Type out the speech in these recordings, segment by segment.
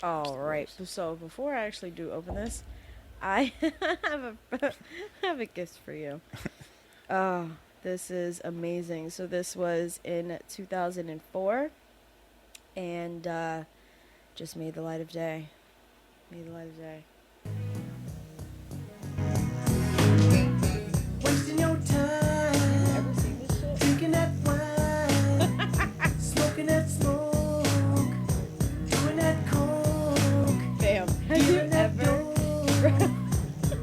All right. So before I actually do open this, I have a gift for you. Oh, this is amazing. So this was in 2004, and just made the light of day. Made the light of day. Wasting your time. Ever seen this shit? Drinking that wine. Smoking that smoke. Doing that coke. Bam. Have you ever?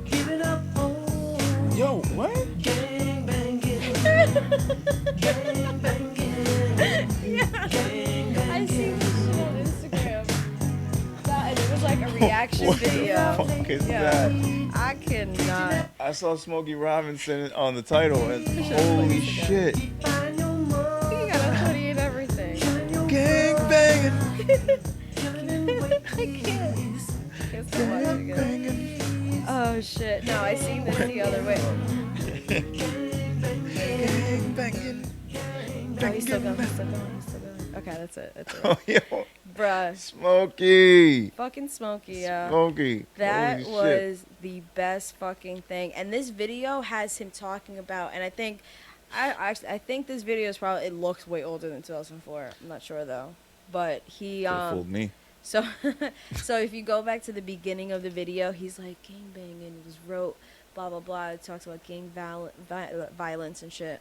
Giving up on. Yo, what? Gang banging. Gang banging. Yeah. Gang I seen banging. this shit on Instagram. And it was like a reaction What video. the fuck is Yeah. that? I cannot. I saw Smokey Robinson on the title, and should've holy played this shit! Find your money. You got a hoodie and everything. Gang banging, I can't. Can't stop watching it. banging, Oh shit. No, I seen this the other way. gang banging. Oh, he's still going. He's still going. He's still going. Okay, that's it. That's Oh, it. yo, Bruh. Smokey, Fucking Smokey, yeah. Smokey. That Holy was shit. the best fucking thing. And this video has him talking about, and I think, I think this video is probably, it looks way older than 2004. I'm not sure though. But he, Could've fooled me. so, so if you go back to the beginning of the video, he's like, gang banging, was wrote, blah, blah, blah. It talks about gang violence and shit.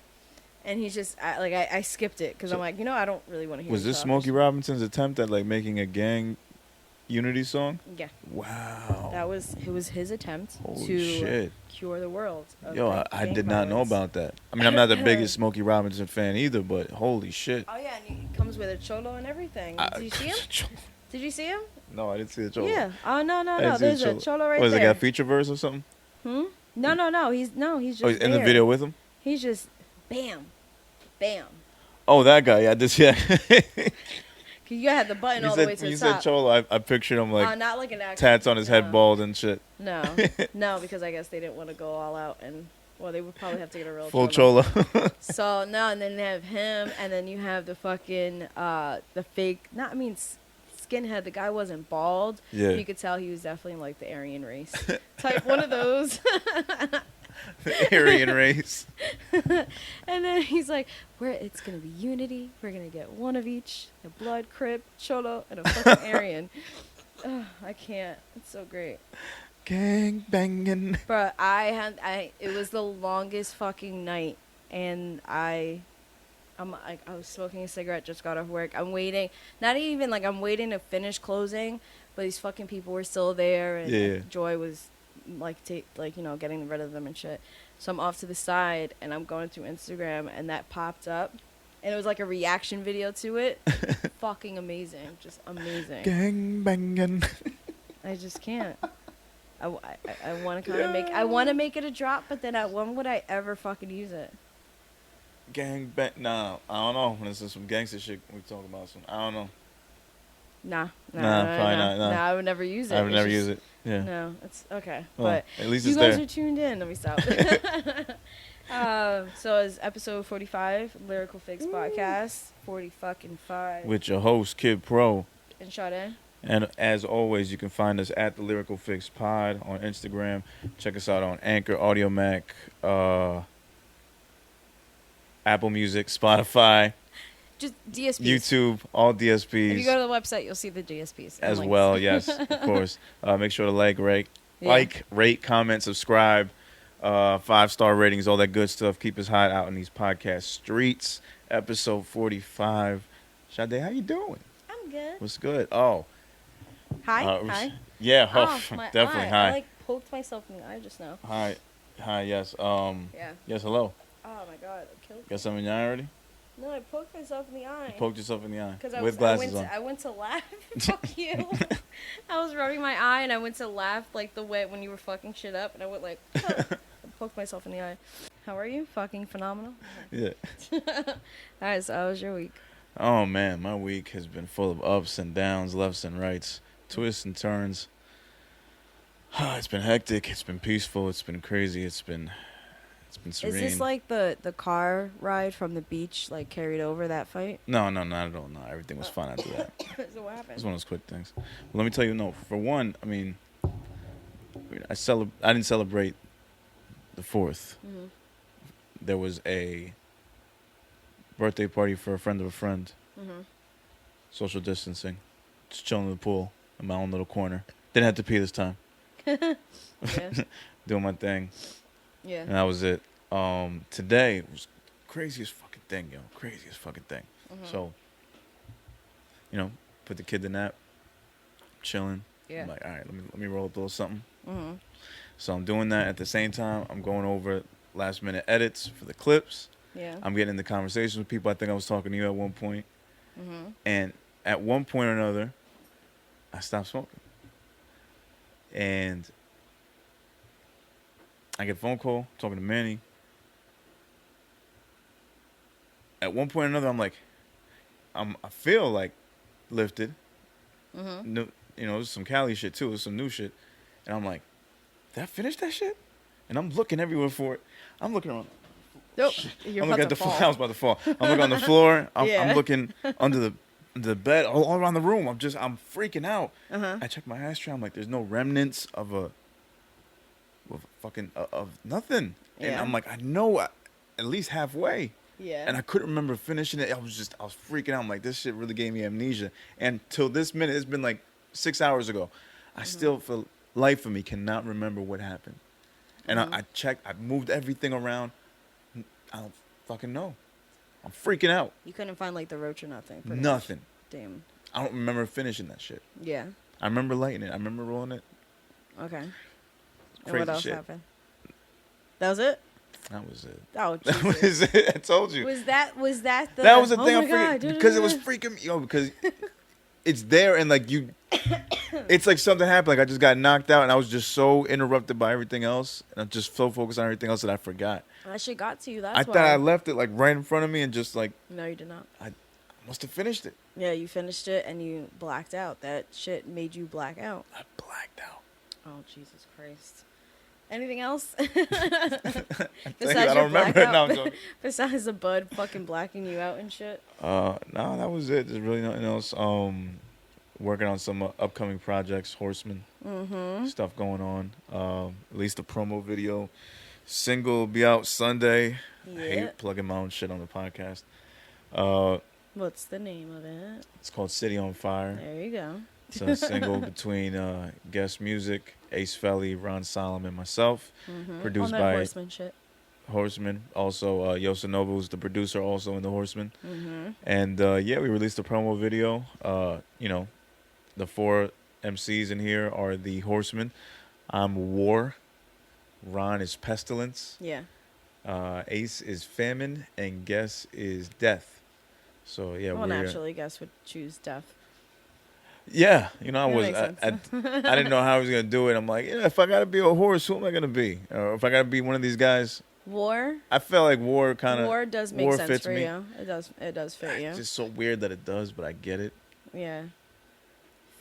And he's just, I skipped it because I'm like, I don't really want to hear Was him this talk. Smokey Robinson's attempt at like making a gang unity song? Yeah. Wow. It was his attempt Holy to shit. cure the world. Of Yo, gang I did not know violence. about that. I mean, I'm not the biggest Smokey Robinson fan either, but holy shit. Oh yeah, and he comes with a cholo and everything. Did you see him? Did you see him? No, I didn't see the cholo. Yeah. Oh no. I didn't see the There's a cholo right What, is it there. got feature verse or something? No. He's just Oh, he's in the there. video with him? He's just bam. Oh, that guy. Yeah, yeah. Cause you had the button all the way to the you top. said cholo. I pictured him like not like an actual tats on his head, bald and shit. No, because I guess they didn't want to go all out, and well, they would probably have to get a real Full cholo. cholo. So no, and then they have him, and then you have the fucking the fake. Skinhead. The guy wasn't bald. Yeah. You could tell he was definitely like the Aryan race type, one of those. The Aryan race. And then he's like, it's gonna be unity. We're gonna get one of each: a blood, crip, cholo, and a fucking Aryan. Ugh, I can't. It's so great. Gang banging. But it was the longest fucking night, and I was smoking a cigarette, just got off work. I'm waiting, not even like I'm waiting to finish closing, but these fucking people were still there, and Yeah. Joy was getting rid of them and shit. So I'm off to the side, and I'm going through Instagram, and that popped up, and it was like a reaction video to it. Fucking amazing, just amazing. Gang banging. I just can't. I want to kind of I want to make it a drop, but then when would I ever fucking use it? Gang bang. Nah, I don't know. This is some gangster shit we talking about. I don't know. Nah, probably not, nah. I would never use it. I would It's never just- use it. Yeah. No, it's okay. Well, but at least you it's guys there. are tuned in. Let me stop. So it's episode 45, Lyrical Fix Podcast, 40 fucking 5. With your host, Kid Pro. And Sade. And as always, you can find us at the Lyrical Fix Pod on Instagram. Check us out on Anchor, Audio Mac, Apple Music, Spotify, Just DSPs. YouTube, all If you DSPs go to the website, you'll see the DSPs. and as links. well. Yes, of course. Make sure to rate, comment, subscribe, 5-star ratings, all that good stuff. Keep us hot out in these podcast streets. Episode 45. Sade, how you doing? I'm good. What's good? Oh. Hi. Yeah, My definitely. eye. Hi. I like poked myself in the eye just now. Hi, yes. Yeah. Yes, hello. Oh my god, it killed me. Got something in your eye already? No, I poked myself in the eye. You poked yourself in the eye Because with glasses on. I went to laugh. Fuck you. I was rubbing my eye and I went to laugh like the way when you were fucking shit up, and I went like, I poked myself in the eye. How are you? Fucking phenomenal. Yeah. Alright, so how was your week? Oh man, my week has been full of ups and downs, lefts and rights, twists and turns. It's been hectic. It's been peaceful. It's been crazy. It's been It's been Is serene. this like the car ride from the beach, like carried over that fight? No, not at all. No, everything was fine after that. So what It happened? was one of those quick things. Well, let me tell you, no. For one, I mean, I didn't celebrate the 4th. Mhm. There was a birthday party for a friend of a friend. Mhm. Social distancing. Just chilling in the pool in my own little corner. Didn't have to pee this time. Yeah. Doing my thing. Yeah. And that was it. Today was craziest fucking thing, yo. Craziest fucking thing. Mhm. So, put the kid to nap, chilling. Yeah. I'm like, all right, let me roll up a little something. Mhm. So I'm doing that at the same time. I'm going over last minute edits for the clips. Yeah. I'm getting into conversations with people. I think I was talking to you at one point. Mhm. And at one point or another, I stopped smoking. And I get a phone call talking to Manny. At one point or another, I'm like, I feel like lifted. Mhm. No, there's some Cali shit too. There's some new shit. And I'm like, did I finish that shit? And I'm looking everywhere for it. I'm looking around. Nope. Shit. You're I'm about looking at to the floor. fall. I was about to fall. I'm looking on the floor. Yeah. I'm looking under the bed, all around the room. I'm freaking out. Uh-huh. I check my ashtray. I'm like, there's no remnants of a fucking of nothing. And Yeah. I'm like, I know at least halfway. Yeah. And I couldn't remember finishing it. I was freaking out. I'm like, this shit really gave me amnesia. And till this minute, it's been like 6 hours ago. I still, for life of me, cannot remember what happened. And I checked. I moved everything around. I don't fucking know. I'm freaking out. You couldn't find like the roach or nothing. pretty much. Nothing. Damn. I don't remember finishing that shit. Yeah. I remember lighting it. I remember rolling it. Okay. And Crazy what else shit. happened? That was it? That was it. Oh, That Jesus. was it. I told you. Was that the? That was the oh thing. my I'm freaking God, because it was freaking me. Because it's there and like you, it's like something happened. Like I just got knocked out and I was just so interrupted by everything else, and I'm just so focused on everything else that I forgot. That shit got to you. That's I why. thought I left it like right in front of me and just like No, you did not. I must have finished it. Yeah, you finished it and you blacked out. That shit made you black out. I blacked out. Oh, Jesus Christ. Anything else? I Besides don't your remember it blackout? now. I'm joking. Besides the bud fucking blacking you out and shit. No, that was it. There's really nothing else. Working on some upcoming projects, Horseman stuff going on. At least the promo video. Single will be out Sunday. I Yeah. hate plugging my own shit on the podcast. What's the name of it? It's called City on Fire. There you go. It's a single between guest music, Ace Felly, Ron Solomon, myself. Produced On that by horseman shit. Horseman. Also, Yoshinobu is the producer, also in the Horseman. Mm-hmm. And we released a promo video. The 4 MCs in here are the Horsemen. I'm War. Ron is Pestilence. Yeah. Ace is Famine, and Guess is Death. So yeah, Well, we're naturally, guess would choose death. I That was makes I sense. didn't know how I was gonna do it. I'm like, if I gotta be a horse, who am I gonna be? Or if I gotta be one of these guys, War. I felt like War kind of War does make sense fits for me. you. It does. It does fit you. It's just so weird that it does, but I get it. Yeah.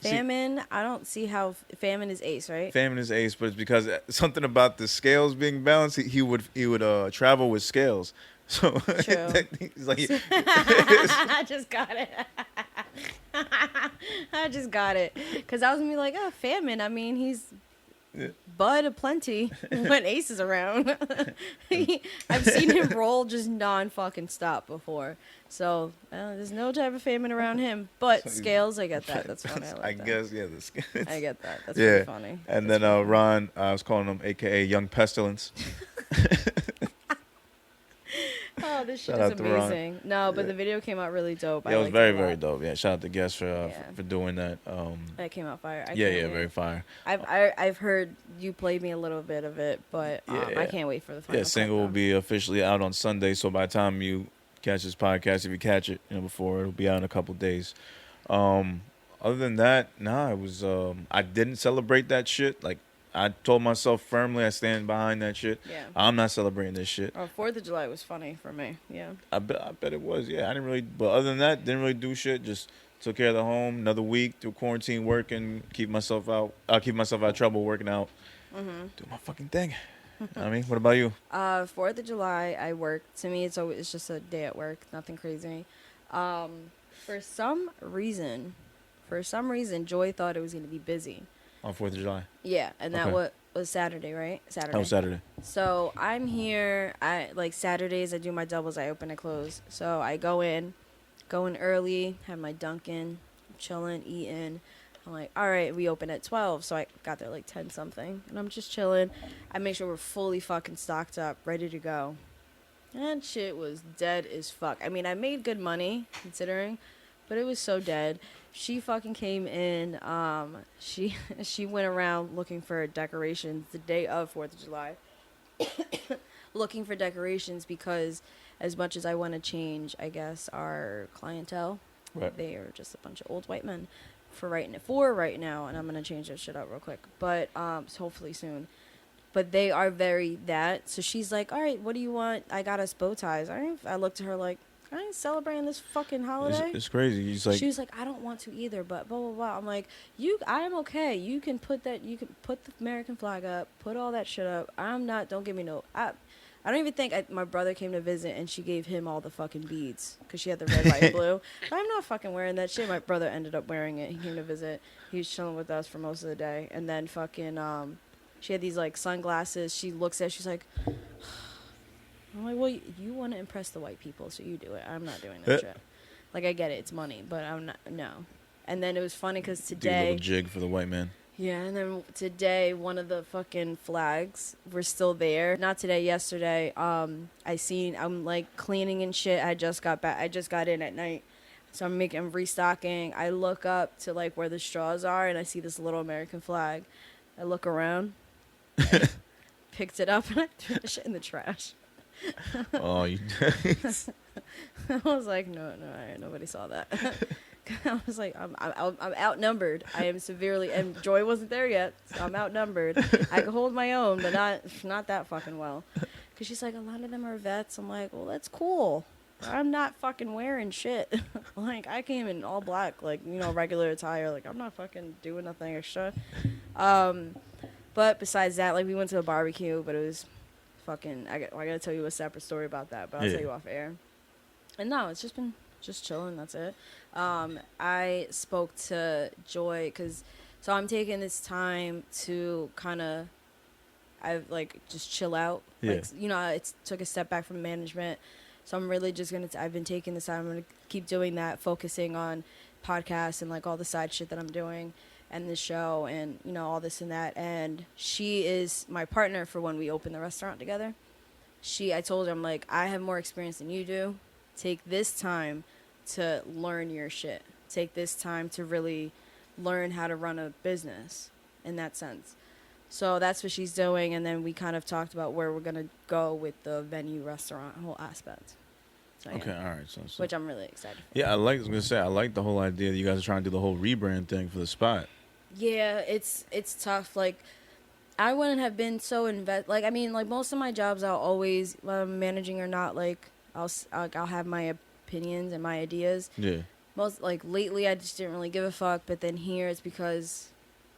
See- Famine. I don't see how famine is Ace, right? Famine is Ace, but it's because something about the scales being balanced. He would travel with scales. So True. he's like, I just got it. I just got it. Because I was going to be like, oh, famine. I mean, he's bud aplenty when Ace is around. I've seen him roll just non-fucking stop before. So there's no type of famine around him. But scales, I get that. That's funny. I like that. guess the scales. I get that. That's Yeah. pretty funny. And That's then pretty funny. Ron, I was calling him AKA Young Pestilence. Oh, this shit Shout is out to Ron. amazing. No, but the video came out really dope. Yeah, it was liked very, a lot. very dope. Yeah, shout out to Guest for Yeah. for doing that. That came out fire. I Yeah, can't wait. very fire. I've heard you played me a little bit of it, but I Yeah. can't wait for the final. Yeah, single will cut, be officially out on Sunday. So by the time you catch this podcast, if you catch it, before, it'll be out in a couple days. Other than that, it was. I didn't celebrate that shit. Like I told myself firmly, I stand behind that shit. Yeah. I'm not celebrating this shit. though. 4th of July was funny for me. Yeah. I bet it was. Yeah, I didn't really. But other than that, didn't really do shit. Just took care of the home. Another week through quarantine, working, keep myself out. Keep myself out of trouble, working out. Mm-hmm. Do my fucking thing. I mean, what about you? 4th of July, I work. To me, it's just a day at work, nothing crazy. For some reason, Joy thought it was gonna be busy. On 4th of July. Yeah, and that Okay. was Saturday, right? Saturday. Oh, Saturday. So I'm here. I like Saturdays. I do my doubles. I open and close. So I go in early, have my Dunkin', chilling, eating. I'm like, all right, we open at 12. So I got there like 10 something, and I'm just chilling. I make sure we're fully fucking stocked up, ready to go. And shit was dead as fuck. I mean, I made good money considering, but it was so dead. She fucking came in. She went around looking for decorations the day of 4th of July. Looking for decorations because as much as I want to change, I guess, our clientele, Right. they are just a bunch of old white men for right now, and I'm going to change that shit up real quick. But so hopefully soon. But they are very that. So she's like, all right, what do you want? I got us bow ties. I looked at her like, I ain't celebrating this fucking holiday. It's crazy. He's like, She was like, I don't want to either, but blah, blah, blah. I'm like, I am okay. You can put the American flag up, put all that shit up. I'm not, don't give me no, I don't even think my brother came to visit and she gave him all the fucking beads because she had the red, white, and blue. But I'm not fucking wearing that shit. My brother ended up wearing it. He came to visit. He was chilling with us for most of the day. And then fucking, she had these like sunglasses. She looks at, she's like, I'm like, well, you want to impress the white people, so you do it. I'm not doing that shit. Like, I get it, it's money, but I'm not, no. And then it was funny because do a today, little jig for the white man. yeah, and then today, one of the fucking flags were still there. Not today, yesterday. I'm like cleaning and shit. I just got back. I just got in at night, so I'm restocking. I look up to like where the straws are, and I see this little American flag. I look around, picked it up, and I threw the shit in the trash. Oh, you. I was like, no, all right, nobody saw that. I was like, I'm outnumbered. I am severely, and Joy wasn't there yet, so I'm outnumbered. I can hold my own, but not that fucking well. Because she's like, a lot of them are vets. I'm like, well, that's cool. I'm not fucking wearing shit. Like, I came in all black, like, regular attire. Like, I'm not fucking doing nothing extra. But besides that, like, we went to a barbecue, but it was fucking, I gotta tell you a separate story about that, but I'll tell you off air. And no, it's just been just chilling, that's it. I spoke to Joy, so I'm taking this time to kind of, I've like, just chill out. Yeah. Like, I took a step back from management, so I'm really just I've been taking this time, I'm gonna keep doing that, focusing on podcasts and like all the side shit that I'm doing, and the show, and all this and that. And she is my partner for when we open the restaurant together. I told her, I'm like, I have more experience than you do. Take this time to learn your shit. Take this time to really learn how to run a business in that sense. So that's what she's doing. And then we kind of talked about where we're going to go with the venue, restaurant, whole aspect. So, yeah. Okay, all right. So, Which I'm really excited for. Yeah, I was gonna say, I like the whole idea that you guys are trying to do the whole rebrand thing for the spot. Yeah, it's tough. Like, I wouldn't have been so like, I mean, like, most of my jobs, I'll always, whether I'm managing or not, like, I'll have my opinions and my ideas. Yeah. Most, like, lately, I just didn't really give a fuck, but then here, it's because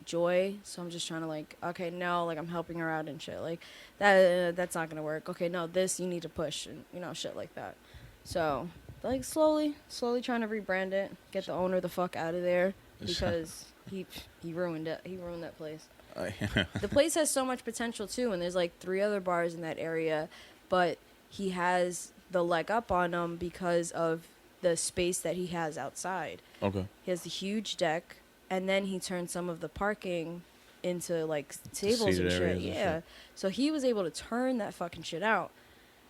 Joy, so I'm just trying to, like, okay, no, like, I'm helping her out and shit, like, that's not gonna work. Okay, no, this you need to push, and, shit like that. So, like, slowly trying to rebrand it, get the owner the fuck out of there, because he ruined it. He ruined that place. The place has so much potential too, and there's like 3 other bars in that area, but he has the leg up on them because of the space that he has outside. Okay. He has the huge deck, and then he turned some of the parking into like tables and shit. Yeah. So he was able to turn that fucking shit out,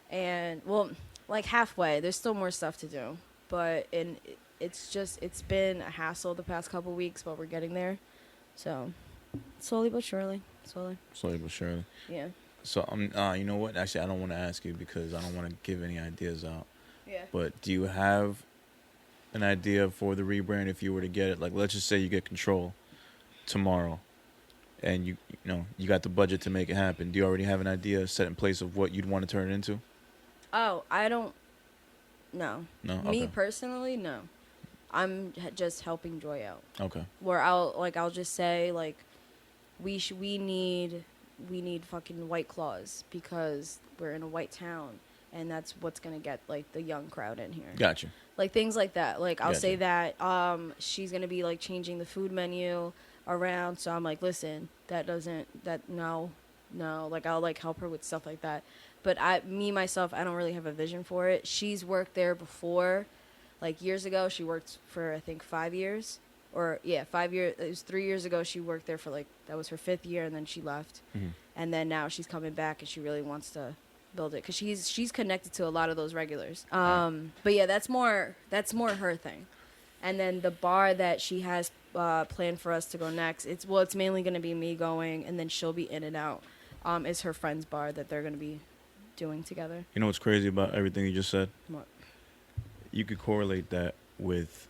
and well, like halfway. There's still more stuff to do, but it's been a hassle the past couple weeks, but we're getting there. So. Slowly but surely. Slowly but surely. Yeah. So you know what? Actually, I don't want to ask you because I don't want to give any ideas out. Yeah. But do you have an idea for the rebrand if you were to get it? Like, let's just say you get control tomorrow, and you got the budget to make it happen. Do you already have an idea set in place of what you'd want to turn it into? Oh, I don't. No. No. Me Okay. personally, no. I'm just helping Joy out. Okay. Where I'll just say, like, we need we need fucking White Claws because we're in a white town, and that's what's gonna get like the young crowd in here. Gotcha. Like things like that. Like I'll say Gotcha. that she's gonna be like changing the food menu around. So I'm like, listen, no. Like I'll like help her with stuff like that. But myself, I don't really have a vision for it. She's worked there before, like years ago. She worked for I think 5 years, or yeah, 5 years. It was 3 years ago. She worked there for like that was her 5th year, and then she left. Mhm. And then now she's coming back, and she really wants to build it because she's connected to a lot of those regulars. But yeah, that's more her thing. And then the bar that she has planned for us to go next, it's mainly going to be me going, and then she'll be in and out. Is her friend's bar that they're going to be doing together. You know what's crazy about everything you just said? What? You could correlate that with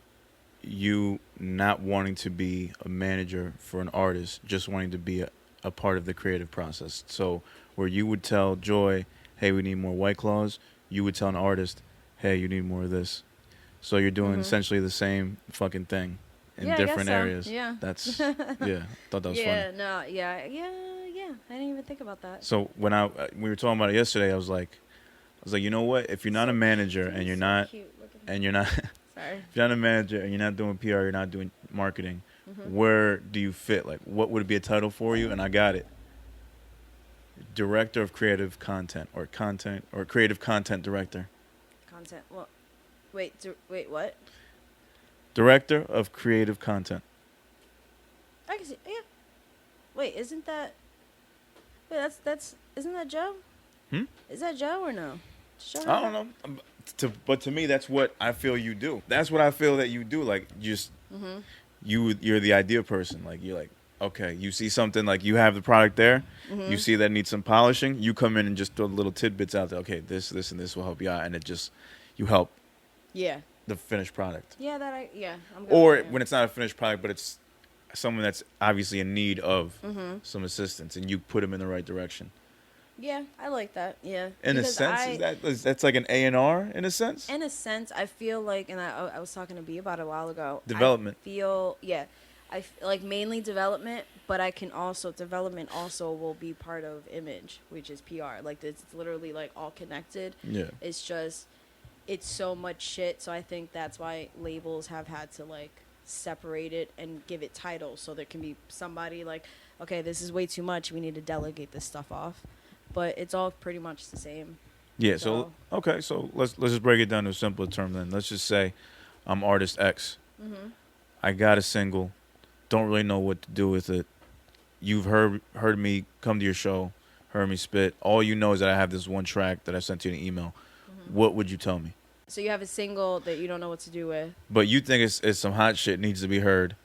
you not wanting to be a manager for an artist, just wanting to be a part of the creative process. So where you would tell Joy, hey, we need more White Claws, you would tell an artist, hey, you need more of this. So you're doing essentially the same fucking thing in different areas. Yeah. That's, yeah, I thought that was funny. No, yeah. I didn't even think about that. So when we were talking about it yesterday, I was like, you know what? If you're not a manager and you're not, Cute. Look at and you're not, Sorry. if you're not a manager and you're not doing PR, you're not doing marketing, where do you fit? Like, what would be a title for you? And I got it. Director of Creative Content or Creative Content Director. Content. Well, wait, what? Director of Creative Content. I can see. Yeah. Wait, isn't that? Wait, isn't that Joe? Is that Joe or no? Joe I don't know. But to me, that's what I feel you do. That's what I feel that you do. Like, just you're the idea person. Like, you're like, okay, you see something, like you have the product there, you see that needs some polishing, you come in and just throw little tidbits out there. Okay, this, and this will help you out, and it just, you help Yeah. the finished product. Yeah, I'm good Or with that. when it's not a finished product, but it's someone that's obviously in need of some assistance, and you put them in the right direction. Yeah, I like that. Yeah. In a Because sense, that's like an A&R in a sense? in a sense, I feel like, and I was talking to B about it a while ago. Development. Like mainly development, but development also will be part of image, which is PR. Like it's literally like all connected. Yeah. It's just, it's so much shit. So I think that's why labels have had to like separate it and give it titles, so there can be somebody like, okay, this is way too much. We need to delegate this stuff off. But it's all pretty much the same. Yeah, so okay, so let's just break it down to a simpler term then. Let's just say I'm artist X. I got a single, don't really know what to do with it. You've heard me come to your show, heard me spit. All you know is that I have this one track that I sent you in an email. What would you tell me? So you have a single that you don't know what to do with. But you think it's some hot shit needs to be heard.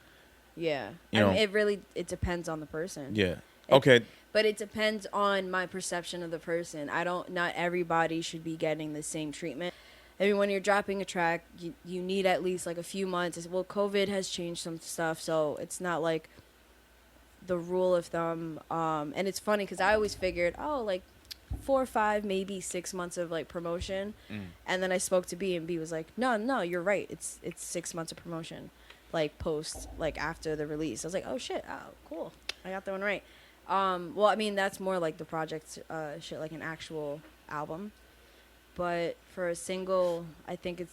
Yeah. You know, it depends on the person. Yeah. Okay. But it depends on my perception of the person. Not everybody should be getting the same treatment. I mean, when you're dropping a track, you need at least like a few months. Well, COVID has changed some stuff, so it's not like the rule of thumb. And it's funny because I always figured, like 4 or 5, maybe 6 months of like promotion. And then I spoke to B, and B was like, no, you're right. It's 6 months of promotion, like post, like after the release. I was like, oh shit, cool, I got that one right. Well, I mean, that's more like the project shit, like an actual album. But for a single, I think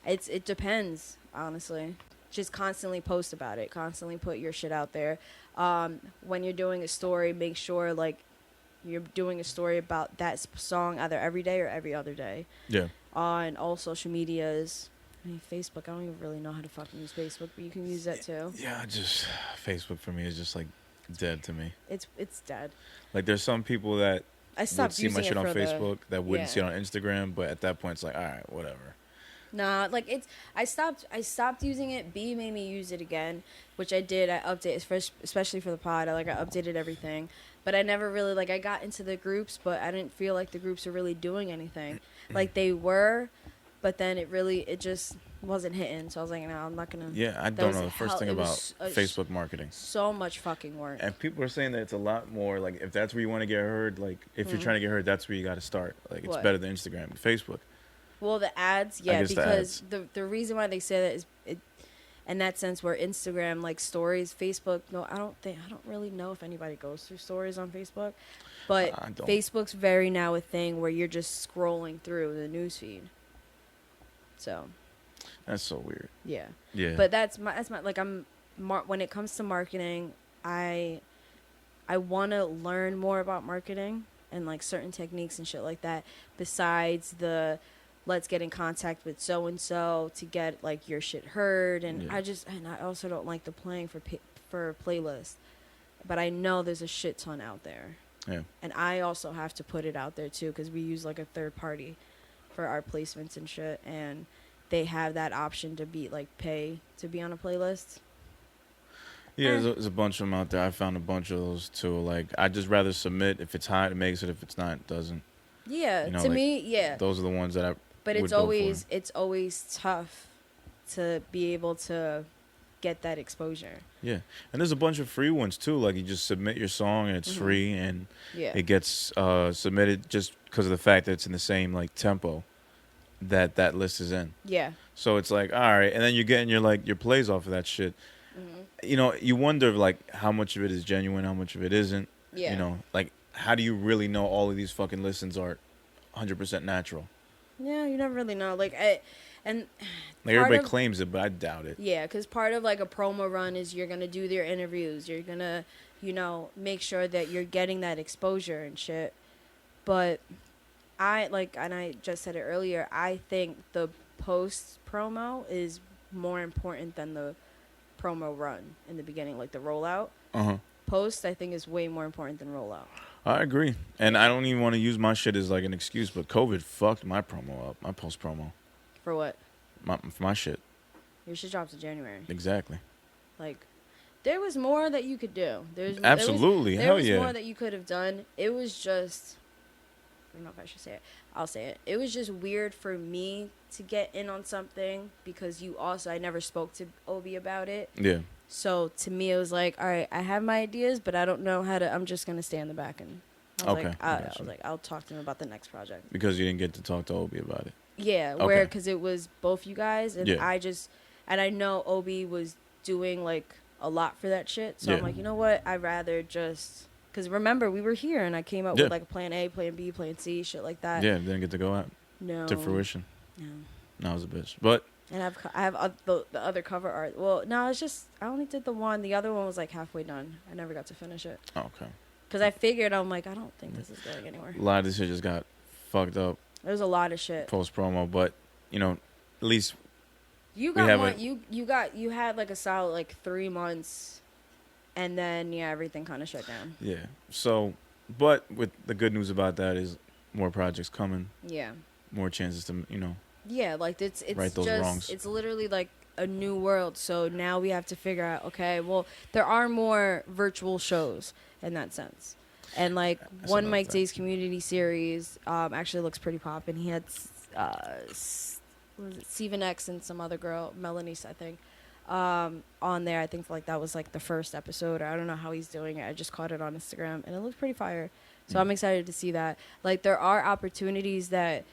it depends, honestly. Just constantly post about it. Constantly put your shit out there. When you're doing a story, make sure like you're doing a story about that song either every day or every other day. Yeah. On all social medias. I mean, Facebook, I don't even really know how to fucking use Facebook, but you can use that too. Yeah, just Facebook for me is just like dead to me. It's dead. Like there's some people that I would stopped see my using shit it on for Facebook that wouldn't see it yeah. on Instagram, but at that point it's like, all right, whatever. Nah, like I stopped using it. B made me use it again, which I did. I updated, especially for the pod. I updated everything, but I never really I got into the groups, but I didn't feel like the groups were really doing anything. Like they were, but then it just wasn't hitting. So I was like, no, I'm not gonna. Yeah, I don't know the first thing about Facebook marketing. So much fucking work. And people are saying that it's a lot more like if that's where you want to get heard, like if you're trying to get heard, that's where you got to start. Like it's better than Instagram, Facebook. Well, the ads, yeah, because the reason why they say that is in that sense where Instagram, like stories, Facebook, no, I don't really know if anybody goes through stories on Facebook, but I don't. Facebook's very now a thing where you're just scrolling through the newsfeed. So, That's so weird. yeah. Yeah. But that's my like when it comes to marketing, I want to learn more about marketing and like certain techniques and shit like that besides the let's get in contact with so and so to get like your shit heard, and Yeah. I also don't like the playing for playlists, but I know there's a shit ton out there. Yeah. And I also have to put it out there too because we use like a third party for our placements and shit, and they have that option to be like pay to be on a playlist. Yeah, there's a bunch of them out there. I found a bunch of those too. Like, I'd just rather submit. If it's hot, it makes it. If it's not, it doesn't. Yeah, You know, to like, me, yeah. Those are the ones that I But would it's go for. always tough to be able to get that exposure. Yeah. And there's a bunch of free ones too. Like, you just submit your song and it's free, and Yeah. it gets submitted just because of the fact that it's in the same like tempo that list is in. Yeah. So it's like, all right, and then you're getting your plays off of that shit. You know, you wonder like how much of it is genuine, how much of it isn't. Yeah. You know, like how do you really know all of these fucking listens are 100% natural? Yeah, you never really know. Like and Like, part everybody of- claims it, but I doubt it. Yeah, because part of like a promo run is you're gonna do their interviews. You're gonna, make sure that you're getting that exposure and shit. But and I just said it earlier, I think the post promo is more important than the promo run in the beginning, like the rollout. Uh-huh. Post, I think, is way more important than rollout. I agree. And I don't even want to use my shit as like an excuse, but COVID fucked my promo up, my post promo. For what? For my shit. Your shit drops in January. Exactly. Like, there was more that you could do. Absolutely. There Hell was yeah. more that you could have done. It was just, I don't know if I should say it. I'll say it. It was just weird for me to get in on something because I never spoke to Obi about it. Yeah. So to me, it was like, all right, I have my ideas, but I don't know how to. I'm just gonna stay in the back and. I was Okay, like, I I got you. was like, I'll talk to him about the next project. Because you didn't get to talk to Obi about it. Yeah, Okay. because it was both you guys, and Yeah. I know Obi was doing like a lot for that shit. So I'm Yeah. like, you know what? I'd rather just, because remember we were here and I came up Yeah. with like a plan A, plan B, plan C, shit like that. Yeah, didn't get to go out No. to fruition. No. No, I was a bitch. But And I have the other cover art. Well, no, it's just I only did the one. The other one was like halfway done. I never got to finish it okay. because I figured I'm like I don't think this is going anywhere. A lot of this shit just got fucked up There's a lot of shit. post promo, but at least You We got have one. a- You had like a solid like 3 months, and then everything kind of shut down. yeah. So, but with the good news about that is more projects coming, Yeah. more chances to Yeah, like it's Right those just wrongs. it's literally like a new world. So now we have to figure out. Okay, well there are more virtual shows in that sense, and like That's one another Mike thing. Day's community series actually looks pretty poppin'. He had what was it, Steven X and some other girl, Melanie, I think, on there. I think like that was like the first episode, or I don't know how he's doing it. I just caught it on Instagram and it looked pretty fire. So I'm excited to see that. Like there are opportunities that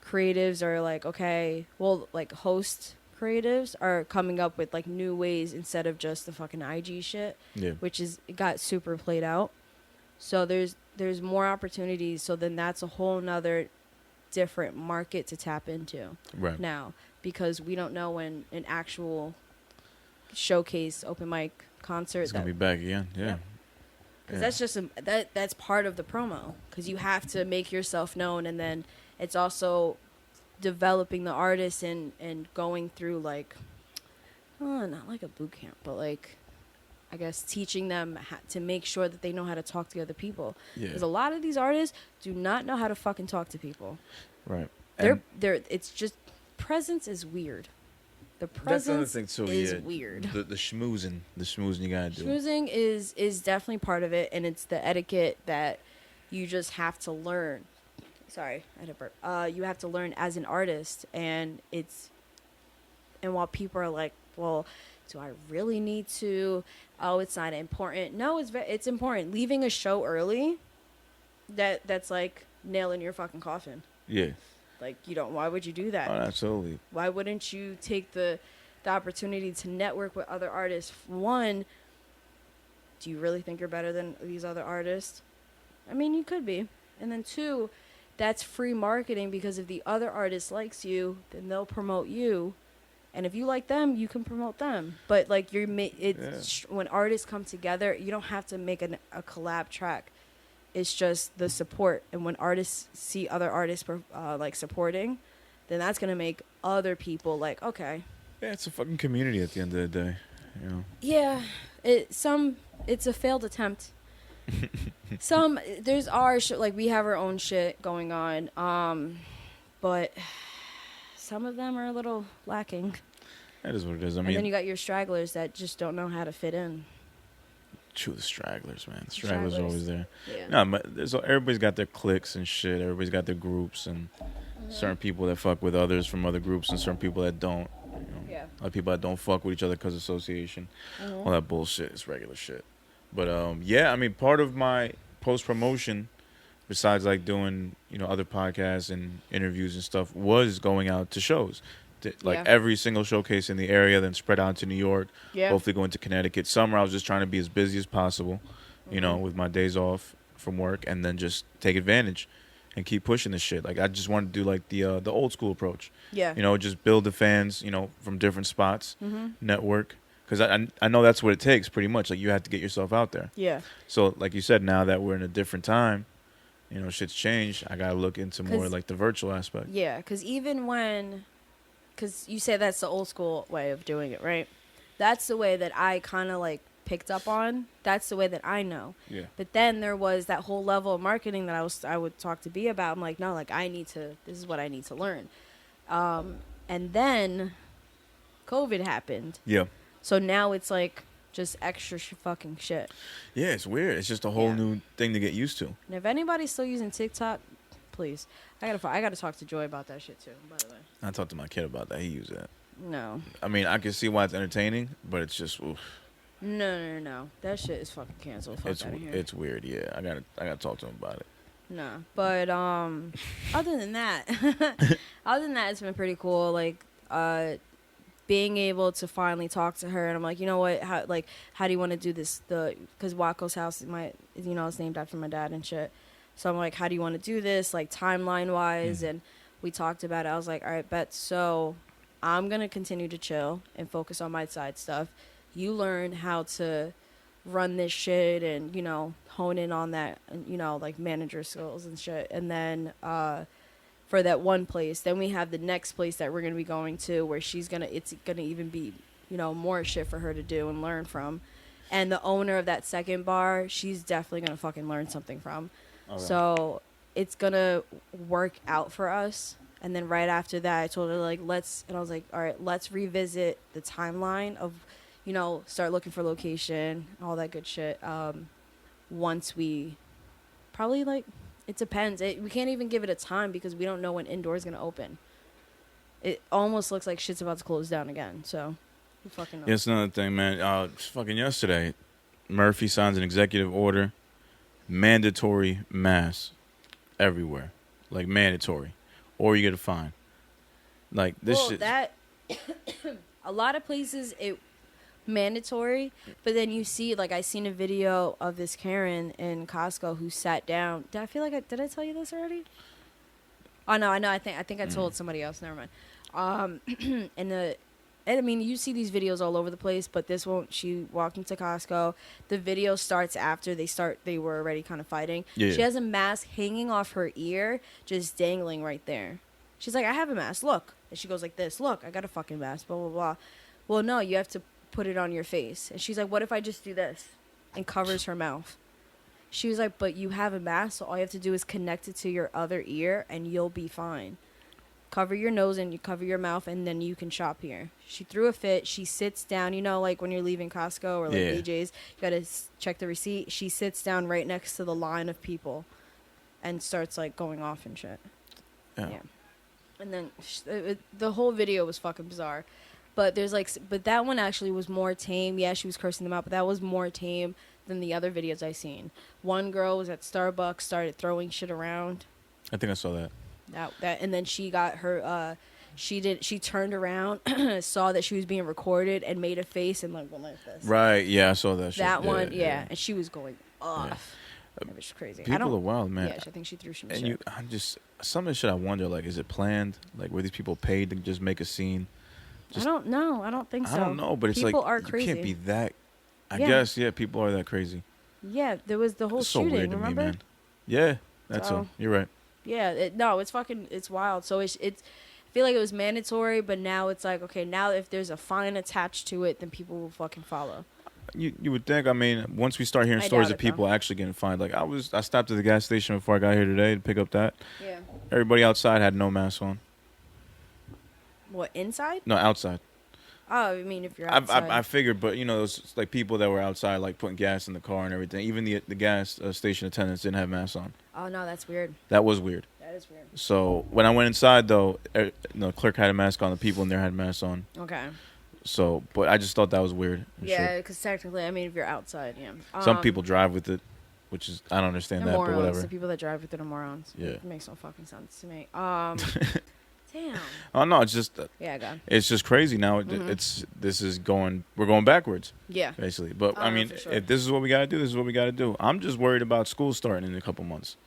creatives are like, okay, well, like host creatives are coming up with like new ways instead of just the fucking IG shit, yeah. which is it got super played out. So there's more opportunities. So then that's a whole nother different market to tap into Right. now, because we don't know when an actual showcase open mic concert It's gonna be back again. Yeah. Yeah. because that's just that's part of the promo, because you have to make yourself known, and then it's also developing the artist and going through like not like a boot camp, but like I guess teaching them to make sure that they know how to talk to other people, Yeah. because a lot of these artists do not know how to fucking talk to people. Right. They're it's just presence is weird. The That's another presence thing too. is yeah. weird. The schmoozing you gotta do. Schmoozing is definitely part of it, and it's the etiquette that you just have to learn. Sorry, I had a burp. You have to learn as an artist, and while people are like, well, do I really need to? Oh, it's not important. No, it's important. Leaving a show early, that's like nailing your fucking coffin. Yeah. Like, why would you do that? Oh, absolutely. Why wouldn't you take the the opportunity to network with other artists. One, do you really think you're better than these other artists? I mean, you could be. And then two, that's free marketing, because if the other artist likes you, then they'll promote you. And if you like them, you can promote them. But like when artists come together, you don't have to make a collab track. It's just the support. And when artists see other artists like supporting, then that's gonna make other people like, okay. Yeah, it's a fucking community at the end of the day, you know. Yeah, it's a failed attempt. There's our shit, like we have our own shit going on, but some of them are a little lacking. That is what it is. I mean, and then you got your stragglers that just don't know how to fit in. True, the stragglers, man. The stragglers are always there. Yeah. No, but everybody's got their cliques and shit. Everybody's got their groups and certain people that fuck with others from other groups and certain people that don't. You know, Yeah. other people that don't fuck with each other because of association. All that bullshit is regular shit. But yeah, I mean, part of my post promotion, besides like doing other podcasts and interviews and stuff, was going out to shows. Like every single showcase in the area, then spread out to New York, hopefully going to Connecticut. Summer, I was just trying to be as busy as possible, with my days off from work, and then just take advantage and keep pushing this shit. Like, I just wanted to do like the old school approach. Yeah. Just build the fans, from different spots, network. Because I know that's what it takes, pretty much. Like, you have to get yourself out there. Yeah. So, like you said, now that we're in a different time, shit's changed. I got to look into more like the virtual aspect. Yeah, because because you say that's the old school way of doing it, right? That's the way that I kind of like picked up on. That's the way that I know. Yeah. But then there was that whole level of marketing that I would talk to B about. I'm like, no, like this is what I need to learn. And then COVID happened. Yeah. So now it's like just extra fucking shit. Yeah, it's weird. It's just a whole new thing to get used to. And if anybody's still using TikTok, please. I gotta talk to Joy about that shit too, by the way. I talked to my kid about that. He used that. No. I mean, I can see why it's entertaining, but it's just oof. No. That shit is fucking canceled. Fuck outta here. It's weird, yeah. I gotta talk to him about it. No. But other than that it's been pretty cool. Like being able to finally talk to her, and I'm like, you know what, how do you want to do this? Because Waco's house is named after my dad and shit. So I'm like, how do you want to do this, like timeline wise? And we talked about it. I was like, all right, bet. So I'm gonna continue to chill and focus on my side stuff. You learn how to run this shit and hone in on that, and like manager skills and shit. And then for that one place, then we have the next place that we're gonna be going to, where it's gonna even be more shit for her to do and learn from. And the owner of that second bar, she's definitely gonna fucking learn something from. Okay. So it's gonna work out for us. And then right after that, I told her and I was like, all right, let's revisit the timeline of start looking for location, all that good shit. Once we probably it depends. We can't even give it a time because we don't know when indoor is going to open. It almost looks like shit's about to close down again. So who fucking knows? Yeah, it's another thing, man. Fucking yesterday, Murphy signs an executive order, mandatory masks everywhere. Like mandatory. Or you get a fine. Like this shit. That a lot of places it mandatory, but then you see I seen a video of this Karen in Costco who sat down. Did I tell you this already? Oh no, I know. I think I told somebody else. Never mind. And I mean, you see these videos all over the place, but this one, she walked into Costco. The video starts after they were already kind of fighting. Yeah. She has a mask hanging off her ear, just dangling right there. She's like, I have a mask, look. And she goes like this, look, I got a fucking mask, blah, blah, blah. Well, no, you have to put it on your face. And she's like, what if I just do this? And covers her mouth. She was like, but you have a mask, so all you have to do is connect it to your other ear, and you'll be fine. Cover your nose and you cover your mouth, and then you can shop here. She threw a fit. She sits down, when you're leaving Costco or BJ's, you got to check the receipt. She sits down right next to the line of people and starts going off and shit. Yeah. And then the whole video was fucking bizarre. But but that one actually was more tame. Yeah, she was cursing them out, but that was more tame than the other videos I seen. One girl was at Starbucks, started throwing shit around. I think I saw that. That and then she got her she turned around, saw that she was being recorded, and made a face and like went like this. Right. Yeah, I saw that shit. That one, yeah. And she was going off. That was crazy. People are wild, man. Yeah, I think she threw some And shit. I'm just some of the shit I wonder, like, is it planned? Like, were these people paid to just make a scene? I don't know. I don't think so. I don't know, but it's people like are crazy. you can't be that. I Yeah. guess, yeah, people are that crazy. Yeah, there was the whole It's so shooting. weird to Remember? me, man. Yeah, that's So- all. You're right. Yeah, it's wild. So it's I feel like it was mandatory, but now it's like, okay, now if there's a fine attached to it, then people will fucking follow. You would think. I mean, once we start hearing I stories doubt of it, though. people actually getting fined, like I stopped at the gas station before I got here today to pick up that. Yeah. Everybody outside had no mask on. What, inside? No, outside. Oh, I mean, if you're outside. I figured, but you know, those like people that were outside, like putting gas in the car and everything. Even the gas station attendants didn't have masks on. Oh, no, that's weird. That was weird. That is weird. So when I went inside, though, the clerk had a mask on. The people in there had masks on. Okay. So, but I just thought that was weird. and Yeah, shit. because technically, I mean, if you're outside, yeah. Some people drive with it, which is I don't understand they're that, morons. but whatever. The people that drive with it are morons. Yeah. It makes no fucking sense to me. Damn. Oh no, it's just Yeah, God. it's just crazy now. We're going backwards Yeah. basically. But I mean, for sure. if this is what we gotta do, this is what we gotta do. I'm just worried about school starting in a couple months.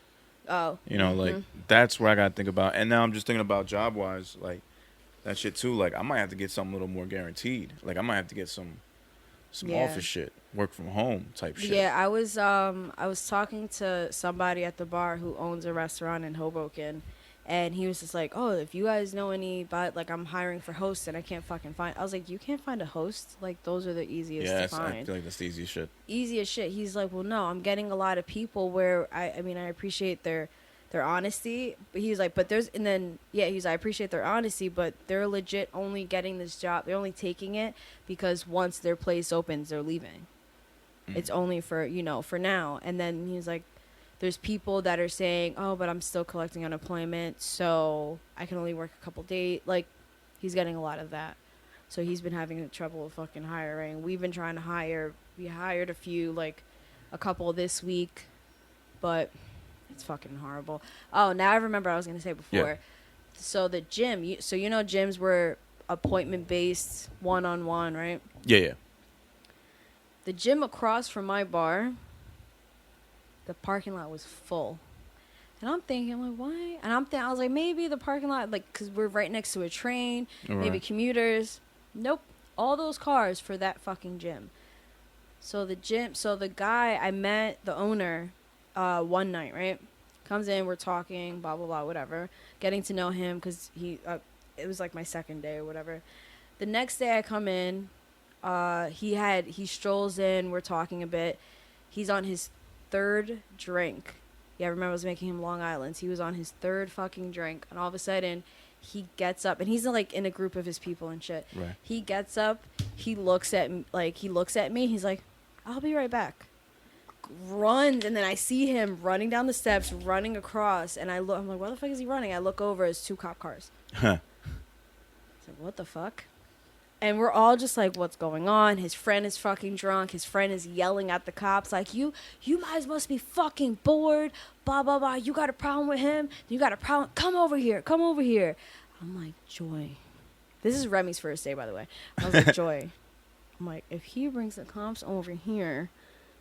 Oh. You know, like that's where I gotta think about. And now I'm just thinking about job wise, like that shit too. Like I might have to get something a little more guaranteed. Like I might have to get some Yeah. office shit, work from home type shit. Yeah, I was talking to somebody at the bar who owns a restaurant in Hoboken, and he was just like, "Oh, if you guys know anybody, like I'm hiring for hosts and I can't fucking find." I was like, "You can't find a host? Like those are the easiest Yeah, to I find." feel like that's the easiest shit. Easy as shit. He's like, "Well, no, I'm getting a lot of people where I mean, I appreciate their honesty, but he's like, but there's, and then yeah, he's like, I appreciate their honesty, but they're legit only getting this job. They're only taking it because once their place opens, they're leaving. It's only for, for now." And then he's like, there's people that are saying, "Oh, but I'm still collecting unemployment, so I can only work a couple days." Like, he's getting a lot of that. So he's been having trouble with fucking hiring. We've been trying to hire. We hired a couple this week, but it's fucking horrible. Oh, now I remember what I was going to say before. Yeah. So the gym, gyms were appointment-based, one-on-one, right? Yeah. The gym across from my bar, the parking lot was full. And I'm thinking, like, why? And I was like, maybe the parking lot, like, because we're right next to a train, maybe Right. commuters. Nope. All those cars for that fucking gym. So the guy, I met the owner one night, right? Comes in, we're talking, blah, blah, blah, whatever. Getting to know him because it was like my second day or whatever. The next day I come in, he strolls in, we're talking a bit. He's on his third drink. Yeah, I remember I was making him Long Island's. He was on his third fucking drink. And all of a sudden, he gets up. And he's like in a group of his people and shit. Right. He gets up. He looks at me. He's like, "I'll be right back." Runs. And then I see him running down the steps, running across. And I'm like, where the fuck is he running? I look over. It's 2 cop cars. Huh. It's like, what the fuck? And we're all just like, what's going on? His friend is fucking drunk. His friend is yelling at the cops like, you guys must be fucking bored. Blah, blah, blah. You got a problem with him? You got a problem? Come over here. Come over here. I'm like, Joy. This is Remy's first day, by the way. I was like, Joy. I'm like, if he brings the cops over here,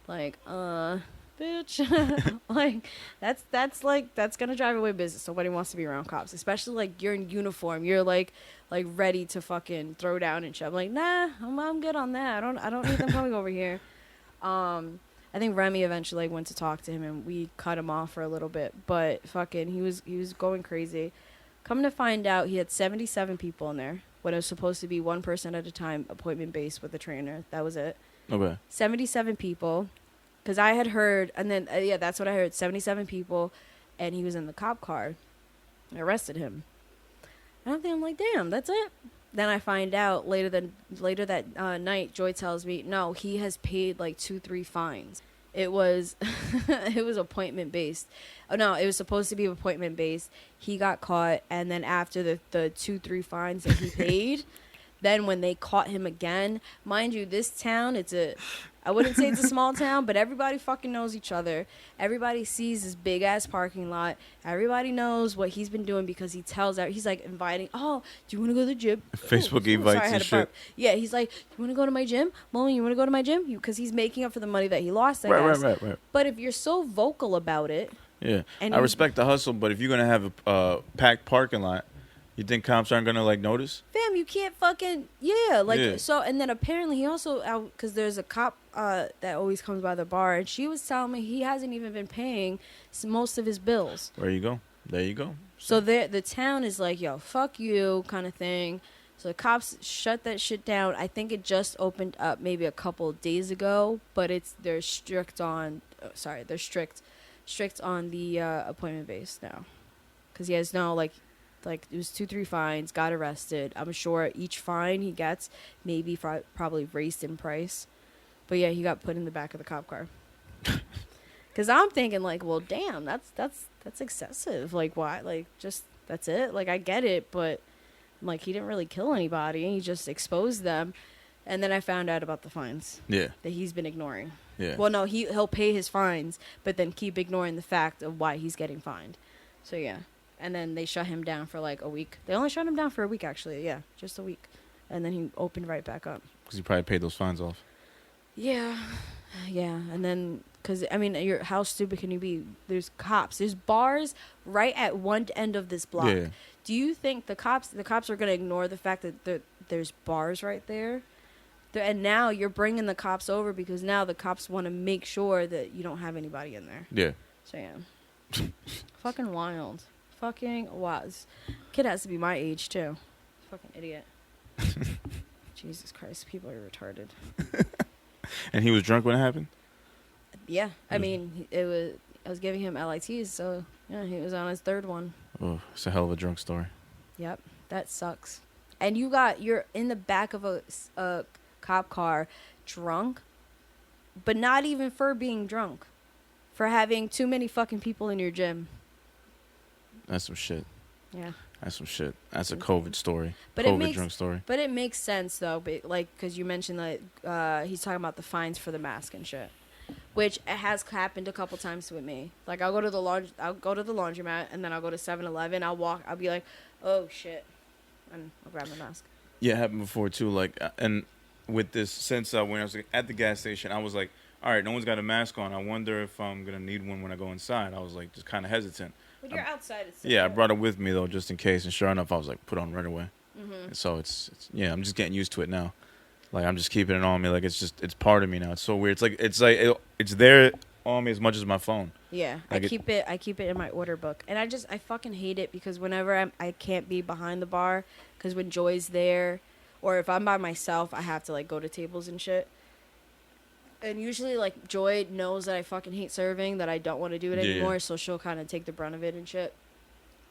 like, bitch. Like, that's gonna drive away business. Nobody wants to be around cops, especially like you're in uniform. You're like ready to fucking throw down and shit. I'm like, nah, I'm good on that. I don't need them coming over here. I think Remy eventually went to talk to him and we cut him off for a little bit, but fucking he was going crazy. Come to find out, he had 77 people in there when it was supposed to be one person at a time, appointment based with the trainer. That was it. Okay. 77 people. Because I had heard, and then, yeah, that's what I heard, 77 people, and he was in the cop car. I arrested him. And I'm like, damn, that's it? Then I find out later that night, Joy tells me, no, he has paid like 2-3 fines. It was appointment based. Oh, no, it was supposed to be appointment based. He got caught, and then after the 2-3 fines that he paid, Then when they caught him again, mind you, this town, I wouldn't say it's a small town, but everybody fucking knows each other. Everybody sees this big ass parking lot. Everybody knows what he's been doing because he tells out. He's like inviting, oh, do you want to go to the gym? Facebook Sorry, invites I had and to shit. burp. Yeah, he's like, you want to go to my gym? Mommy, you want to go to my gym? Because he's making up for the money that he lost, I guess. Right. But if you're so vocal about it. Yeah, And I you- respect the hustle, but if you're gonna have a packed parking lot, you think cops aren't gonna like notice? Fam, you can't fucking like Yeah. so. And then apparently he also because there's a cop that always comes by the bar, and she was telling me he hasn't even been paying most of his bills. There you go. There you go. So the town is like, yo, fuck you, kind of thing. So the cops shut that shit down. I think it just opened up maybe a couple of days ago, but they're strict on. They're strict on the appointment base now, because he has no like it was 2-3 fines, got arrested. I'm sure each fine he gets maybe probably raised in price, but yeah, he got put in the back of the cop car. Because I'm thinking like, well, damn, that's excessive. Like, why? Like, just that's it. Like, I get it, but like he didn't really kill anybody. He just exposed them, and then I found out about the fines Yeah. that he's been ignoring. Yeah. Well, no, he'll pay his fines, but then keep ignoring the fact of why he's getting fined. So yeah, and then they shut him down for like a week. They only shut him down for a week, actually. Yeah, just a week, and then he opened right back up. Because he probably paid those fines off. Yeah, yeah, and then because I mean, how stupid can you be? There's cops, there's bars right at one end of this block. Yeah. Do you think the cops are gonna ignore the fact that there's bars right there? And now you're bringing the cops over because now the cops want to make sure that you don't have anybody in there. Yeah. So yeah, fucking wild, fucking was. Kid has to be my age too. Fucking idiot. Jesus Christ, people are retarded. And he was drunk when it happened? Yeah, I mean, I was giving him LITs, so yeah, he was on his third one. Oh, it's a hell of a drunk story. Yep, that sucks. And you're in the back of a cop car, drunk, but not even for being drunk, for having too many fucking people in your gym. That's some shit. Yeah. That's some shit. That's a COVID story. But COVID drunk story. But it makes sense though, like because you mentioned that he's talking about the fines for the mask and shit, which it has happened a couple times with me. Like I'll go to the laundromat and then I'll go to 7-Eleven. I'll be like, oh shit, and I'll grab my mask. Yeah, it happened before too. Like, and with this, since when I was at the gas station, I was like, all right, no one's got a mask on. I wonder if I'm gonna need one when I go inside. I was like, just kind of hesitant. But you're outside. It's Yeah, I brought it with me though, just in case. And sure enough, I was like, put on right away. Mm-hmm. So it's I'm just getting used to it now. Like I'm just keeping it on me. Like it's part of me now. It's so weird. It's there on me as much as my phone. Yeah, I keep it in my order book, and I fucking hate it because whenever I can't be behind the bar, because when Joy's there, or if I'm by myself, I have to like go to tables and shit. And usually, like, Joy knows that I fucking hate serving, that I don't want to do it anymore, so she'll kind of take the brunt of it and shit.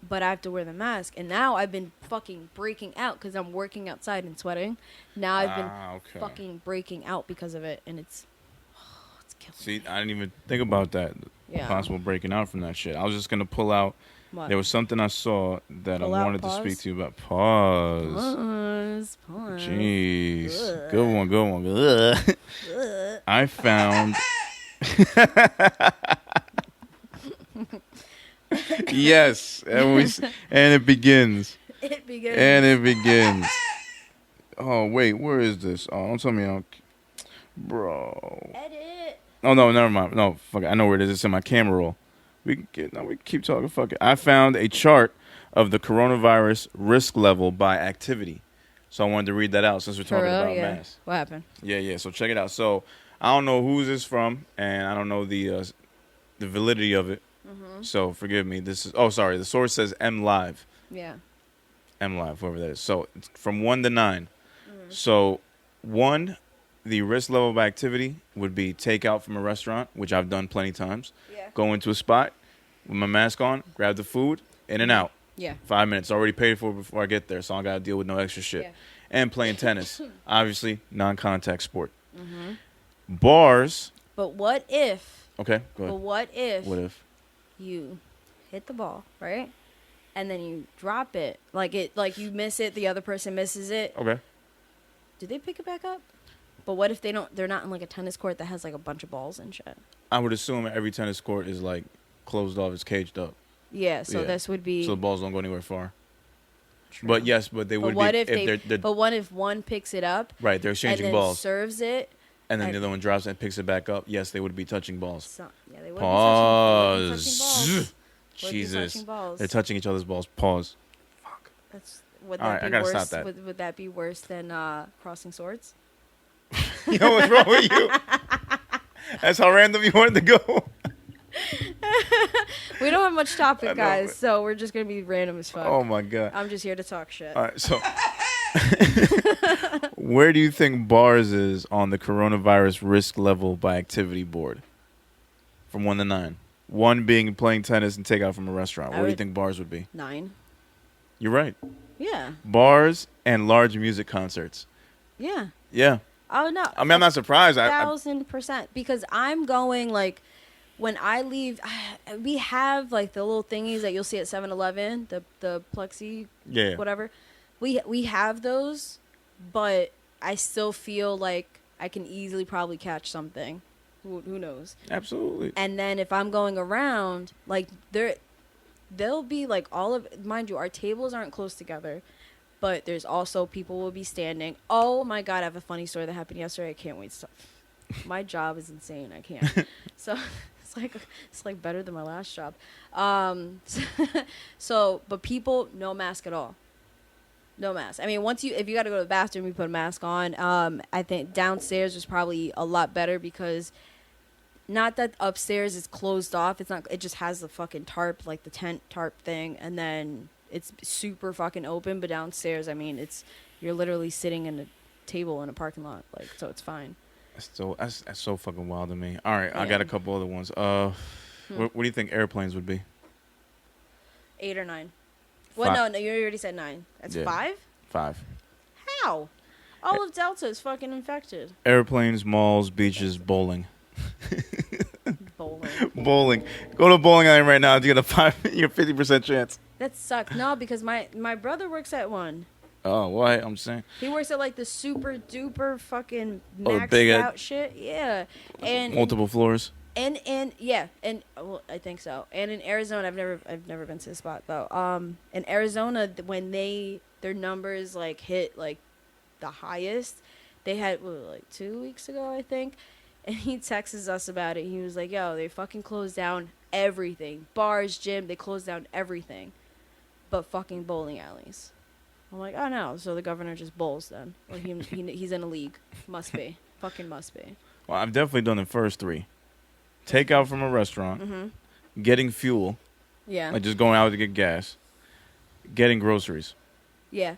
But I have to wear the mask. And now I've been fucking breaking out because I'm working outside and sweating. Now I've been fucking breaking out because of it, and it's killing me. See, I didn't even think about that. Yeah. Possible breaking out from that shit. I was just going to pull out. What? There was something I saw that Pull I out, wanted pause? to speak to you about. Pause. Pause. Jeez. Ugh. Good one. Ugh. Ugh. I found. Yes, and it begins. It begins. And it begins. Oh wait, where is this? Oh, don't tell me, bro. Edit. Oh no, never mind. No, fuck it. I know where it is. It's in my camera roll. We keep talking. Fuck it. I found a chart of the coronavirus risk level by activity. So I wanted to read that out since we're talking about masks. What happened? Yeah. So check it out. So I don't know who's this from, and I don't know the validity of it. Mm-hmm. So forgive me. This is sorry. The source says M Live. Yeah. M Live, whoever that is. So it's from 1 to 9. Mm-hmm. So 1, the risk level of activity would be takeout from a restaurant, which I've done plenty times. Yeah. Go into a spot with my mask on, grab the food, in and out. Yeah. 5 minutes. Already paid for before I get there, so I got to deal with no extra shit. Yeah. And playing tennis. Obviously, non-contact sport. Mm-hmm. Bars. But what if? Okay, go But ahead. what if? What if? You hit the ball, right? And then you drop it. Like you miss it, the other person misses it. Okay. do they pick it back up? But what if they don't? They're not in like a tennis court that has like a bunch of balls and shit. I would assume every tennis court is like closed off, it's caged up, Yeah. So Yeah. this would be. so the balls don't go anywhere far. True. But yes, but they But would what be if they? they're But what if one picks it up right. They're and exchanging then balls, serves it? and then and- the other one drops and picks it back up. Yes, they would be touching balls. So, yeah, they would Pause. be touching balls. Would be Jesus, touching balls. they're touching each other's balls. Pause. That's would All that right, I be gotta worse? stop that. Would that be worse than crossing swords? Yo, what's wrong with you? That's how random you wanted to go. We don't have much I topic, know, guys, but- so we're just gonna be random as fuck. Oh my god. I'm just here to talk shit. All right, so where do you think bars is on the coronavirus risk level by activity board? From 1 to 9. 1 being playing tennis and takeout from a restaurant. I Where do you would- think bars would be? 9. You're right. Yeah. Bars and large music concerts. Yeah. Yeah. Oh no. I mean, I'm not surprised. I 1,000%. Because I'm going like when I leave, we have like the little thingies that you'll see at 7-Eleven, the plexi, yeah. whatever. We have those, but I still feel like I can easily probably catch something. Who knows? Absolutely. And then if I'm going around, like there'll be like all of, mind you, our tables aren't close together, but there's also people will be standing. Oh my God, I have a funny story that happened yesterday. I can't wait to talk. My job is insane. I can't. So it's like better than my last job. So, but people, no mask at all. No mask. I mean, if you got to go to the bathroom, you put a mask on. I think downstairs was probably a lot better because not that upstairs is closed off. It's not. It just has the fucking tarp, like the tent tarp thing, and then it's super fucking open. But downstairs, I mean, you're literally sitting in a table in a parking lot, like, so it's fine. That's so fucking wild to me. All right, I got Yeah. a couple other ones. What do you think airplanes would be? 8 or 9. Well, Five. no, you already said 9. That's Yeah. 5. 5. How? All of Delta is fucking infected. Airplanes, malls, beaches, bowling. Bowling. Bowling. Go to a bowling alley right now. You get you get 50% chance. That sucks. No, because my brother works at one. Oh, why? I'm saying. He works at like the super duper fucking Oh, maxed big out shit. Yeah. And Multiple floors. and yeah, and well, I think so. And in Arizona, I've never been to the spot though. In Arizona, when their numbers like hit like the highest, they had like 2 weeks ago, I think. And he texts us about it. He was like, "Yo, they fucking closed down everything. Bars, gym, they closed down everything. But fucking bowling alleys." I'm like, "Oh no, so the governor just bowls then. Or he's in a league. Must be. Fucking must be." Well, I've definitely done the first 3. Take out from a restaurant. Mm-hmm. Getting fuel. Yeah. Like just going out to get gas. Getting groceries. Yeah.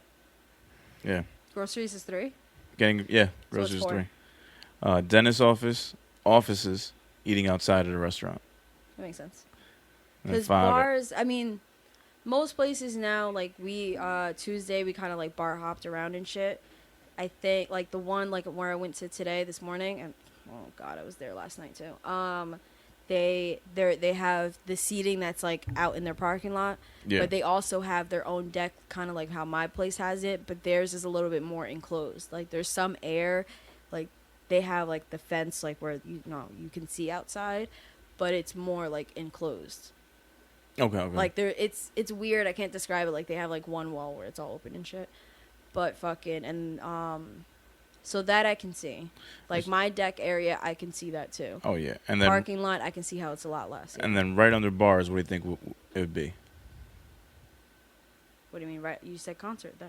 Yeah. Groceries is 3? Groceries it's is 4. 3. Dentist offices, eating outside of the restaurant. That makes sense. And then Because 5. bars, I mean, most places now, like we, Tuesday, we kind of like bar hopped around and shit. I think like the one like where I went to today, this morning, and oh God, I was there last night too. They have the seating that's like out in their parking lot, Yeah. but they also have their own deck, kind of like how my place has it, but theirs is a little bit more enclosed. Like there's some air, like they have like the fence, like where you can see outside, but it's more like enclosed. Okay. Like it's weird. I can't describe it. Like they have like one wall where it's all open and shit, but fucking and so that I can see. Like my deck area, I can see that too. Oh yeah, and then Parking lot, I can see how it's a lot less. and then right under bars, what do you think it would be? What do you mean? Right? You said concert there.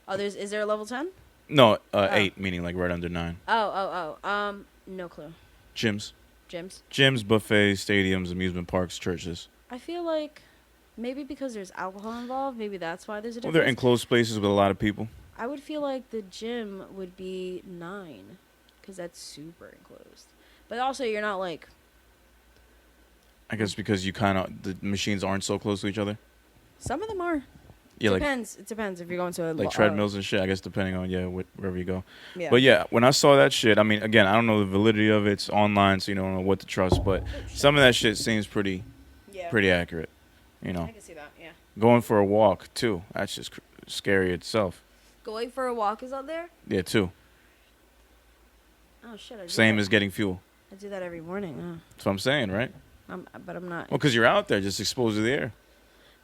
Oh, is there a level 10? No, 8, meaning like right under 9. Oh. No clue. Gyms, Gyms. buffets, stadiums, amusement parks, churches. I feel like maybe because there's alcohol involved, maybe that's why there's a Well, difference. they're enclosed spaces with a lot of people. I would feel like the gym would be 9 because that's super enclosed. But also, you're not like. I guess because the machines aren't so close to each other. Some of them are. Yeah, It depends if you're going to a like treadmills and shit. I guess depending on wherever you go. Yeah. But yeah, when I saw that shit, I mean, again, I don't know the validity of it. It's online, so you don't know what to trust. But some of that shit seems pretty accurate. You know, I can see that. Yeah. going for a walk too. That's just scary itself. Going for a walk is on there? Yeah, 2. Oh, shit. I do Same that. as getting fuel. I do that every morning. That's what I'm saying, right? But I'm not. Well, because you're out there, just exposed to the air.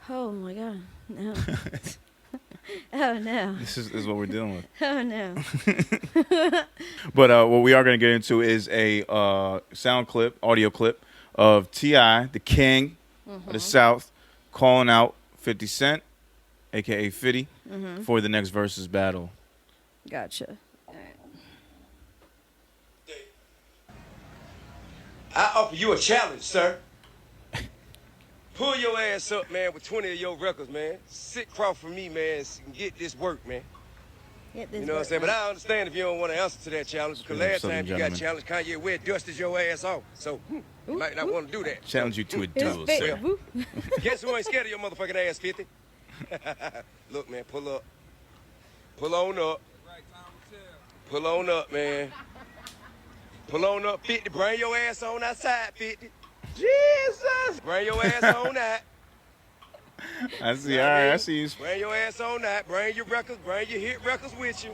Oh, my God. No. Oh, no. This is what we're dealing with. Oh, no. But what we are going to get into is a sound clip, audio clip of T.I., the king of the South, calling out 50 Cent, a.k.a. Fitty, for the next versus battle. Gotcha. All right. I offer you a challenge, sir. Pull your ass up, man, with 20 of your records, man. Sit across from me, man, and get this work, man. Get this You know what I'm saying? work, But I understand if you don't want to answer to that challenge, because last Southern time you gentleman. got challenged, Kanye West dusted your ass off. So, you might not want to do that. Challenge you to a His duel, face- sir. whoop. Guess who ain't scared of your motherfucking ass, 50? Look, man, pull up. Pull on up. Pull on up, man. Pull on up, 50. Bring your ass on outside, 50. Jesus! Bring your ass on out. I see. All right, I see you. Bring your ass on out. Bring your records. Bring your hit records with you.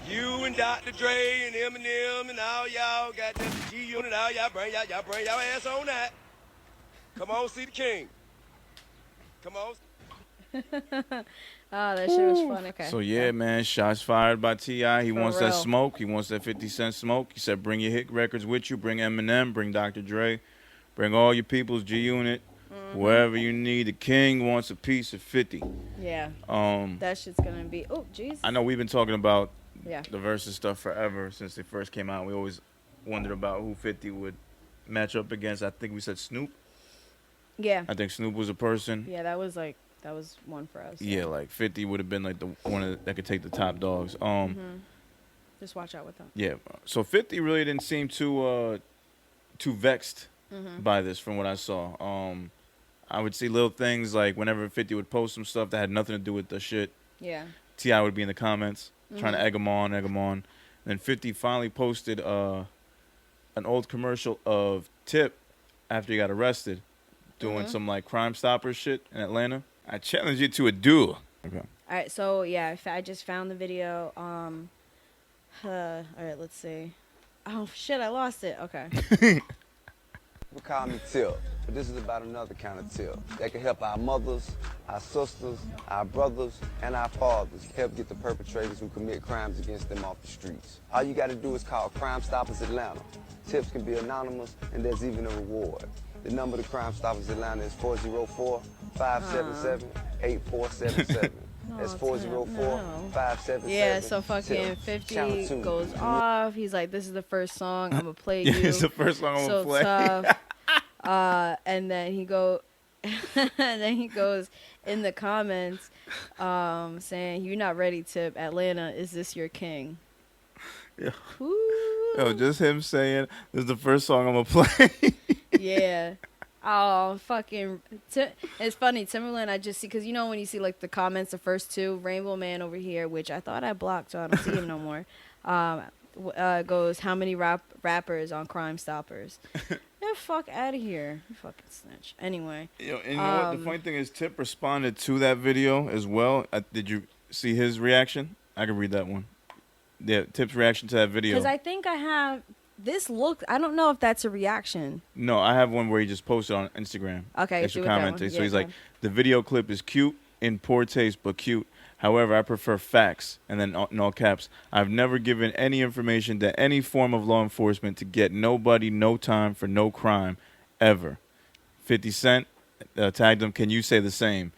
You and Dr. Dre and Eminem and all y'all got that G Unit. All y'all bring y'all ass on out. Come on, see the king. Come on. Oh, that shit was fun. Okay. So yeah, man, shots fired by T.I. He For wants that real. smoke. He wants that 50 Cent smoke. He said, bring your hit records with you. Bring Eminem. Bring Dr. Dre. Bring all your people's G Unit. Wherever you need. The king wants a piece of 50. Yeah. Um, That shit's gonna be. Oh, jeez. I know we've been talking about Yeah. the versus stuff forever since they first came out. We always wondered about who 50 would match up against. I think we said Snoop. Yeah. I think Snoop was a person. Yeah. That was one for us. Yeah, like 50 would have been like the one that could take the top dogs. Just watch out with them. Yeah. So 50 really didn't seem too vexed by this from what I saw. I would see little things like whenever 50 would post some stuff that had nothing to do with the shit, Yeah. T.I. would be in the comments trying to egg him on. And then 50 finally posted an old commercial of Tip after he got arrested doing some like Crime Stopper shit in Atlanta. I challenge you to a duel. Okay. All right. So yeah, I just found the video. All right. Let's see. Oh shit! I lost it. Okay. People call me Tip, but this is about another kind of tip that can help our mothers, our sisters, our brothers, and our fathers help get the perpetrators who commit crimes against them off the streets. All you got to do is call Crime Stoppers Atlanta. Tips can be anonymous, and there's even a reward. The number to Crime Stoppers Atlanta is 404-577-8477. That's 404-577. Yeah. So fucking Tip. 50 Channel 2. goes off. He's like, "This is the first song I'm gonna play you." Yeah, it's the first song I'm so gonna play. tough. And then he goes in the comments, saying, "You're not ready, Tip. Atlanta, is this your king?" Yeah. Ooh. Yo, just him saying, "This is the first song I'm gonna play." Yeah. Oh, fucking. It's funny. Timberland, I just see, because you know when you see like the comments, the first two, Rainbow Man over here, which I thought I blocked, so I don't see him no more, goes, "How many rappers on Crime Stoppers?" Get the fuck out of here. You fucking snitch. Anyway. Yo, and you know what? The funny thing is, Tip responded to that video as well. Did you see his reaction? I can read that one. Yeah, Tip's reaction to that video. Because I think I have. This look, I don't know if that's a reaction. No, I have one where he just posted on Instagram. Okay, extra do it that comment. one. So Yeah, he's go like, ahead. "The video clip is cute, in poor taste, but cute. However, I prefer facts." And then in all caps, "I've never given any information to any form of law enforcement to get nobody no time for no crime, ever." 50 Cent tagged him, "Can you say the same?"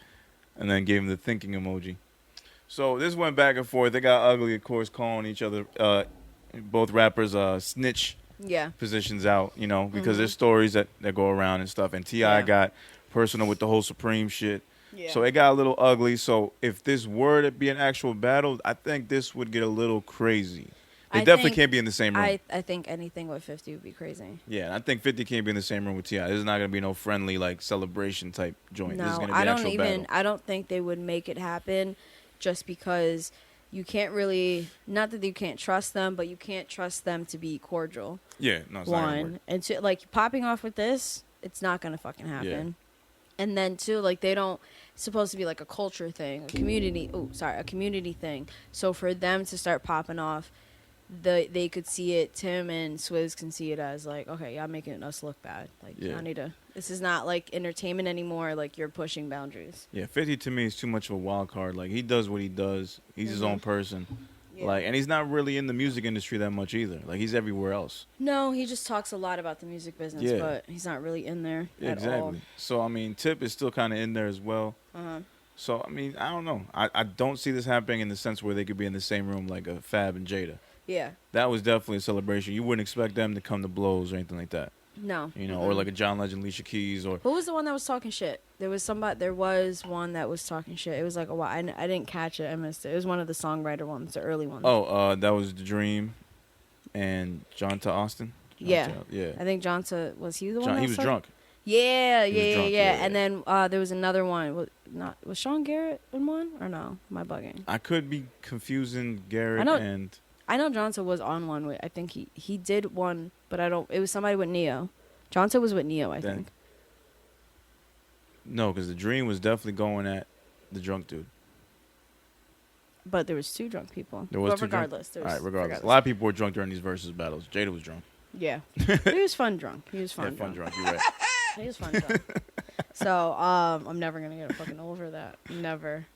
And then gave him the thinking emoji. So this went back and forth. They got ugly, of course, calling each other, both rappers, snitch Yeah. positions out, you know, because there's stories that go around and stuff. And T.I. Yeah. got personal with the whole Supreme shit. Yeah. So it got a little ugly. So if this were to be an actual battle, I think this would get a little crazy. They I definitely think- can't be in the same room. I think anything with 50 would be crazy. Yeah, I think 50 can't be in the same room with T.I. This is not going to be no friendly, like, celebration type joint. This is No, going to be I an don't actual even. battle. I don't think they would make it happen, just because you can't really. Not that you can't trust them, but you can't trust them to be cordial. Yeah, no, it's not going to work. One and two, like popping off with this, it's not gonna fucking happen. And then too, like they don't it's supposed to be like a culture thing, a community thing. So for them to start popping off, they could see it. Tim and Swizz can see it as like, okay, y'all making us look bad. Like, y'all need to. This is not like entertainment anymore. Like you're pushing boundaries. Yeah, 50 to me is too much of a wild card. Like he does what he does. He's his own person. Yeah. Like, and he's not really in the music industry that much either. Like he's everywhere else. No, he just talks a lot about the music business, but he's not really in there at all. So I mean, Tip is still kind of in there as well. So I mean, I don't know. I don't see this happening in the sense where they could be in the same room like a Fab and Jada. Yeah. That was definitely a celebration. You wouldn't expect them to come to blows or anything like that. No. You know, or like a John Legend, Alicia Keys, or who was the one that was talking shit? There was one that was talking shit. It was like a while. I didn't catch it. I missed it. It was one of the songwriter ones, the early ones. Oh, that was The Dream and Jonta Austin. Yeah. Yeah. I think Jonta, was he the one that He was drunk. Yeah. Yeah. And then there was another one. Was Sean Garrett in one or no? Am I bugging? I could be confusing Garrett and... I know Jonta was on one with, I think he did one, but it was somebody with Neo. Jonta was with Neo, I think. No, because The Dream was definitely going at the drunk dude. But there was two drunk people. There was but regardless. All right, regardless. A lot of people were drunk during these versus battles. Jada was drunk. Yeah. He was fun drunk. He was fun drunk. You're right. He was fun drunk. So, I'm never going to get fucking over that. Never.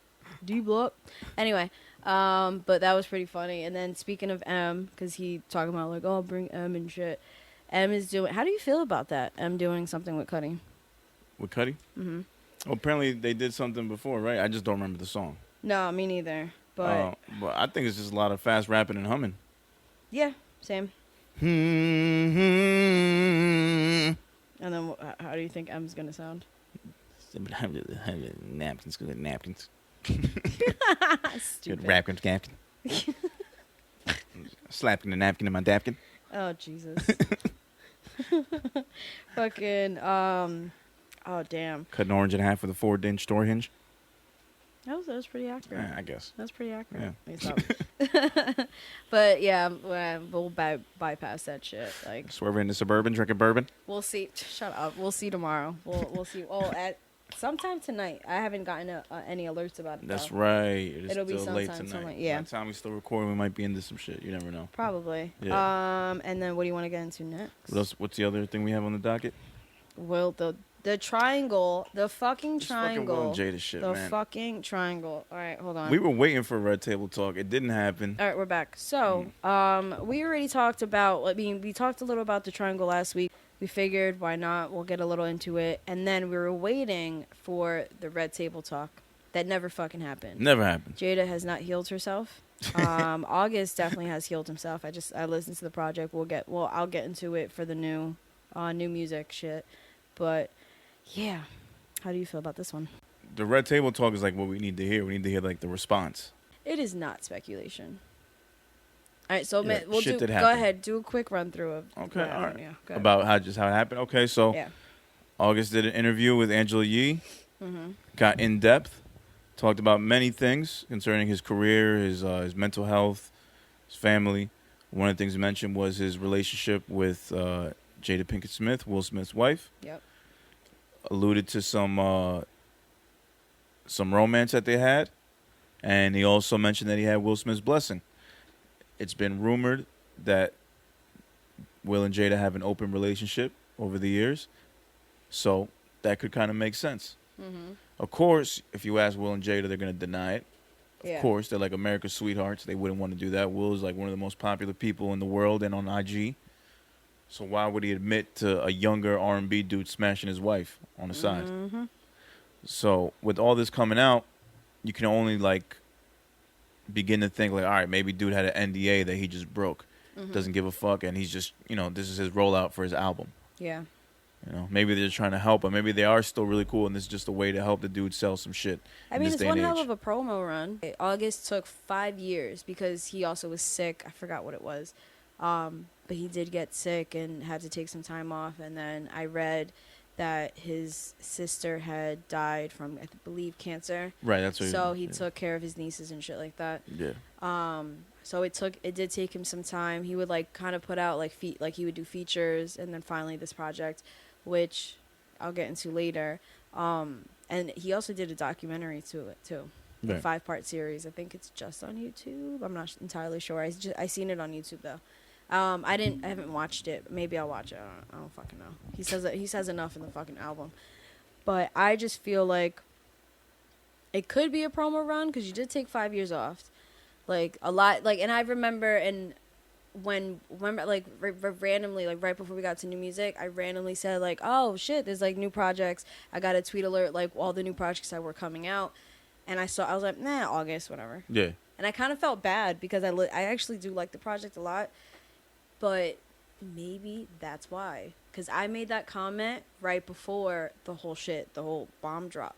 Do you blow up? Anyway. But that was pretty funny. And then speaking of M, because he talking about like, oh, bring M and shit. M is doing. How do you feel about that? M doing something with Cudi. With Cudi? Mm-hmm. Well, apparently they did something before, right? I just don't remember the song. No, me neither. But I think it's just a lot of fast rapping and humming. Yeah, same. And then how do you think M's gonna sound? Napkins, good napkins. Stupid. Good napkin. Slapping the napkin in my napkin. Oh Jesus. Fucking oh damn. Cut an orange in half with a 4-inch door hinge. That was pretty accurate. I guess. That's pretty accurate. Yeah. But yeah, we'll bypass that shit. Like Swerving into Suburban, drinking bourbon. we'll see. Shut up. We'll see tomorrow. We'll see. Oh, at sometime tonight. I haven't gotten any alerts about it. That's though. right. It'll be still late sometime tonight. tonight, yeah. By the time we still recording, we might be into some shit. You never know. Probably. Yeah. And then what do you want to get into next? What else? What's the other thing we have on the docket? Well, the triangle, the fucking This fucking triangle, Will and Jada shit, the man. fucking triangle. All right, hold on. We were waiting for Red Table Talk. It didn't happen. All right, we're back. So, we already talked about. I mean, we talked a little about the triangle last week. We figured, why not? We'll get a little into it, and then we were waiting for the Red Table Talk. That never fucking happened. Never happened. Jada has not healed herself. August definitely has healed himself. I listened to the project. I'll get into it for the new music shit. But yeah, how do you feel about this one? The Red Table Talk is like what we need to hear. We need to hear like the response. It is not speculation. All right, so Yeah, we'll shit go that happened. ahead, do a quick run through of Okay, what all happened. right. Yeah, go ahead. About how it happened. Okay, so Yeah. August did an interview with Angela Yee. Got in depth, talked about many things concerning his career, his mental health, his family. One of the things he mentioned was his relationship with Jada Pinkett Smith, Will Smith's wife. Yep. Alluded to some romance that they had, and he also mentioned that he had Will Smith's blessing. It's been rumored that Will and Jada have an open relationship over the years, so that could kind of make sense. Of course, if you ask Will and Jada, they're going to deny it. Of course, they're like America's sweethearts. They wouldn't want to do that. Will is like one of the most popular people in the world and on IG. So why would he admit to a younger R&B dude smashing his wife on the side? So with all this coming out, you can only like begin to think like, all right, maybe dude had an NDA that he just broke. Doesn't give a fuck, and he's just, this is his rollout for his album. Yeah. Maybe they're just trying to help him. Maybe they are still really cool, and this is just a way to help the dude sell some shit. I mean, it's one hell of a promo run. August took 5 years because he also was sick. I forgot what it was. But he did get sick and had to take some time off. And then I read that his sister had died from, I believe, cancer. Right, that's what So he took care of his nieces and shit like that. Yeah. So it did take him some time. He would like kind of put out like he would do features, and then finally this project, which I'll get into later. And he also did a documentary to it too, a Right. 5-part series. I think it's just on YouTube. I'm not entirely sure. I seen it on YouTube though. I haven't watched it. Maybe I'll watch it. I don't fucking know. He says enough in the fucking album, but I just feel like it could be a promo run because you did take 5 years off, like a lot. Like, and I remember when like randomly, like right before we got to new music, I randomly said like, oh shit, there's like new projects. I got a tweet alert like all the new projects that were coming out, and I was like, nah, August, whatever. Yeah. And I kind of felt bad because I actually do like the project a lot, but maybe that's why, because I made that comment right before the whole bomb drop.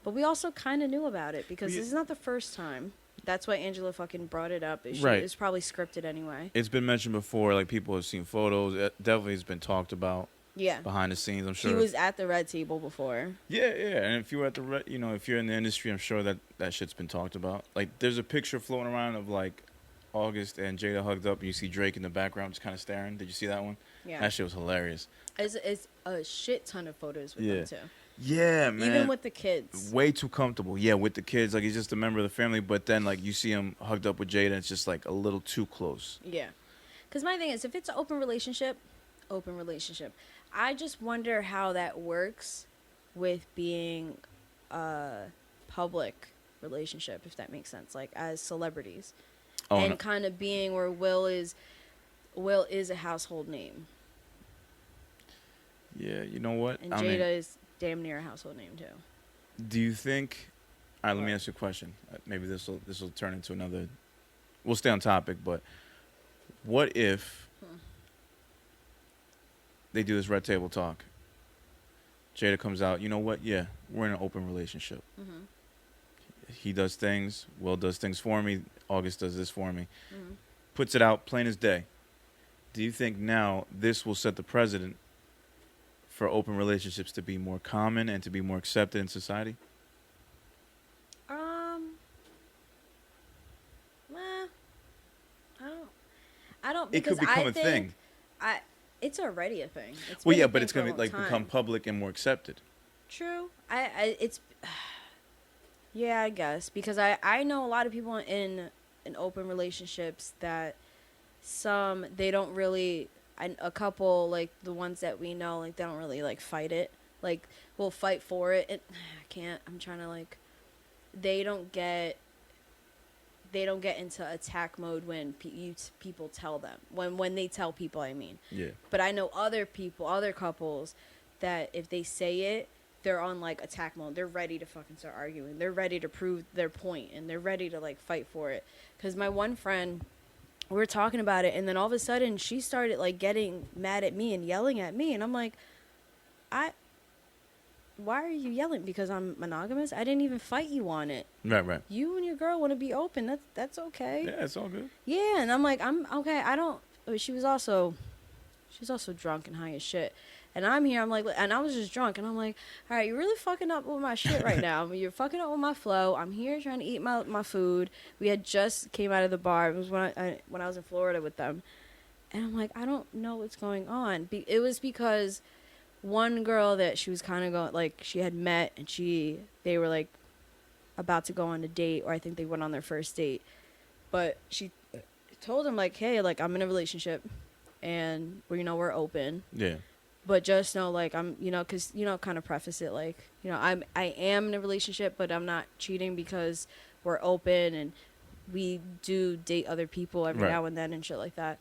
But we also kind of knew about it because this is not the first time. That's why Angela fucking brought it up. Right. It's probably scripted anyway. It's been mentioned before. Like, people have seen photos. It definitely has been talked about Yeah. behind the scenes, I'm sure. He was at the red table before. Yeah. And if you were at the if you're in the industry, I'm sure that shit's been talked about. Like, there's a picture floating around of like August and Jada hugged up, and you see Drake in the background just kind of staring. Did you see that one? Yeah. That shit was hilarious. It's a shit ton of photos with them too. Yeah, man. Even with the kids. Way too comfortable. Yeah, with the kids. Like, he's just a member of the family, but then, like, you see him hugged up with Jada, and it's just, like, a little too close. Yeah. Because my thing is, if it's an open relationship. I just wonder how that works with being a public relationship, if that makes sense. Like, as celebrities. Oh, and no. kind of being where Will is a household name. Yeah, you know what? And Jada is damn near a household name, too. Do you think... All right, let me ask you a question. Maybe this will turn into another... We'll stay on topic, but what if they do this red table talk? Jada comes out, you know what? Yeah, we're in an open relationship. Mm-hmm. He does things. Will does things for me. August does this for me. Mm-hmm. Puts it out plain as day. Do you think now this will set the precedent for open relationships to be more common and to be more accepted in society? I don't. It could Because become I a think thing. It's already a thing. It's Well, been yeah, a but thing it's for a gonna be long like time. become public and more accepted. True. It's. Yeah, I guess because I know a lot of people in open relationships that they don't really. A couple, like the ones that we know, like they don't really like fight it. Like we'll fight for it. And I can't. I'm trying to like. They don't get into attack mode when people tell them. When they tell people, I mean. Yeah. But I know other couples that if they say it, they're on like attack mode. They're ready to fucking start arguing. They're ready to prove their point and they're ready to like fight for it. Cuz my one friend, we were talking about it and then all of a sudden she started like getting mad at me and yelling at me and I'm like, why are you yelling? Because I'm monogamous? I didn't even fight you on it. Right. You and your girl want to be open. That's okay. Yeah, it's all good. Yeah, and I'm like, I'm okay. I don't. She was also drunk and high as shit. And I'm here. I'm like, and I was just drunk. And I'm like, all right, you're really fucking up with my shit right now. You're fucking up with my flow. I'm here trying to eat my food. We had just came out of the bar. It was when I was in Florida with them. And I'm like, I don't know what's going on. It was because one girl that she was kind of going, like, she had met and they were like about to go on a date, or I think they went on their first date. But she told him like, hey, like I'm in a relationship and we're open. Yeah. But just know, like, I'm, because, kind of preface it, like, I am in a relationship, but I'm not cheating because we're open and we do date other people every now and then and shit like that.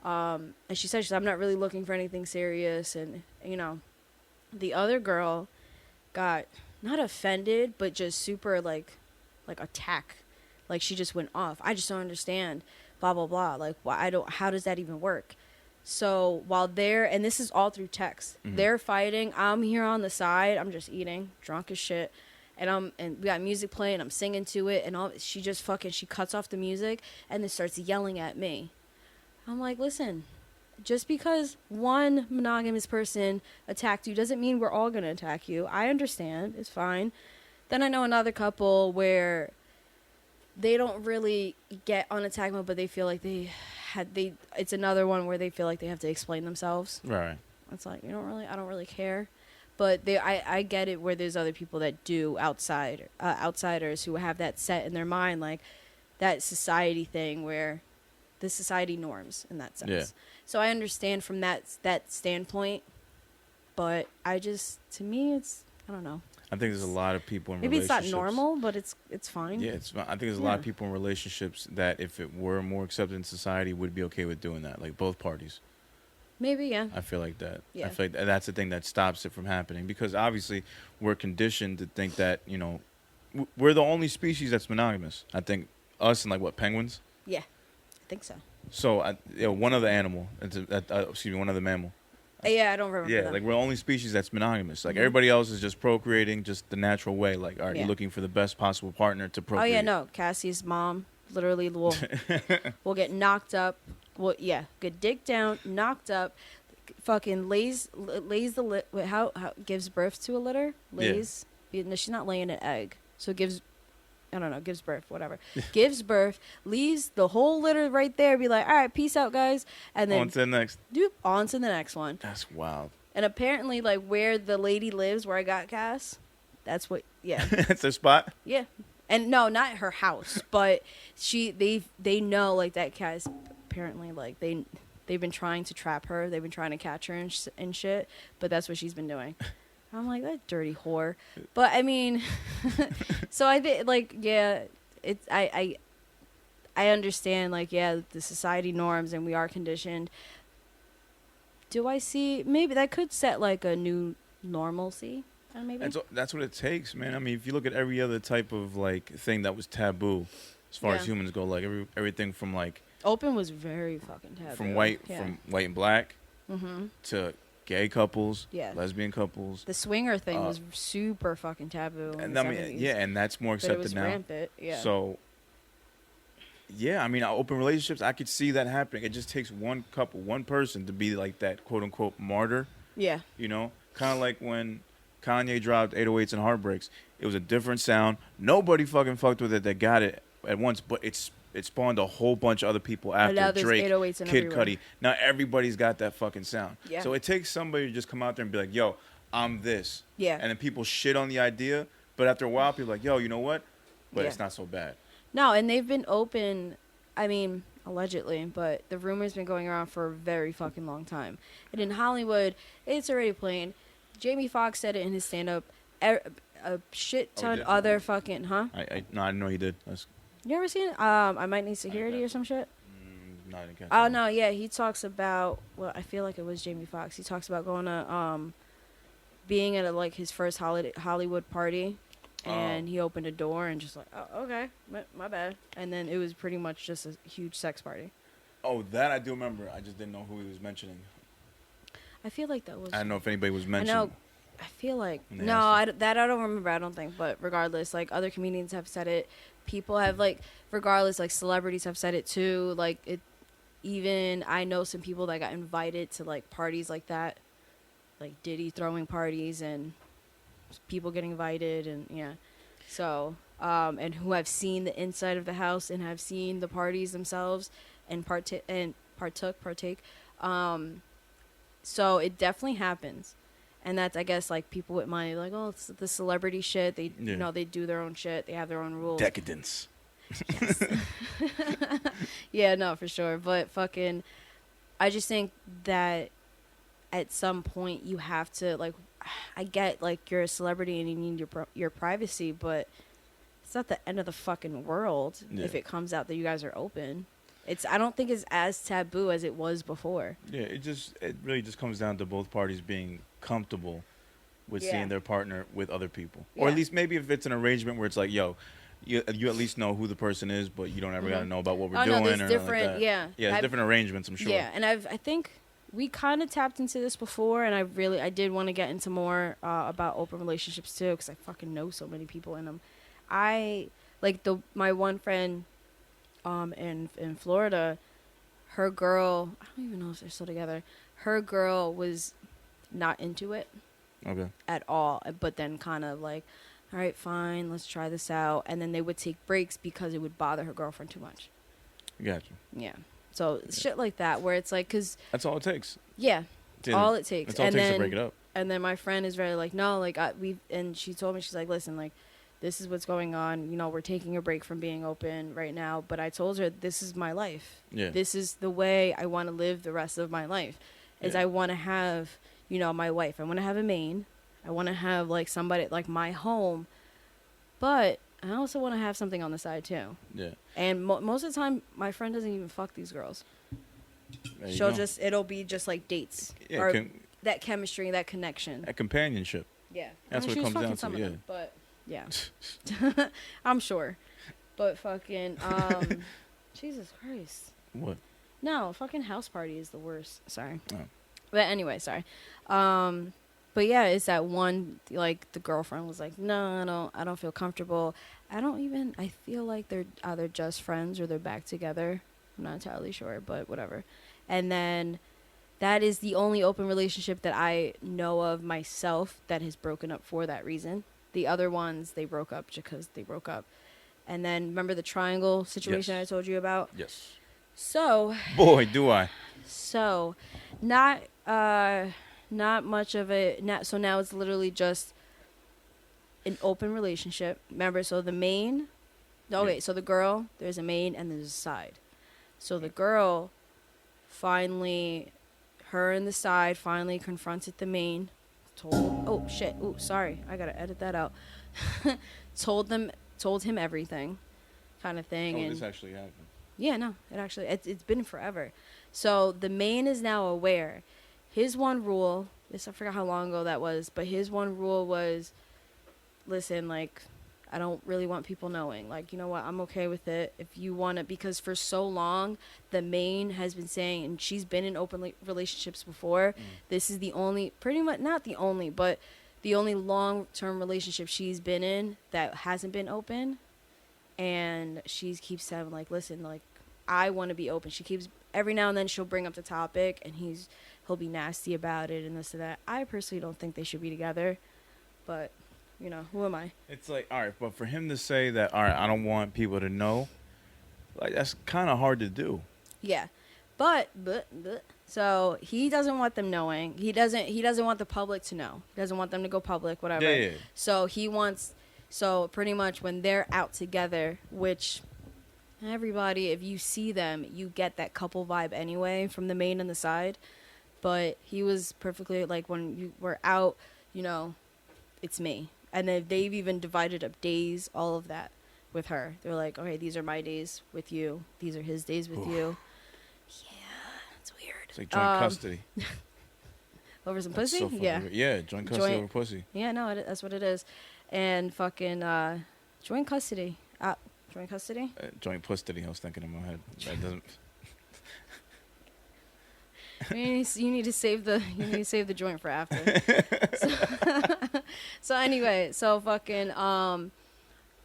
And she said, I'm not really looking for anything serious. And, the other girl got not offended, but just super, like attack. Like, she just went off. I just don't understand, blah, blah, blah. Like, how does that even work? So while and this is all through text, they're fighting. I'm here on the side. I'm just eating, drunk as shit. And we got music playing. I'm singing to it. And she just she cuts off the music and then starts yelling at me. I'm like, listen, just because one monogamous person attacked you doesn't mean we're all going to attack you. I understand. It's fine. Then I know another couple where they don't really get on attack mode, but they feel like it's another one where they feel like they have to explain themselves. Right. It's like, I don't really care. But I get it where there's other people that do outsiders who have that set in their mind, like that society thing where the society norms in that sense. Yeah. So I understand from that standpoint, but to me, it's, I don't know. I think there's a lot of people in Maybe it's relationships. not normal, but it's fine. Yeah, it's. I think there's a lot of people in relationships that, if it were more accepted in society, would be okay with doing that. Like both parties. Maybe, yeah. I feel like that. Yeah. I feel like that's the thing that stops it from happening, because obviously we're conditioned to think that, you know, we're the only species that's monogamous. I think us and, like, what, penguins? Yeah, I think so. So one other animal. One other mammal. Yeah, I don't remember. Yeah, them. like we're the only species that's monogamous. Like everybody else is just procreating, just the natural way. Like, all right, Yeah. you're looking for the best possible partner to Oh procreate. yeah, no. Cassie's mom literally will get knocked up. Well, yeah, get dick down, knocked up, fucking lays the how gives birth to a litter. Lays. No, she's not laying an egg, so gives. I don't know, gives birth, whatever. Gives birth, leaves the whole litter right there, be like, all right, peace out, guys. And then On to the next. on to the next one. That's wild. And apparently, like, where the lady lives, where I got Cass, that's what, yeah. That's their spot? Yeah. And no, not her house, but they know, like, that Cass, apparently, like, they've been trying to trap her. They've been trying to catch her and shit, but that's what she's been doing. I'm like, that dirty whore. But I mean, so I think, like, yeah, it's I understand, like, yeah, the society norms and we are conditioned. Do I see maybe that could set like a new normalcy? Maybe That's what it takes, man. I mean, if you look at every other type of, like, thing that was taboo, as far as humans go, like everything from, like, open was very fucking taboo. from white and black to gay couples, Yeah. lesbian couples. The swinger thing was super fucking taboo. In And the I mean, 70s, yeah, and that's more but it accepted was now. rampant. Yeah. So, yeah, I mean, open relationships, I could see that happening. It just takes one couple, one person to be like that quote unquote martyr. Yeah. You know, kind of like when Kanye dropped 808s and Heartbreaks. It was a different sound. Nobody fucking fucked with it that got it at once, but it spawned a whole bunch of other people after. now there's Drake, 808s and Kid everywhere. Cudi. Now everybody's got that fucking sound. Yeah. So it takes somebody to just come out there and be like, yo, I'm this. Yeah. And then people shit on the idea, but after a while, people are like, yo, you know what? But Yeah. it's not so bad. No, and they've been open, I mean, allegedly, but the rumor's been going around for a very fucking long time. And in Hollywood, it's already plain. Jamie Foxx said it in his stand-up. A shit ton did? other fucking, huh? No, I didn't know he did. You ever seen it? I Might Need Security or some shit? No, I didn't catch Oh, that. no, yeah, he talks about, well, I feel like it was Jamie Foxx. He talks about going to, being at, like, his first Hollywood party, and he opened a door and just like, oh, okay, my bad. And then it was pretty much just a huge sex party. Oh, that I do remember. I just didn't know who he was mentioning. I feel like that was... I don't know if anybody was I mentioning. know. I feel like... When they No, asked I don't remember, I don't think. But regardless, like, other comedians have said it. People have, like, regardless, like, celebrities have said it too. Like, it... Even I know some people that got invited to, like, parties like that. Like, Diddy throwing parties and people getting invited and, yeah. So, and who have seen the inside of the house and have seen the parties themselves and partake. So it definitely happens. And that's, I guess, like, people with money, like, oh, it's the celebrity shit. They, Yeah. you know, they do their own shit. They have their own rules. Decadence. Yeah, no, for sure. But fucking, I just think that at some point you have to, like, I get, like, you're a celebrity and you need your privacy, but it's not the end of the fucking world if it comes out that you guys are open. I don't think it's as taboo as it was before. Yeah, it really just comes down to both parties being comfortable with Yeah. seeing their partner with other people, or Yeah. at least maybe if it's an arrangement where it's like, yo, you at least know who the person is, but you don't ever gotta know about what we're Oh, doing. no, there's or different, like that. yeah. Yeah, there's different arrangements, I'm sure. Yeah, and I think we kind of tapped into this before, and I did want to get into more about open relationships too, because I fucking know so many people in them. My one friend in Florida, her girl, I don't even know if they're still together. Her girl was not into it Okay. at all, but then kind of like, all right, fine, let's try this out. And then they would take breaks because it would bother her girlfriend too much. Gotcha. Yeah. So shit like that, where it's like, because, That's all it takes. yeah, Yeah, all it takes. That's all it and takes then, to break it up. And then my friend is very like, no, like and she told me, she's like, listen, like, this is what's going on. You know, we're taking a break from being open right now. But I told her, this is my life. Yeah. This is the way I want to live the rest of my life. Is Yeah. I want to have, you know, my wife. I want to have a main. I want to have like somebody like my home. But I also want to have something on the side too. Yeah. And most of the time, my friend doesn't even fuck these girls. There you She'll go. it'll be just like dates. Yeah, Or that chemistry, that connection. a companionship. Yeah. That's I mean, what it she was comes fucking down some to, of yeah. them, but yeah. I'm sure. But fucking, Jesus Christ. What? No, fucking house party is the worst. Sorry. Oh. But anyway, sorry. But yeah, it's that one, like, the girlfriend was like, no, I don't feel comfortable. I feel like they're either just friends or they're back together. I'm not entirely sure, but whatever. And then that is the only open relationship that I know of myself that has broken up for that reason. The other ones, they broke up just because they broke up. And then remember the triangle situation Yes. I told you about? Yes. So, Boy, do I. not much of it. So now it's literally just an open relationship. Remember, so the main. Okay, Yeah. so the girl, there's a main and there's a side. So the girl finally, her and the side finally confronted the main. Oh shit! Ooh, sorry, I gotta edit that out. told him everything, kind of thing. Oh, and this actually happened. yeah, no, it's been forever. So the main is now aware. His one rule, I forgot how long ago that was, but his one rule was, listen, like, I don't really want people knowing. Like, you know what, I'm okay with it if you want to, because for so long, the main has been saying, and she's been in open relationships before, this is the only, pretty much, not the only, but the only long-term relationship she's been in that hasn't been open. And she keeps saying, like, listen, like, I want to be open. She keeps, every now and then she'll bring up the topic, and he'll be nasty about it and this and that. I personally don't think they should be together, but, you know, who am I? It's like, all right, but for him to say that, all right, I don't want people to know, like, that's kind of hard to do. Yeah, but so he doesn't want them knowing. He doesn't want the public to know. He doesn't want them to go public, whatever. Yeah. So he wants, so pretty much when they're out together, which everybody, if you see them, you get that couple vibe anyway from the main and the side. But he was perfectly like, when you were out, you know, it's me. And then they've even divided up days, all of that with her. They're like, okay, these are my days with you. These are his days with you. Yeah, it's weird. It's like joint custody. Over some That's pussy? so fucking Yeah. weird. Yeah, joint custody Joint- over pussy. Yeah, no, that's what it is. And fucking joint custody. Joint custody? Joint custody, I was thinking in my head. That doesn't. You need to save the joint for after. So anyway, so fucking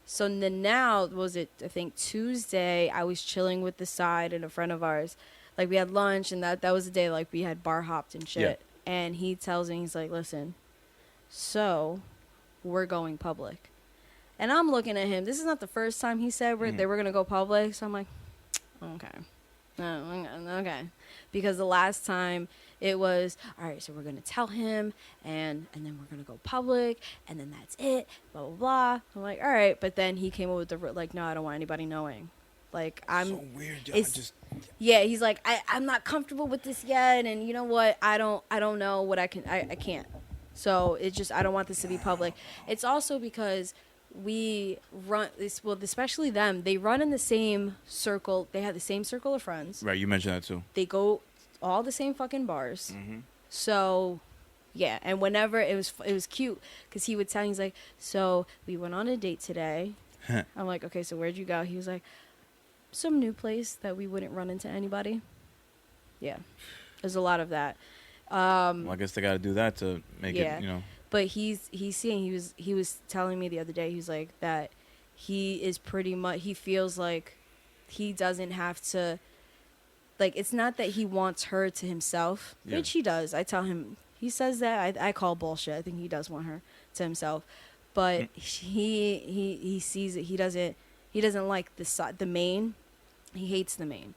so then now was it, I think Tuesday, I was chilling with the side and a friend of ours. Like, we had lunch, and that was the day, like, we had bar hopped and shit. Yeah. And he tells me, he's like, listen, so we're going public. And I'm looking at him. This is not the first time he said they were going to go public. So I'm like, okay. Okay. Because the last time it was, all right, so we're going to tell him, and then we're going to go public, and then that's it, blah, blah, blah. I'm like, all right. But then he came up with like, no, I don't want anybody knowing. Like, I'm so weird, y'all. it's- yeah, he's like, I'm not comfortable with this yet, and you know what? I don't know what I can't. So it's just, I don't want this to be public. It's also because we run this, well, especially them, they run in the same circle. They have the same circle of friends. Right, you mentioned that too. They go all the same fucking bars. Mm-hmm. So yeah, and whenever it was cute because he would tell, he's like, so we went on a date today. I'm like, okay, so where'd you go? He was like, some new place that we wouldn't run into anybody. Yeah, there's a lot of that. Well, I guess they got to do that to make Yeah. it, you know. But he's seeing, he was telling me the other day, he's like, that he is pretty much, he feels like he doesn't have to, like, it's not that he wants her to himself, Yeah. which he does. I tell him, he says that, I call bullshit. I think he does want her to himself. But he sees it, he doesn't like the main. He hates the main.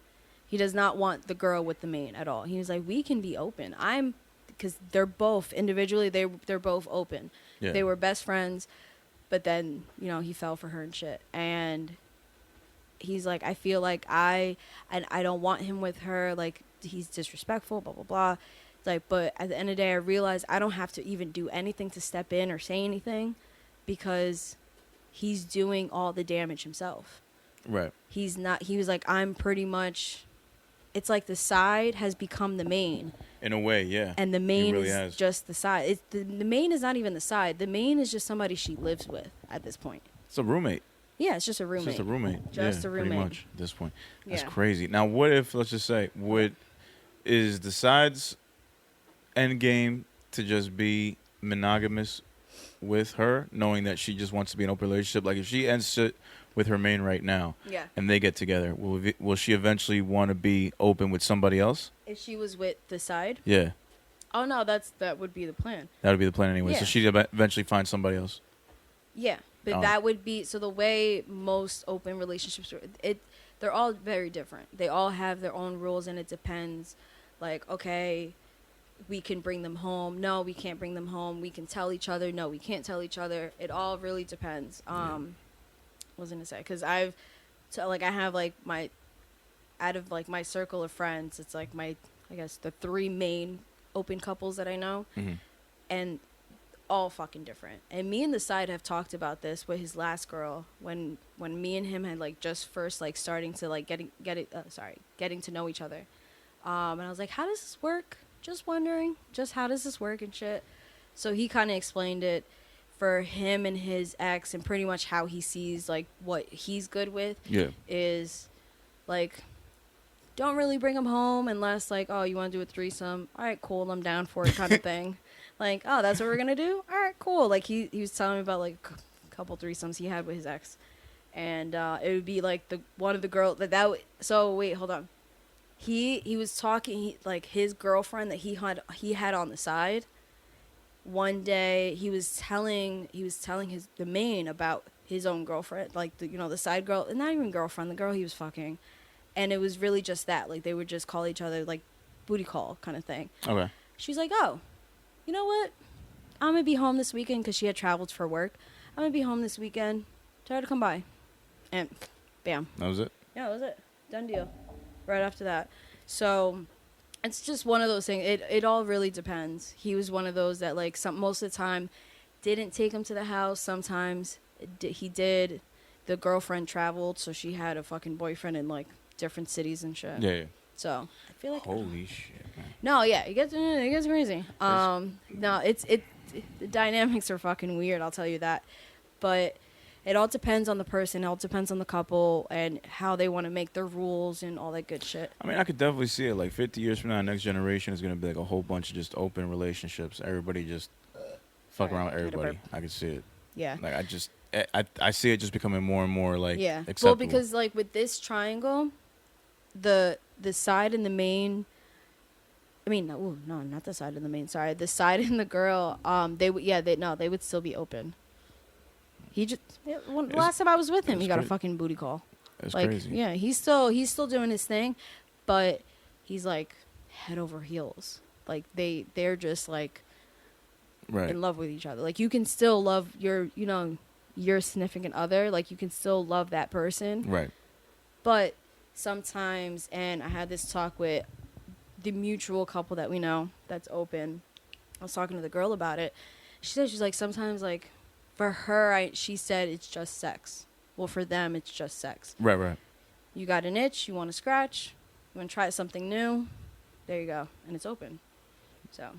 He does not want the girl with the main at all. He was like, we can be open. I'm because they're both individually, they're both open. Yeah. They were best friends, but then, you know, he fell for her and shit. And he's like, I feel like I don't want him with her. Like, he's disrespectful, blah, blah, blah. Like, but at the end of the day, I realized I don't have to even do anything to step in or say anything because he's doing all the damage himself. Right. He's not, he was like, I'm pretty much, it's like the side has become the main. In a way, yeah. And the main really is has. just the side. It's the main is not even the side. The main is just somebody she lives with at this point. It's a roommate. Yeah, it's just a roommate. It's just a roommate. Just yeah, a roommate. Pretty much at this point. That's Yeah. crazy. Now, what if, let's just say, is the side's end game to just be monogamous with her, knowing that she just wants to be in an open relationship? Like, if she ends it with her main right now, Yeah. and they get together, will she eventually want to be open with somebody else? If she was with the side? Yeah, Oh no, that would be the plan. that would be the plan anyway. Yeah. So she'd eventually find somebody else. Yeah, but Oh. that would be so the way most open relationships are, they're all very different. They all have their own rules, and it depends. Like, okay, we can bring them home. No, we can't bring them home. We can tell each other. No, we can't tell each other. It all really depends. What was I gonna say? Because I have like my, out of like my circle of friends, it's like I guess the 3 main open couples that I know, and all fucking different. And me and the side have talked about this with his last girl when me and him had like just first like starting to like getting to know each other. And I was like, how does this work? Just wondering, just how does this work and shit. So he kind of explained it for him and his ex, and pretty much how he sees like what he's good with. Yeah. Is like, don't really bring him home unless like, oh, you want to do a threesome? All right, cool, I'm down for it, kind of thing. Like, oh, that's what we're gonna do? All right, cool. Like he was telling me about like a couple threesomes he had with his ex, and it would be like one of the girls so wait, hold on. He was talking like his girlfriend that he had on the side. One day he was telling the main about his own girlfriend, like the side girl, not even girlfriend, the girl he was fucking, and it was really just that, like they would just call each other like booty call kind of thing. Okay. She's like, oh, you know what? I'm gonna be home this weekend because she had traveled for work. I'm gonna be home this weekend. Tell her to come by, and bam. That was it. Yeah, that was it. Done deal. Right after that. So it's just one of those things. It all really depends. He was one of those that like most of the time didn't take him to the house. Sometimes he did. The girlfriend traveled, so she had a fucking boyfriend in like different cities and shit. Yeah. So I feel like Holy shit, man. no, yeah, it gets crazy. No, the dynamics are fucking weird. I'll tell you that, but it all depends on the person. It all depends on the couple and how they want to make their rules and all that good shit. I mean, I could definitely see it. Like 50 years from now, next generation is gonna be like a whole bunch of just open relationships. Everybody just fuck around with Get a everybody. burp. I could see it. Yeah. Like I see it just becoming more and more like Yeah. acceptable. Well, because like with this triangle, the side and the main. I mean, no, not the side and the main. Sorry, the side and the girl. They would still be open. He just last time I was with him, he got a fucking booty call. That's like, crazy. Yeah, he's still doing his thing, but he's like head over heels. Like they're just like Right. in love with each other. Like you can still love your significant other. Like you can still love that person. Right. But sometimes, and I had this talk with the mutual couple that we know that's open. I was talking to the girl about it. She said she's like sometimes like for her, she said it's just sex. Well, for them, it's just sex. Right. You got an itch, you want to scratch, you want to try something new, there you go, and it's open. So.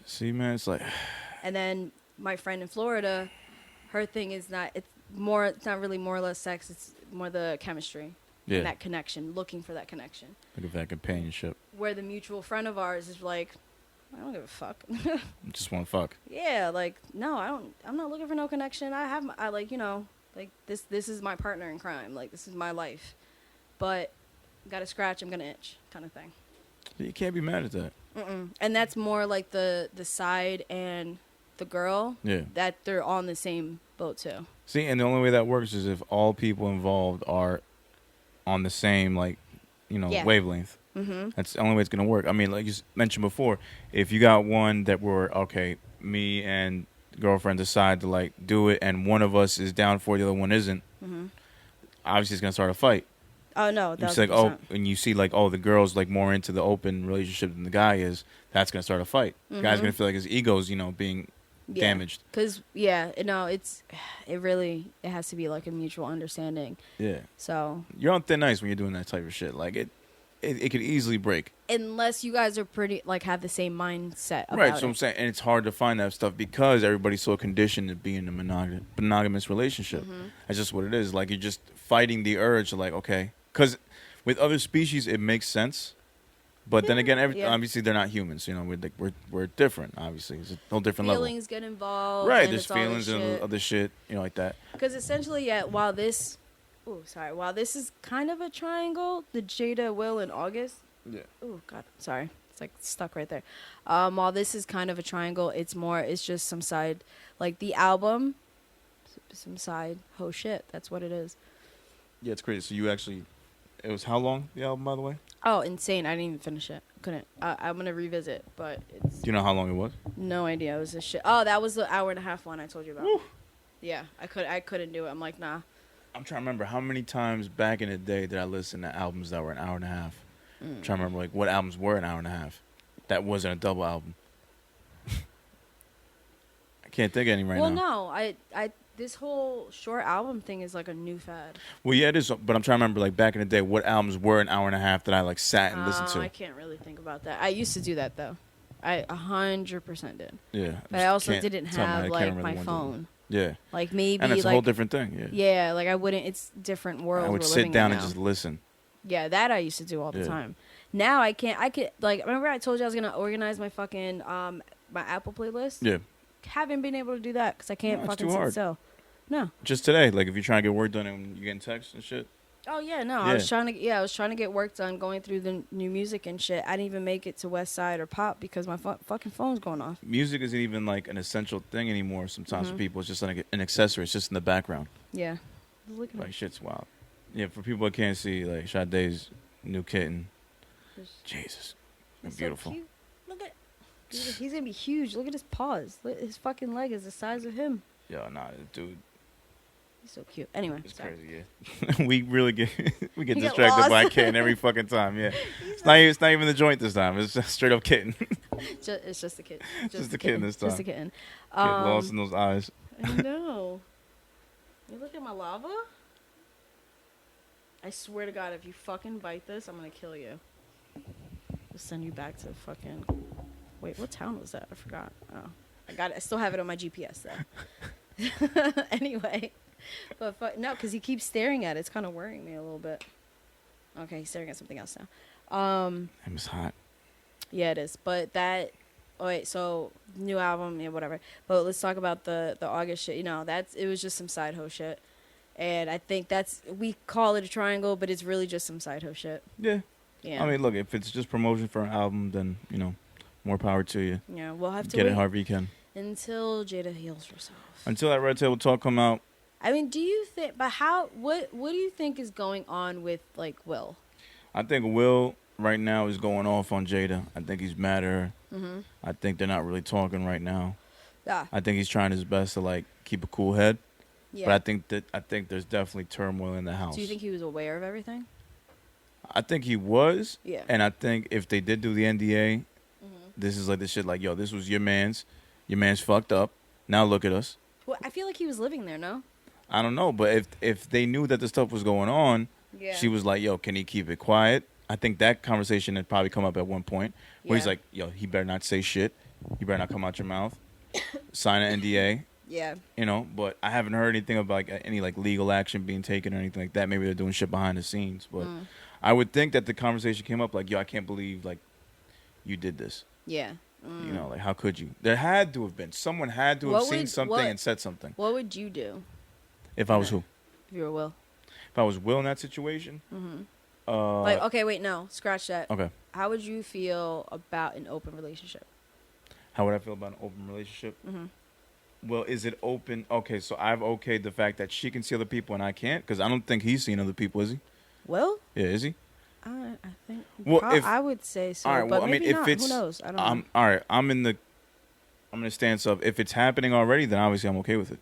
See, man, it's like. And then my friend in Florida, her thing is it's not really more or less sex, it's more the chemistry. Yeah. And that connection, looking for that connection. Look at that companionship. Where the mutual friend of ours is like, I don't give a fuck. Just want to fuck. Yeah, like no, I'm not looking for no connection. I like like this is my partner in crime. Like this is my life. But got a scratch, I'm gonna itch, kind of thing. You can't be mad at that. And that's more like the side and the girl. Yeah. That they're on the same boat too. See, and the only way that works is if all people involved are on the same Yeah. wavelength. Mm-hmm. That's the only way it's gonna work. I mean, like you mentioned before, if you got one that we're okay, me and girlfriend decide to like do it, and one of us is down for it, the other one isn't. Mm-hmm. Obviously, it's gonna start a fight. Oh no, It's that's like, oh, and you see like, oh, the girl's like more into the open relationship than the guy is. That's gonna start a fight. The guy's gonna feel like his ego's, being damaged. Because it has to be like a mutual understanding. Yeah. So You're on thin ice when you're doing that type of shit. Like it could easily break. unless you guys are pretty like have the same mindset about Right. So it. I'm saying, and it's hard to find that stuff because everybody's so conditioned to be in a monogamous relationship. That's just what it is. Like you're just fighting the urge to like, okay, because with other species it makes sense. But then again, obviously they're not humans. We're different. Obviously, it's a whole different level. Feelings get involved. Right, and there's it's all this feelings and shit. other shit, like that. Because essentially, while this is kind of a triangle, the Jada, Will, and August. Yeah. Oh God, sorry, it's like stuck right there. While this is kind of a triangle, it's just some side, like the album, some side ho shit. That's what it is. Yeah, it's crazy. So it was how long, the album, by the way? Oh, insane! I didn't even finish it. Couldn't. I'm gonna revisit, but it's Do you know how long it was? no idea. It was a shit. Oh, that was the hour and a half one I told you about. Woo. Yeah, I couldn't do it. I'm like, nah. I'm trying to remember how many times back in the day did I listen to albums that were an hour and a half. I'm trying to remember like what albums were an hour and a half. That wasn't a double album. I can't think of any right now. Well, no, I this whole short album thing is like a new fad. Well, yeah, it is. But I'm trying to remember like back in the day what albums were an hour and a half that I like sat and listened to. I can't really think about that. I used to do that though. I 100% did. Yeah. But I also can't didn't tell have I can't like remember my the ones phone. Yeah. Like maybe And it's like a whole different thing. Yeah. yeah, like I wouldn't. It's different worlds. I would we're sit living down in and now. just listen. Yeah, that I used to do all the Yeah. time. Now I can't. I could like remember I told you I was gonna organize my fucking my Apple playlist. Yeah. Haven't been able to do that because I can't No, it's fucking too sit hard. still. No. Just today, like if you're trying to get work done and you getting texts and shit. Oh yeah, no. Yeah. I was trying to get work done, going through the new music and shit. I didn't even make it to West Side or Pop because my fucking phone's going off. Music isn't even like an essential thing anymore. Sometimes Mm-hmm. for people, it's just like an accessory. It's just in the background. Yeah. Look at Like shit's wild. Yeah, for people that can't see, like Sade's new kitten. He's Jesus, so beautiful. cute. Look at. He's gonna be huge. Look at his paws. His fucking leg is the size of him. Yo, nah, dude, He's so cute. Anyway, it's sorry. crazy. Yeah, we really get You get distracted by a lost. kitten every fucking time. Yeah, it's not even the joint this time. It's just straight up kitten. It's just a kid. Just a kitten this time. Just a kitten. Get lost in those eyes. I know. You look at my lava? I swear to God, if you fucking bite this, I'm gonna kill you. I'll send you back to fucking. Wait, what town was that? I forgot. Oh, I got it. I still have it on my GPS though. Anyway, but no, because he keeps staring at it. It's kind of worrying me a little bit. Okay, he's staring at something else now. It was hot. Yeah, it is. But that. Oh wait, so new album, yeah, whatever. But let's talk about the August shit. It was just some side hoe shit, and I think we call it a triangle, but it's really just some side hoe shit. Yeah. Yeah. I mean, look, if it's just promotion for an album, then more power to you. yeah, we'll have to Get wait it however you can. until Jada heals herself. Until that Red Table Talk come out, I mean, do you think? But what do you think is going on with like Will? I think Will right now is going off on Jada. I think he's mad at her. Mm-hmm. I think they're not really talking right now. Yeah. I think he's trying his best to like keep a cool head. Yeah. But I think there's definitely turmoil in the house. Do you think he was aware of everything? I think he was. Yeah. And I think if they did do the NDA, this is like the shit like, yo, this was your man's. Your man's fucked up. Now look at us. Well, I feel like he was living there. No. I don't know, but if they knew that the stuff was going on, Yeah. she was like, yo, can he keep it quiet? I think that conversation had probably come up at one point where he's Yeah. like, yo, he better not say shit. You better not come out your mouth. Sign an NDA. Yeah. But I haven't heard anything about like, any like legal action being taken or anything like that. Maybe they're doing shit behind the scenes, but I would think that the conversation came up like, yo, I can't believe like you did this. Yeah. Like how could you? There had to have been someone had to have What seen would- something what- and said something. What would you do If I was who? if you were Will? If I was Will in that situation. Like, okay, wait, no, scratch that. Okay. How would you feel about an open relationship? How would I feel about an open relationship? Well, is it open? Okay, so I've okayed the fact that she can see other people and I can't, because I don't think he's seen other people, is he? Will? Yeah, is he? I think. Well, if I would say so, all right, but well, I maybe mean, if not. it's Who knows? I don't know. all right. I'm in the stance of if it's happening already, then obviously I'm okay with it.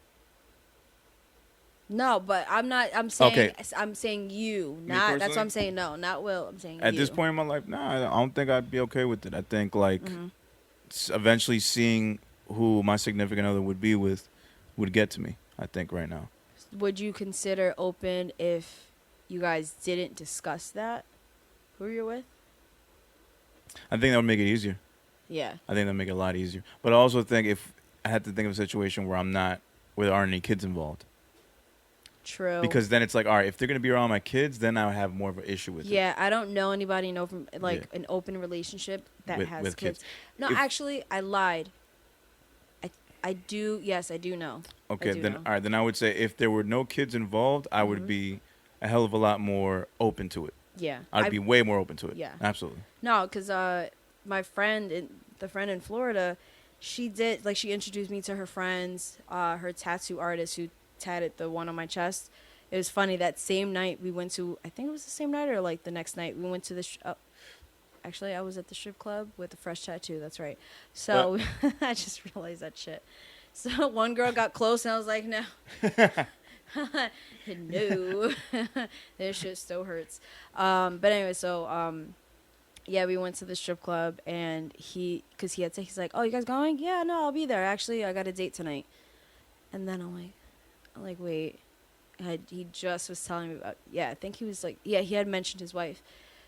No, but I'm not. I'm saying. Okay. I'm saying you. Me Not. That's what personally? I'm saying. No, not Will. I'm saying At you. this point in my life, nah, I don't think I'd be okay with it. I think like Mm-hmm. eventually seeing who my significant other would be with would get to me. I think right now. Would you consider open if you guys didn't discuss that? Who you're with? I think that would make it easier. Yeah. I think that'd make it a lot easier. But I also think if I had to think of a situation where where there aren't any kids involved. True. Because then it's like, all right, if they're gonna be around my kids, then I would have more of an issue with it. Yeah, I don't know anybody in open Yeah. an open relationship that has With kids. kids. No, If- actually, I lied. I do. Yes, I do know. Okay, do then know. all right, then I would say if there were no kids involved, I would Mhm. be a hell of a lot more open to it. Yeah. I'd be way more open to it. Yeah. Absolutely. No, because my friend, the friend in Florida, she did she introduced me to her friends, her tattoo artist who tatted the one on my chest. It was funny that same night we went to. I think it was the same night or like the next night we went to the. Actually, I was at the strip club with a fresh tattoo. That's right. So I just realized that shit. So one girl got close and I was like, no. No. This shit still hurts. But anyway, so yeah, we went to the strip club and he's like, oh, you guys going? Yeah, no, I'll be there. Actually, I got a date tonight. And then I'm like, wait. He just was telling me about, I think he was like, he had mentioned his wife.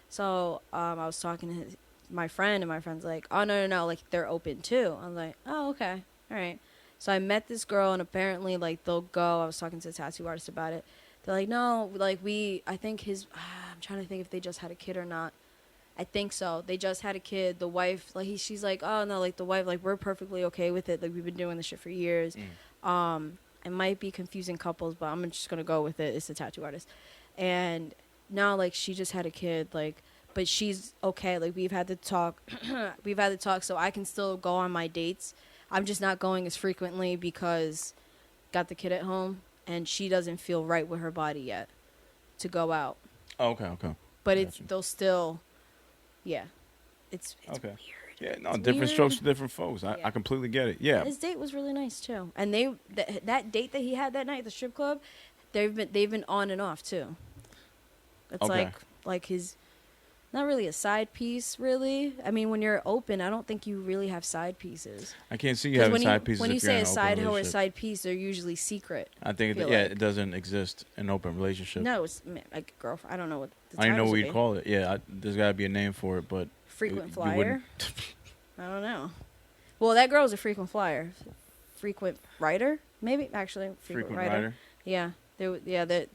So I was talking to my friend, and my friend's like, oh, no, like, they're open too. I'm like, oh, okay, all right. So I met this girl, and apparently, like, they'll go. I was talking to a tattoo artist about it. They're like, no, like, I think I'm trying to think if they just had a kid or not. I think so. They just had a kid. The wife, like, she's like, oh, no, like, the wife, like, we're perfectly okay with it. Like, we've been doing this shit for years. It might be confusing couples, but I'm just going to go with it. It's a tattoo artist. And now, like, she just had a kid, like, but she's okay. Like, we've had to talk. So I can still go on my dates. I'm just not going as frequently because got the kid at home, and she doesn't feel right with her body yet to go out. Oh, okay. But Gotcha. they'll still, it's Okay. weird. Yeah, no, It's different weird. strokes for different folks. Yeah. I completely get it. Yeah. His date was really nice too, and that date that he had that night at the strip club, they've been on and off too. It's Okay. like his, not really a side piece, really. I mean, when you're open, I don't think you really have side pieces. I can't see you 'Cause having side pieces when you if you're say in a an side open hoe or relationship. side piece, they're usually secret. I think feel it like. doesn't exist in an open relationship. No, it's like girlfriend. I don't know what the I don't even know titles what would you'd be. call it. Yeah, there's got to be a name for it, but Frequent you flyer. wouldn't- I don't know. Well, that girl's a frequent flyer. Frequent writer, maybe actually. Frequent writer. Yeah, there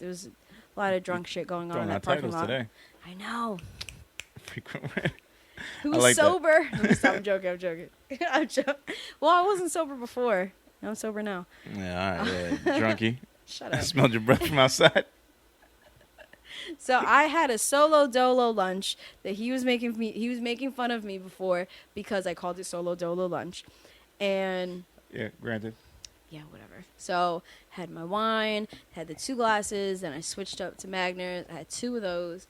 was a lot of drunk shit going on Throwing in out that parking titles lot. today. I know. Frequent writer. Who's like that. sober? I'm joking. I'm joking. Well, I wasn't sober before. I'm sober now. Yeah, all right, yeah. Drunkie. Shut I up. smelled your breath from outside. So I had a solo dolo lunch that he was making fun of me before because I called it solo dolo lunch. And Yeah, granted. yeah, whatever. So had my wine, had the 2 glasses, then I switched up to Magners. I had 2 of those,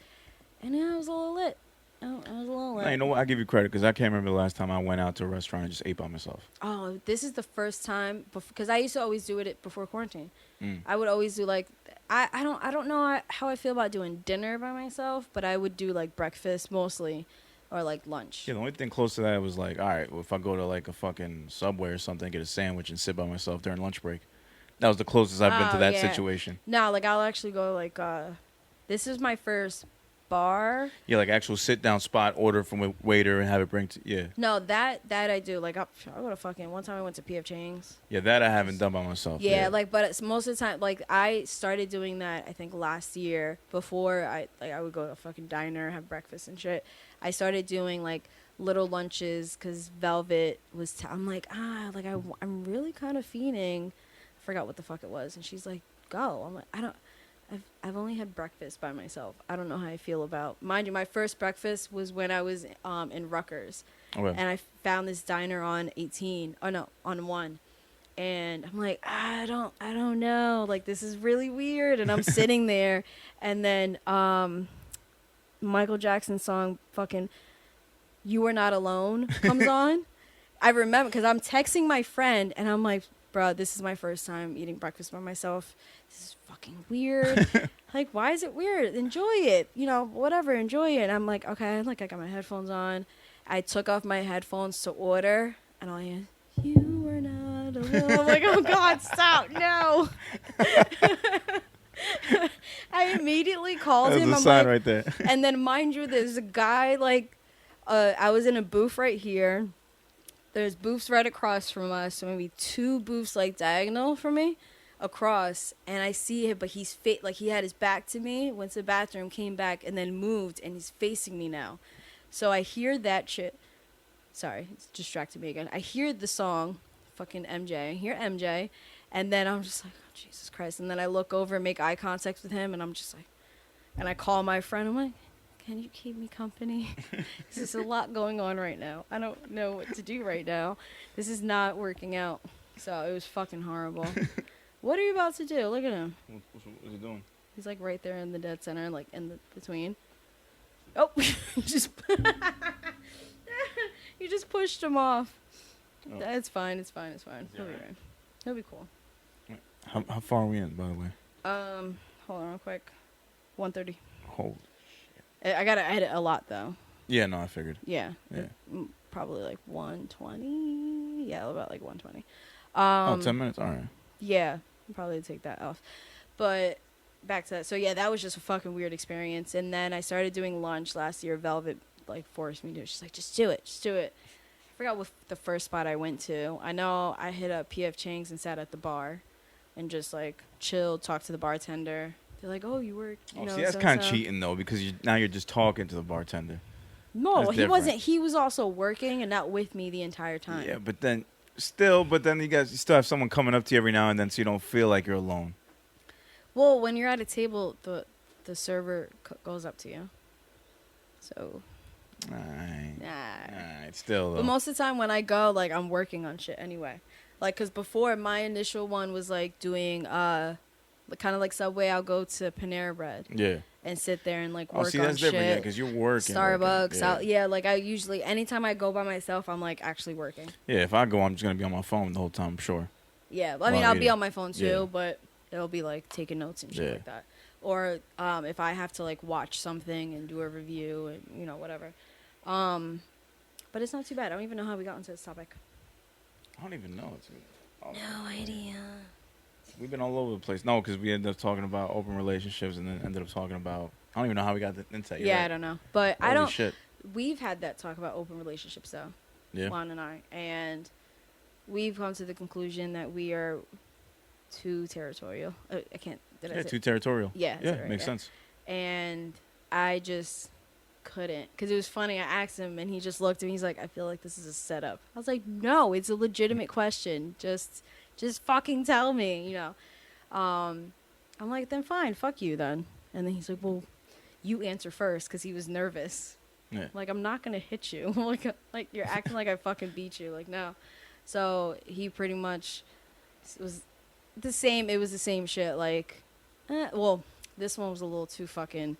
and then I was a little lit. I was a little lit. No, you know what? I give you credit because I can't remember the last time I went out to a restaurant and just ate by myself. Oh, this is the first time because I used to always do it before quarantine. Mm. I would always do like I don't know how I feel about doing dinner by myself, but I would do like breakfast mostly, or like lunch. Yeah, the only thing close to that was like, all right, well, if I go to like a fucking Subway or something, get a sandwich and sit by myself during lunch break. That was the closest I've been to Oh, that yeah. situation. No, like I'll actually go like this is my first bar. Yeah, like actual sit down spot, order from a waiter and have it bring to yeah. No, that I do. Like I'll go to fucking one time I went to PF Chang's. Yeah, that I haven't done by myself. Yeah, like but it's most of the time like I started doing that I think last year before I would go to a fucking diner, have breakfast and shit. I started doing like little lunches because Velvet was I'm like I'm really kind of fiending. I forgot what the fuck it was, and she's like, go. I'm like, I've only had breakfast by myself. I don't know how I feel about. Mind you, my first breakfast was when I was in Rutgers, Okay. and I found this diner on 18. Oh no, on 1, and I'm like, I don't know. Like this is really weird, and I'm sitting there, and then Michael Jackson song, fucking "You Are Not Alone" comes on. I remember because I'm texting my friend and I'm like, bro, this is my first time eating breakfast by myself. This is fucking weird. Like, why is it weird? Enjoy it. You know, whatever, enjoy it. And I'm like, okay, like I got my headphones on. I took off my headphones to order and all I hear, "You were not alone." I'm like, oh God, stop. No. I immediately called That's him. a I'm sign like, right there. and then mind you, there's a guy like, I was in a booth right here. There's booths right across from us, so maybe 2 booths like diagonal from me, across. And I see him, but he's like he had his back to me, went to the bathroom, came back, and then moved, and he's facing me now. So I hear that shit. Sorry, it's distracted me again. I hear the song, fucking MJ. I hear MJ, and then I'm just like, oh, Jesus Christ. And then I look over and make eye contact with him, and I'm just like, and I call my friend. I'm like, can you keep me company? There's a lot going on right now. I don't know what to do right now. This is not working out. So it was fucking horrible. What are you about to do? Look at him. What's he doing? He's like right there in the dead center, like in the between. Oh, you just you just pushed him off. Oh. It's fine. It's fine. It's fine. He'll be alright. right. He'll be cool. How far are we in, by the way? Hold on real quick. 1:30. Holy. I gotta edit a lot though. Yeah, no, I figured. Yeah. Yeah. Probably like 120. Yeah, about like 120. 10 minutes? All right. Yeah, I'll probably take that off. But back to that. So yeah, that was just a fucking weird experience. And then I started doing lunch last year. Velvet like forced me to. She's like, just do it. Just do it. I forgot what the first spot I went to. I know I hit up PF Chang's and sat at the bar and just like chilled, talked to the bartender. They're like, oh, you work, you know. See, that's so kind of so. cheating, though, because now you're just talking to the bartender. No, That's he different. wasn't. He was also working and not with me the entire time. Yeah, but then you still have someone coming up to you every now and then so you don't feel like you're alone. Well, when you're at a table, the server goes up to you. So, Alright, still, though. but most of the time when I go, like, I'm working on shit anyway. Like, because before, my initial one was, like, doing, kind of like Subway, I'll go to Panera Bread. Yeah. And sit there and, like, Oh, work see, on that's shit. different, yeah, because you're working. Starbucks. Yeah. Like, I usually, anytime I go by myself, I'm, like, actually working. Yeah, if I go, I'm just going to be on my phone the whole time, I'm sure. Yeah, I mean, I'll be yeah. on my phone, too, Yeah. but it'll be, like, taking notes and shit Yeah. like that. Or if I have to, like, watch something and do a review and, you know, whatever. But it's not too bad. I don't even know how we got into this topic. I don't even know. No idea. We've been all over the place. No, because we ended up talking about open relationships and then ended up talking about... I don't even know how we got into that. Yeah, I don't know. But I Holy don't... shit. We've had that talk about open relationships, though. Yeah. Juan and I. And we've come to the conclusion that we are too territorial. I can't... Did I Yeah, say too territorial. Yeah. Yeah, right, makes yeah. sense. And I just couldn't. Because it was funny. I asked him, and he just looked at me. He's like, I feel like this is a setup. I was like, no, it's a legitimate question. Just fucking tell me, you know. I'm like, then fine, fuck you then. And then he's like, well, you answer first, because he was nervous. Yeah. Like, I'm not gonna hit you. like you're acting like I fucking beat you. Like, no. So he pretty much was the same. It was the same shit. Like, well, this one was a little too fucking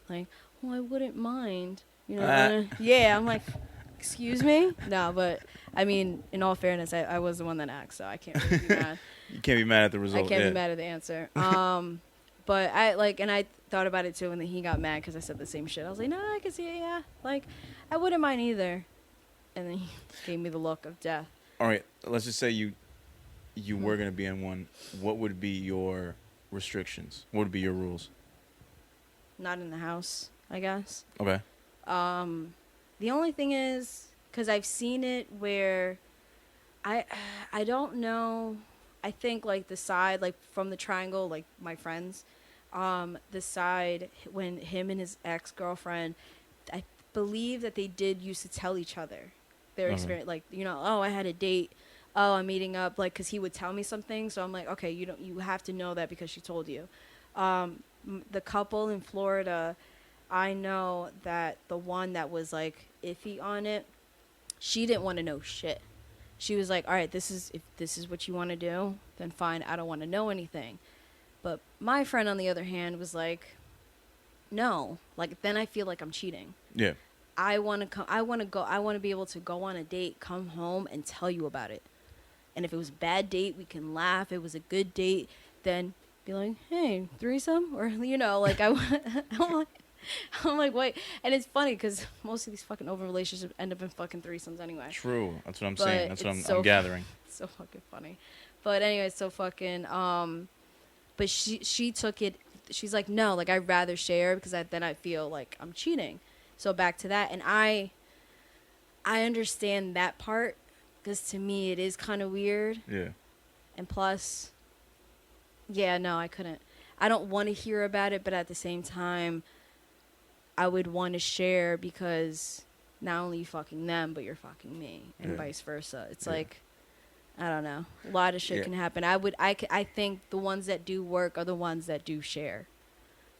like, well, I wouldn't mind. You know? Yeah. I'm like, excuse me. No, but I mean, in all fairness, I was the one that asked, so I can't really be mad. You can't be mad at the result. I can't be mad at the answer. But I thought about it too, and then he got mad because I said the same shit. I was like, no, I can see it, yeah. Like, I wouldn't mind either. And then he gave me the look of death. All right, let's just say you were going to be in one. What would be your restrictions? What would be your rules? Not in the house, I guess. Okay. The only thing is, because I've seen it where I don't know. I think, like, the side, like, from the triangle, like, my friends, the side, when him and his ex-girlfriend, I believe that they did used to tell each other their experience. Like, you know, oh, I had a date. Oh, I'm meeting up. Like, because he would tell me something. So I'm like, okay, you have to know that because she told you. The couple in Florida, I know that the one that was, like, iffy on it, she didn't want to know shit. She was like, all right, if this is what you want to do, then fine. I don't want to know anything. But my friend, on the other hand, was like, no. Like, then I feel like I'm cheating. Yeah. I want to come. I want to go. I want to be able to go on a date, come home, and tell you about it. And if it was a bad date, we can laugh. If it was a good date, then be like, hey, threesome, or like I'm like, wait. And it's funny because most of these fucking open relationships end up in fucking threesomes anyway. True. That's what I'm But saying. That's what it's I'm gathering. It's so fucking funny. But anyway, so fucking but she took it. She's like, no, like I'd rather share because then I feel like I'm cheating. So back to that, and I understand that part because to me it is kind of weird. Yeah. And plus, yeah, no, I couldn't. I don't want to hear about it, but at the same time, I would want to share because not only you fucking them, but you're fucking me, and vice versa. It's like, I don't know, a lot of shit can happen. I think the ones that do work are the ones that do share,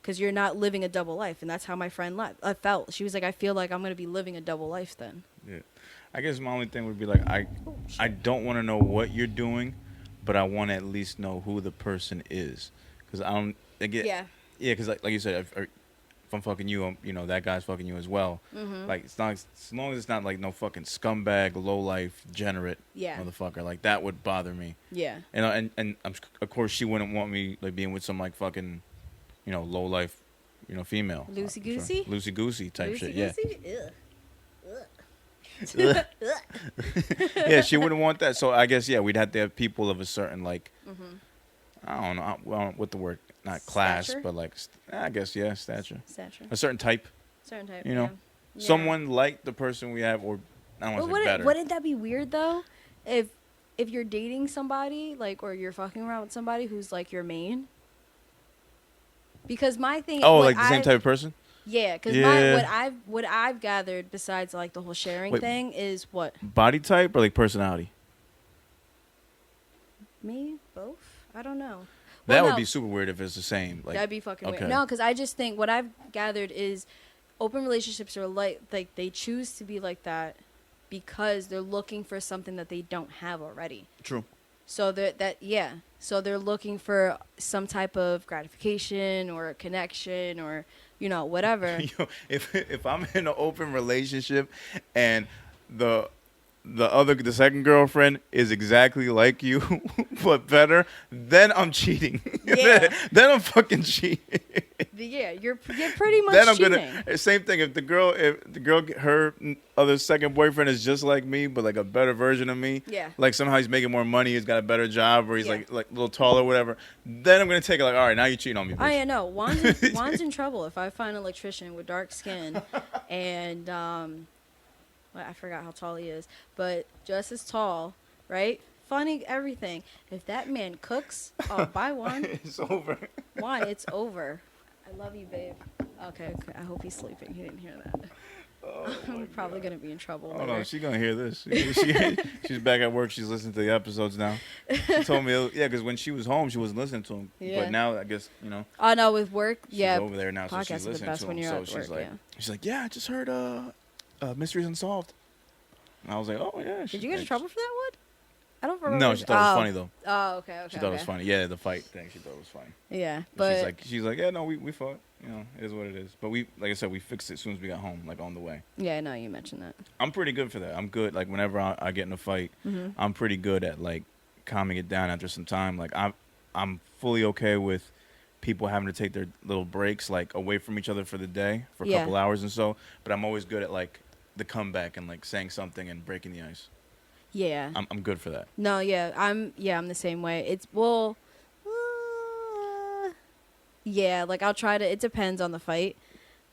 because you're not living a double life, and that's how my friend felt. She was like, I feel like I'm gonna be living a double life then. Yeah. I guess my only thing would be like I don't want to know what you're doing, but I want to at least know who the person is, because I don't. Because like you said, if I'm fucking you, that guy's fucking you as well. Mm-hmm. Like, it's not, as long as it's not like no fucking scumbag, low life, degenerate motherfucker. Like, that would bother me. Yeah. And of course she wouldn't want me like being with some like fucking, low life, female. Loosey goosey. Loosey goosey type shit. Yeah. Ugh. Yeah, she wouldn't want that. So I guess we'd have to have people of a certain like, I don't know, what the word. Not class, Stature? but like, I guess, stature. Stature. A certain type. Certain type. Yeah. Someone like the person we have, or I don't want to say better. Wouldn't that be weird though, if you're dating somebody like, or you're fucking around with somebody who's like your main? Because my thing. Oh, like the same type of person. Yeah, because what I've gathered besides like the whole sharing thing is what body type or like personality. Me both. I don't know. That would be super weird if it's the same. Like, that'd be fucking weird. No, because I just think what I've gathered is open relationships are like they choose to be like that because they're looking for something that they don't have already. True. So so they're looking for some type of gratification or a connection or whatever. If I'm in an open relationship and the second girlfriend is exactly like you, but better, then I'm cheating. Yeah. then I'm fucking cheating. Yeah, you're pretty much then I'm cheating. Same thing. If the girl, her other second boyfriend is just like me, but like a better version of me. Yeah. Like somehow he's making more money, he's got a better job, or he's like a little taller, whatever. Then I'm gonna take it like, all right, now you're cheating on me. Bitch. I know. Juan's in trouble if I find an electrician with dark skin and I forgot how tall he is, but just as tall, right? Funny, everything. If that man cooks, buy one. It's over. Why? It's over. I love you, babe. Okay. I hope he's sleeping. He didn't hear that. I'm probably going to be in trouble. Oh, no, she's going to hear this. She's back at work. She's listening to the episodes now. She told me, because when she was home, she wasn't listening to them. Yeah. But now, I guess, Oh, no, with work, she's over there now, so she's podcasts are the listening best to when them. you're So at she's work, like, yeah, I just heard Mysteries Unsolved. And I was like, oh, yeah. Did you get in trouble for that one? I don't remember. No, she thought it was funny, though. Oh, okay. She thought it was funny. Yeah, the fight thing, she thought it was funny. Yeah, And but... She's like, yeah, no, we fought. It is what it is. But like I said, we fixed it as soon as we got home, like on the way. Yeah, I know you mentioned that. I'm pretty good for that. I'm good. Like whenever I get in a fight, I'm pretty good at like calming it down after some time. Like I'm fully okay with people having to take their little breaks, like away from each other for the day for a couple hours and so. But I'm always good at like the comeback and like saying something and breaking the ice. Yeah. I'm good for that. No, I'm the same way. It's like I'll try to. It depends on the fight.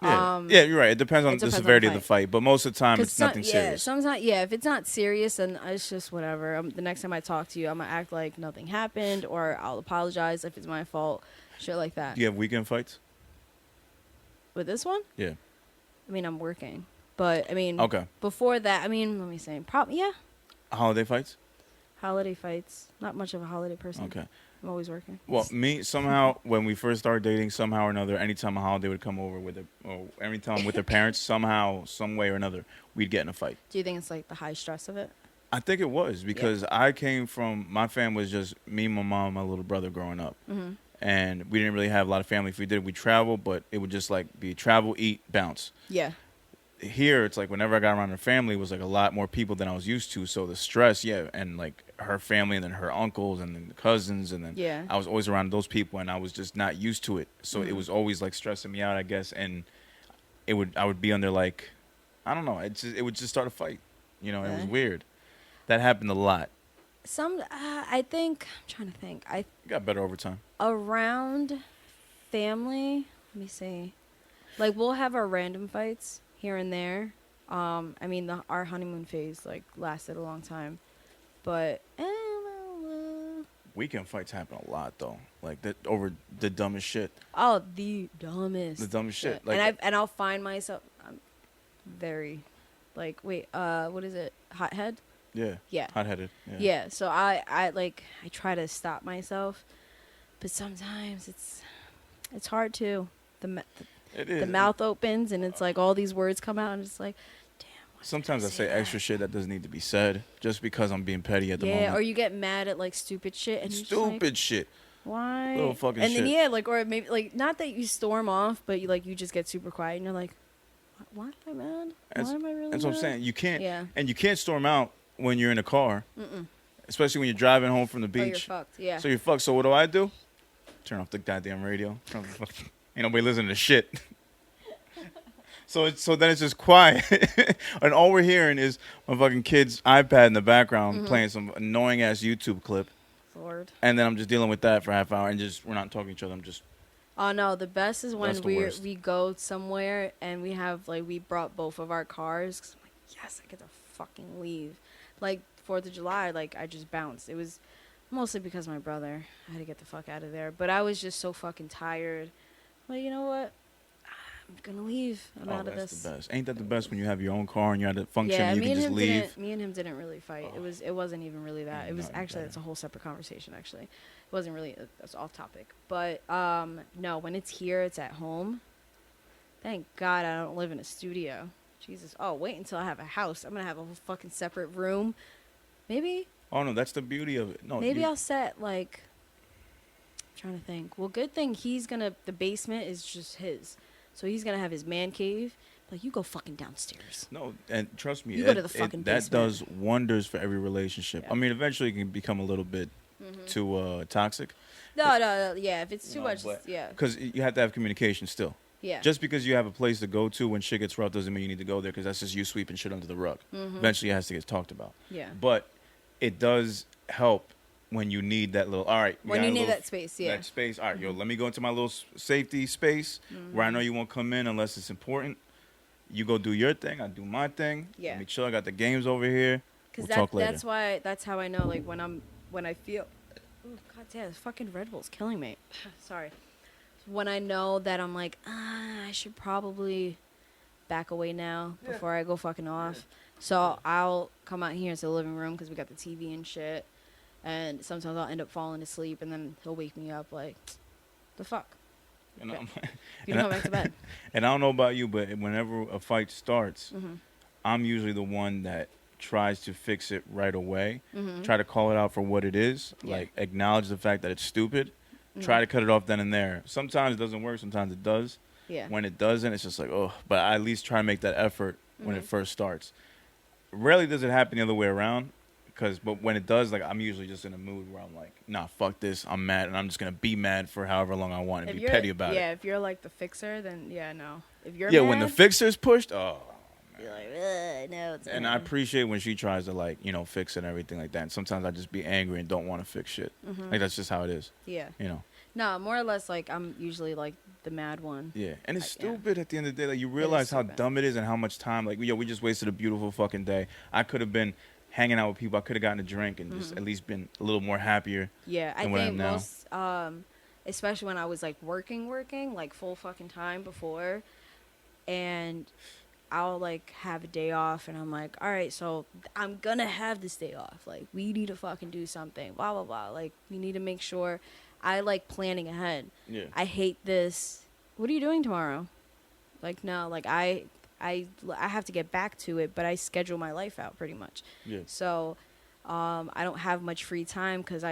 Yeah, you're right. It depends on the severity of the fight, but most of the time it's nothing serious. Sometimes, if it's not serious, then it's just whatever. The next time I talk to you, I'm gonna act like nothing happened, or I'll apologize if it's my fault, shit like that. Do you have weekend fights? With this one? Yeah. I mean, I'm working, but I mean, okay. Before that, I mean, let me say, Holiday fights? Holiday fights. Not much of a holiday person. Okay. I'm always working. Well, me, somehow, when we first started dating, somehow or another, anytime a holiday would come over with or anytime with their parents, somehow, some way or another, we'd get in a fight. Do you think it's like the high stress of it? I think it was because I came from, my family was just me, my mom, my little brother growing up. and we didn't really have a lot of family. If we did, we travel, but it would just like be travel, eat, bounce. Yeah. Here it's like whenever I got around her family, it was like a lot more people than I was used to. So the stress, and like her family, and then her uncles, and then the cousins, and then I was always around those people, and I was just not used to it. So it was always like stressing me out, I guess. And I would be under like, I don't know, it would just start a fight. It was weird. That happened a lot. I think I'm trying to think. It got better over time. Around family, let me see. Like we'll have our random fights here and there. I mean, our honeymoon phase like lasted a long time, but weekend fights happen a lot though. Like that over the dumbest shit. Oh, the dumbest shit. Like, and I'll find myself. I'm very, like, wait, what is it? Hothead. Yeah. Hot-headed. Yeah. So I try to stop myself, but sometimes it's hard to. The mouth opens and it's like all these words come out and it's like, damn. Sometimes I say extra shit that doesn't need to be said just because I'm being petty at the moment. Yeah, or you get mad at like stupid shit and stupid shit. Why? Little fucking and shit. And then or maybe like not that you storm off, but you just get super quiet and you're like, why am I mad? Why am I really mad? That's what I'm saying. You can't. Yeah. And you can't storm out when you're in a car. Especially when you're driving home from the beach. Oh, you're fucked. Yeah. So you're fucked. So what do? Turn off the goddamn radio. Ain't nobody listening to shit. So then it's just quiet, and all we're hearing is my fucking kid's iPad in the background playing some annoying ass YouTube clip. Lord. And then I'm just dealing with that for half hour, and we're not talking to each other. I'm just. Oh no, the best is when worst. we go somewhere and we have we brought both of our cars. 'Cause I'm like, yes, I get to fucking leave. Like 4th of July, I just bounced. It was mostly because of my brother. I had to get the fuck out of there, but I was just so fucking tired. Well, you know what? I'm gonna leave. I'm out of this. That's the best. Ain't that the best when you have your own car and you're at a function Yeah, and you can just leave? Me and him didn't really fight. Oh. It wasn't even really that. It was actually better. that's a whole separate conversation. Actually, it wasn't really. That's off topic. But no, when it's here, it's at home. Thank God I don't live in a studio. Jesus. Oh, wait until I have a house. I'm gonna have a whole fucking separate room. Maybe. Oh no, that's the beauty of it. No, Maybe I'll set I'm trying to think. Well, good thing the basement is just his. So he's going to have his man cave. You go fucking downstairs. No, and trust me, You go to the fucking that basement. does wonders for every relationship. Yeah. I mean, eventually it can become a little bit too toxic. No, yeah. If it's too much, yeah. Because you have to have communication still. Yeah. Just because you have a place to go to when shit gets rough doesn't mean you need to go there because that's just you sweeping shit under the rug. Eventually it has to get talked about. Yeah. But it does help when you need that little, all right. When you need that space, yeah. That space. All right, yo, let me go into my little safety space where I know you won't come in unless it's important. You go do your thing. I do my thing. Yeah. Let me chill. I got the games over here. We'll talk later. That's how I know, when I feel, oh, God damn, this fucking Red Bull's killing me. Sorry. When I know that I'm like, I should probably back away now before I go fucking off. So I'll come out here into the living room because we got the TV and shit. And sometimes I'll end up falling asleep, and then he'll wake me up like, the fuck? And you can go back to bed. And I don't know about you, but whenever a fight starts, I'm usually the one that tries to fix it right away. Try to call it out for what it is. Yeah. Acknowledge the fact that it's stupid. Try to cut it off then and there. Sometimes it doesn't work. Sometimes it does. Yeah. When it doesn't, it's just like, oh. But I at least try to make that effort when it first starts. Rarely does it happen the other way around. But when it does, I'm usually just in a mood where I'm like, nah, fuck this. I'm mad, and I'm just going to be mad for however long I want and be petty about it. Yeah, if you're the fixer, then no. If you're mad, when the fixer's pushed, oh. You're like, no, it's and I appreciate when she tries to, fix it and everything like that. And sometimes I just be angry and don't want to fix shit. That's just how it is. Yeah. No, more or less, I'm usually, the mad one. Yeah, and it's stupid at the end of the day. You realize how dumb it is and how much time, we just wasted a beautiful fucking day. I could have been hanging out with people. I could have gotten a drink and just at least been a little more happier. Yeah, I think most, especially when I was working full fucking time before, and I'll have a day off, and I'm like, all right, so I'm gonna have this day off. We need to fucking do something. Blah blah blah. We need to make sure. I like planning ahead. Yeah. I hate this. What are you doing tomorrow? No. I have to get back to it, but I schedule my life out pretty much. Yeah. So I don't have much free time because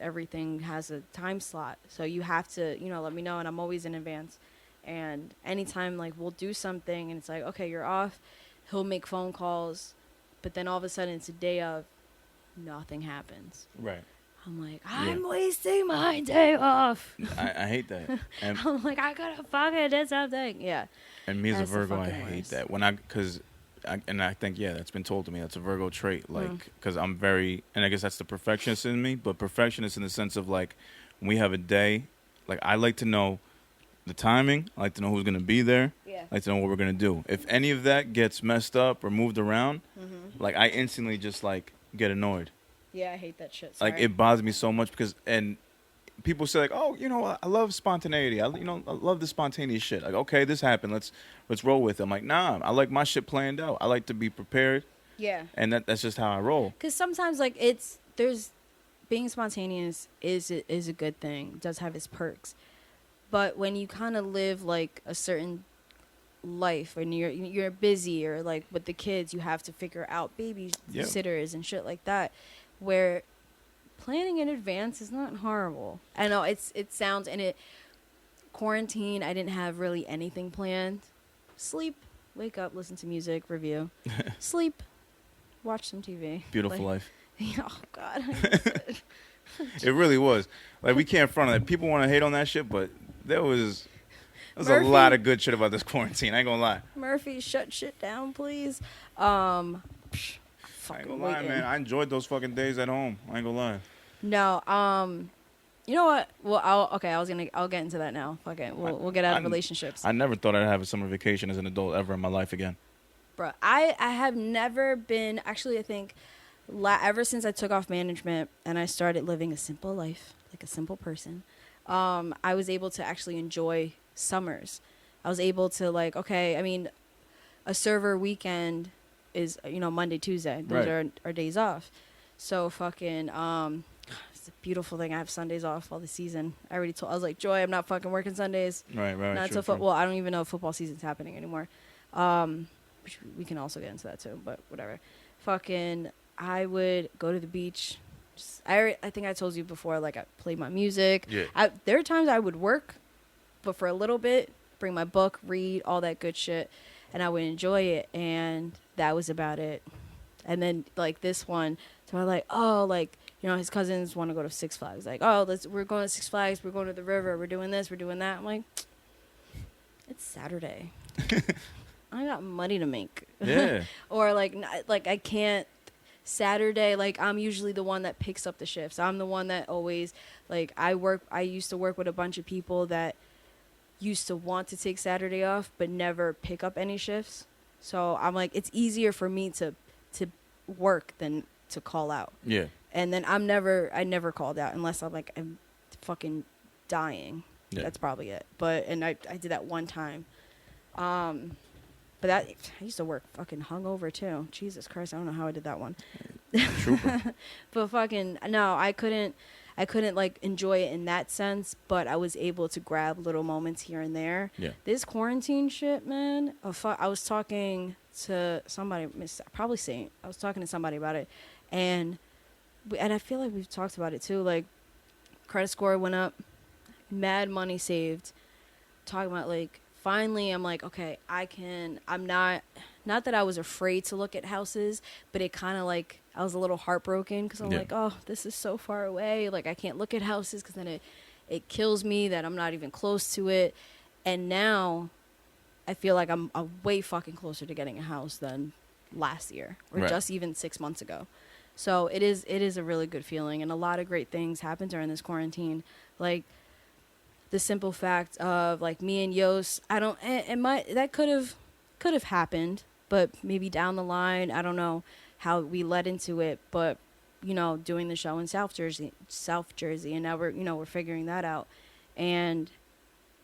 everything has a time slot. So you have to, let me know, and I'm always in advance. And anytime, like, we'll do something, and it's like, okay, you're off. He'll make phone calls, but then all of a sudden it's a day of nothing happens. Right. I'm like, I'm wasting my day off. I hate that. And, I'm like, I gotta fucking do something. Yeah. and me as a That's the Virgo, I fucking hate worst. that. And I think, that's been told to me. That's a Virgo trait. Like, because I'm very, and I guess that's the perfectionist in me, but perfectionist in the sense of, like, when we have a day, like, I like to know the timing. I like to know who's going to be there. Yeah. I like to know what we're going to do. If any of that gets messed up or moved around, like, I instantly just, like, get annoyed. Yeah, I hate that shit. Like, Sorry. it bothers me so much because, and people say, like, oh, I love spontaneity. I love the spontaneous shit. Like, okay, this happened. Let's roll with it. I'm like, nah, I like my shit planned out. I like to be prepared. Yeah. And that's just how I roll. Because sometimes, like, being spontaneous is a good thing. It does have its perks. But when you kind of live, like, a certain life and you're busy, or, like, with the kids, you have to figure out babysitters and shit like that, where planning in advance is not horrible. I know quarantine, I didn't have really anything planned. Sleep, wake up, listen to music, review. Sleep, watch some TV. Beautiful life. Oh, God. I miss it. It really was. Like, we can't front on that. People want to hate on that shit, but there's a Murphy. lot of good shit about this quarantine. I ain't gonna lie. Murphy, shut shit down, please. I ain't gonna lie, man. I enjoyed those fucking days at home. I ain't gonna lie. No, you know what? Well, I'll get into that now. Fuck it. We'll get out of relationships. I never thought I'd have a summer vacation as an adult ever in my life again. Bro, I have never been, actually, I think, ever since I took off management and I started living a simple life, like a simple person, I was able to actually enjoy summers. I was able to, like, okay, I mean, a server weekend is, Monday, Tuesday. Those are our days off. So fucking, it's a beautiful thing. I have Sundays off all the season. I was like, Joy, I'm not fucking working Sundays. Right. Not until football. I don't even know if football season's happening anymore. Which we can also get into that too, but whatever. Fucking, I would go to the beach. I think I told you before, like, I played my music. Yeah. There are times I would work, but for a little bit, bring my book, read, all that good shit, and I would enjoy it, and that was about it. And then, like, this one, so I'm like, oh, like, his cousins want to go to Six Flags. Like, oh, we're going to Six Flags, we're going to the river, we're doing this, we're doing that. I'm like, it's Saturday. I got money to make. Yeah. Or, like, I can't. Saturday, like, I'm usually the one that picks up the shifts. I'm the one that always, like, I used to work with a bunch of people that used to want to take Saturday off but never pick up any shifts. So I'm like, it's easier for me to work than to call out. Yeah. And then I never called out unless I'm fucking dying. Yeah. That's probably it. But I did that one time. But I used to work fucking hungover too. Jesus Christ, I don't know how I did that one. Trooper. But fucking no, I couldn't like enjoy it in that sense, but I was able to grab little moments here and there. Yeah. This quarantine shit, man. I was talking to somebody, probably Saint. I was talking to somebody about it, and I feel like we've talked about it too. Like, credit score went up, mad money saved. Talking about, like, finally I'm like, okay, I'm not that I was afraid to look at houses, but it kind of, like, I was a little heartbroken because I'm like, oh, this is so far away. Like, I can't look at houses because then it kills me that I'm not even close to it. And now I feel like I'm way fucking closer to getting a house than last year or just even 6 months ago. So it is a really good feeling, and a lot of great things happened during this quarantine. Like, the simple fact of, like, me and Yos, that could have happened, but maybe down the line, I don't know how we led into it, but, doing the show in South Jersey, and now we're figuring that out, and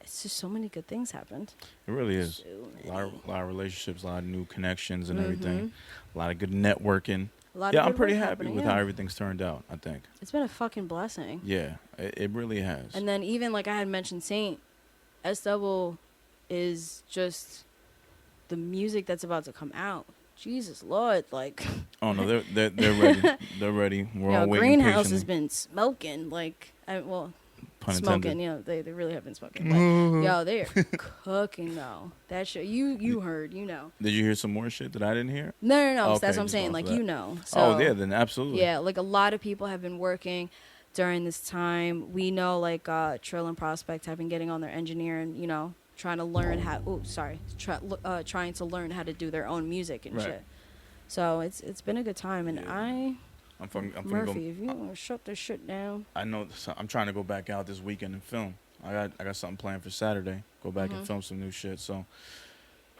it's just so many good things happened. It really is. So A lot of relationships, a lot of new connections and everything. A lot of good networking. I'm I'm pretty work happy happening, with yeah. how everything's turned out, I think. It's been a fucking blessing. Yeah, it really has. And then even, like I had mentioned, Saint, S.T.M.O is just the music that's about to come out. Jesus Lord, like. Oh no, they're ready. They're ready. We're all waiting Greenhouse patiently. has been smoking, like, Pun smoking. intended. You know, they really have been smoking. But, yo, they're cooking though. That shit, you heard, you know. Did you hear some more shit that I didn't hear? No. Okay, That's what I'm just saying. going Like, for that. you know. So, Oh yeah, then absolutely. yeah, like a lot of people have been working during this time. We know, like, Trill and Prospect have been getting on their engineering, you know, trying to learn how. Oh, sorry, trying to learn how to do their own music and Right. shit. So it's been a good time, and Yeah. I'm fucking Murphy, go, if you want to shut this shit down. I know. I'm trying to go back out this weekend and film. I got something planned for Saturday. Go back and film some new shit. So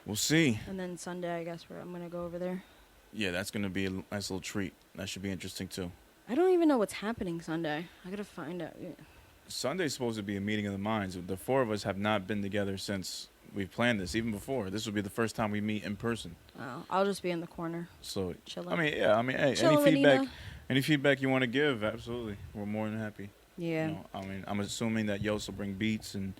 we'll see. And then Sunday, I guess I'm gonna go over there. Yeah, that's gonna be a nice little treat. That should be interesting too. I don't even know what's happening Sunday. I gotta find out. Yeah. Sunday's supposed to be a meeting of the minds. The four of us have not been together since we've planned this. Even before, this will be the first time we meet in person. Oh, I'll just be in the corner So chilling. I mean, yeah. I mean, hey, Chilling with Nina. any feedback you want to give, absolutely. We're more than happy. Yeah. You know, I mean, I'm assuming that Yos will bring beats and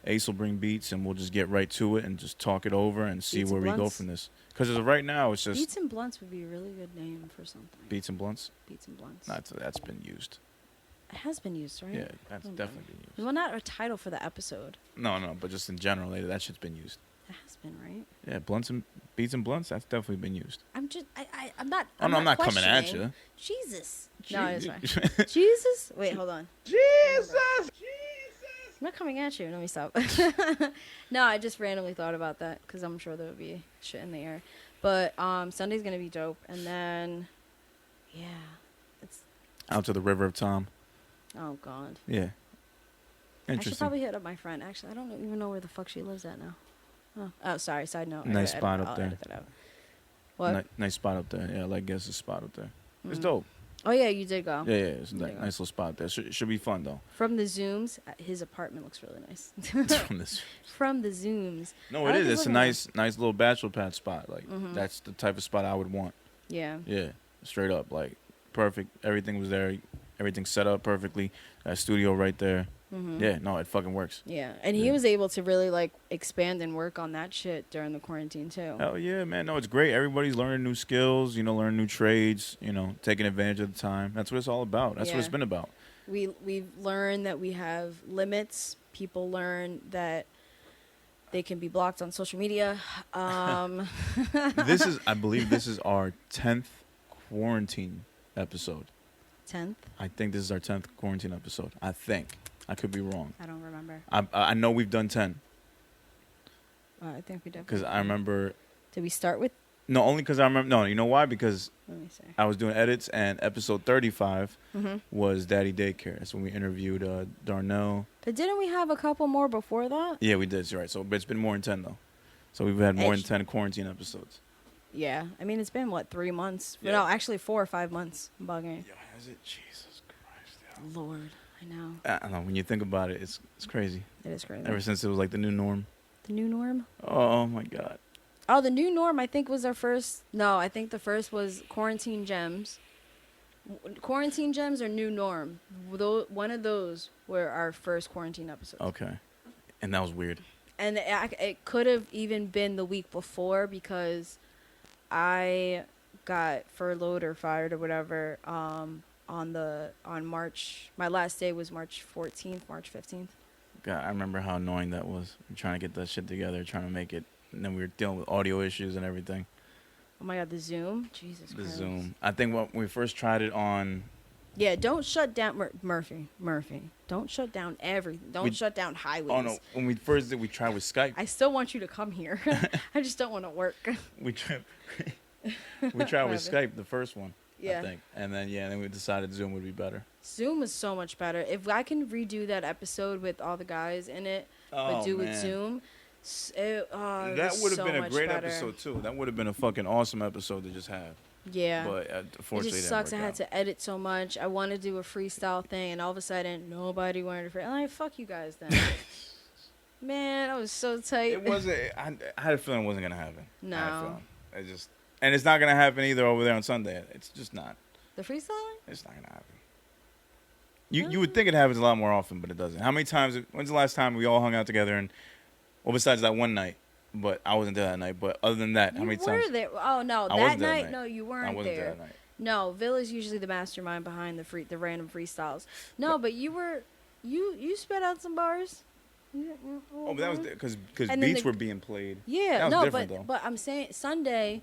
Ace will bring beats, and we'll just get right to it and just talk it over and see Beats where and we go blunts. from this. Because as of right now, it's just Beats and Blunts would be a really good name for something. beats and blunts. Beats and Blunts. That's been used. It has been used, right? Yeah, that's Okay. definitely been used. Well, not a title for the episode. No, but just in general, that shit's been used. It has been, right? Yeah, blunts and beats and blunts. That's definitely been used. I'm just, I'm not. Oh no, I'm not coming at questioning. you. Jesus. No, it's fine. Jesus. Jesus? Wait, hold on. Jesus! I'm not coming at you. Let me stop. No, I just randomly thought about that because I'm sure there would be shit in the air. But Sunday's gonna be dope, and then, yeah, it's. Out to the River of Tom. Oh God. Yeah. I should Interesting. probably hit up my friend. Actually, I don't even know where the fuck she lives at now. Oh, sorry. Side note. Nice spot up I'll there. edit that out. What? Nice spot up there. Yeah, I like guess a spot up there. It's Mm. dope. Oh yeah, you did go. Yeah, it's a There you go. nice little spot there. Should be fun though. From the zooms, his apartment looks really nice. From this. From the zooms. No, I it like is. his It's a living nice little bachelor pad spot. Like Mhm. that's the type of spot I would want. Yeah. Yeah, straight up. Like perfect. Everything was there. Everything set up perfectly. That studio right there. Mhm. Yeah, no, it fucking works. Yeah, and he Yeah. was able to really like expand and work on that shit during the quarantine too. Hell yeah, man. No, it's great. Everybody's learning new skills, learning new trades, taking advantage of the time. That's what it's all about. That's what it's Yeah. been about. We've learned that we have limits. People learn that they can be blocked on social media. I believe this is our 10th quarantine episode. 10th. I think this is our 10th quarantine episode. I think. I could be wrong. I don't remember. I know we've done 10 I think we definitely. because I remember. Did we start with? No, only because I remember. No, you know why? Because Let me see. I was doing edits and episode 35 Mm-hmm. was Daddy Daycare. That's when we interviewed Darnell. But didn't we have a couple more before that? Yeah, we did. You're right. So, but it's been more than 10 though. So we've had more than Edge. 10 quarantine episodes. Yeah. I mean, it's been what, 3 months? Yeah. No, actually 4 or 5 months. I'm bugging. Yo, has it? Jesus Christ. Lord, I know. I don't know. When you think about it, it's crazy. It is crazy. Ever since it was like the new norm. The new norm? Oh my God. Oh, the new norm, I think, was our first. No, I think the first was Quarantine Gems. Quarantine Gems or New Norm. One of those were our first quarantine episodes. Okay. And that was weird. And it could have even been the week before because I got furloughed or fired or whatever on March. My last day was March 14th, March 15th. God, I remember how annoying that was. Trying to get that shit together, trying to make it. And then we were dealing with audio issues and everything. Oh my God, the Zoom? Jesus The Christ. Zoom. I think when we first tried it on. Yeah, don't shut down Murphy. Don't shut down everything. Don't shut down highways. Oh no! When we first did, we tried with Skype. I still want you to come here. I just don't want to work. We tried. We tried with Skype, the first one. Yeah. I think, and then we decided Zoom would be better. Zoom is so much better. If I can redo that episode with all the guys in it, but do with Zoom, That would have so been a much great better. episode too. That would have been a fucking awesome episode to just have. Yeah. But It unfortunately, just it sucks. I didn't had work to edit so much. I wanted to do a freestyle thing, and all of a sudden, nobody wanted to freestyle. I'm like, fuck you guys then. Man, I was so tight. It wasn't. I had a feeling it wasn't gonna happen. No. I had a feeling. And it's not gonna happen either over there on Sunday. It's just not. The freestyling? It's not gonna happen. You would think it happens a lot more often, but it doesn't. How many times? When's the last time we all hung out together and, well, besides that one night, but I wasn't there that night. But other than that, how You many were times? there. Oh no, I that wasn't there night. that No, night. you I weren't wasn't there. there that night. No, Villa's usually the mastermind behind the random freestyles. No, but you were, you spit out some bars. Oh, but that was because And then beats the- were being played. Yeah, that was no, different, but though. but I'm saying Sunday,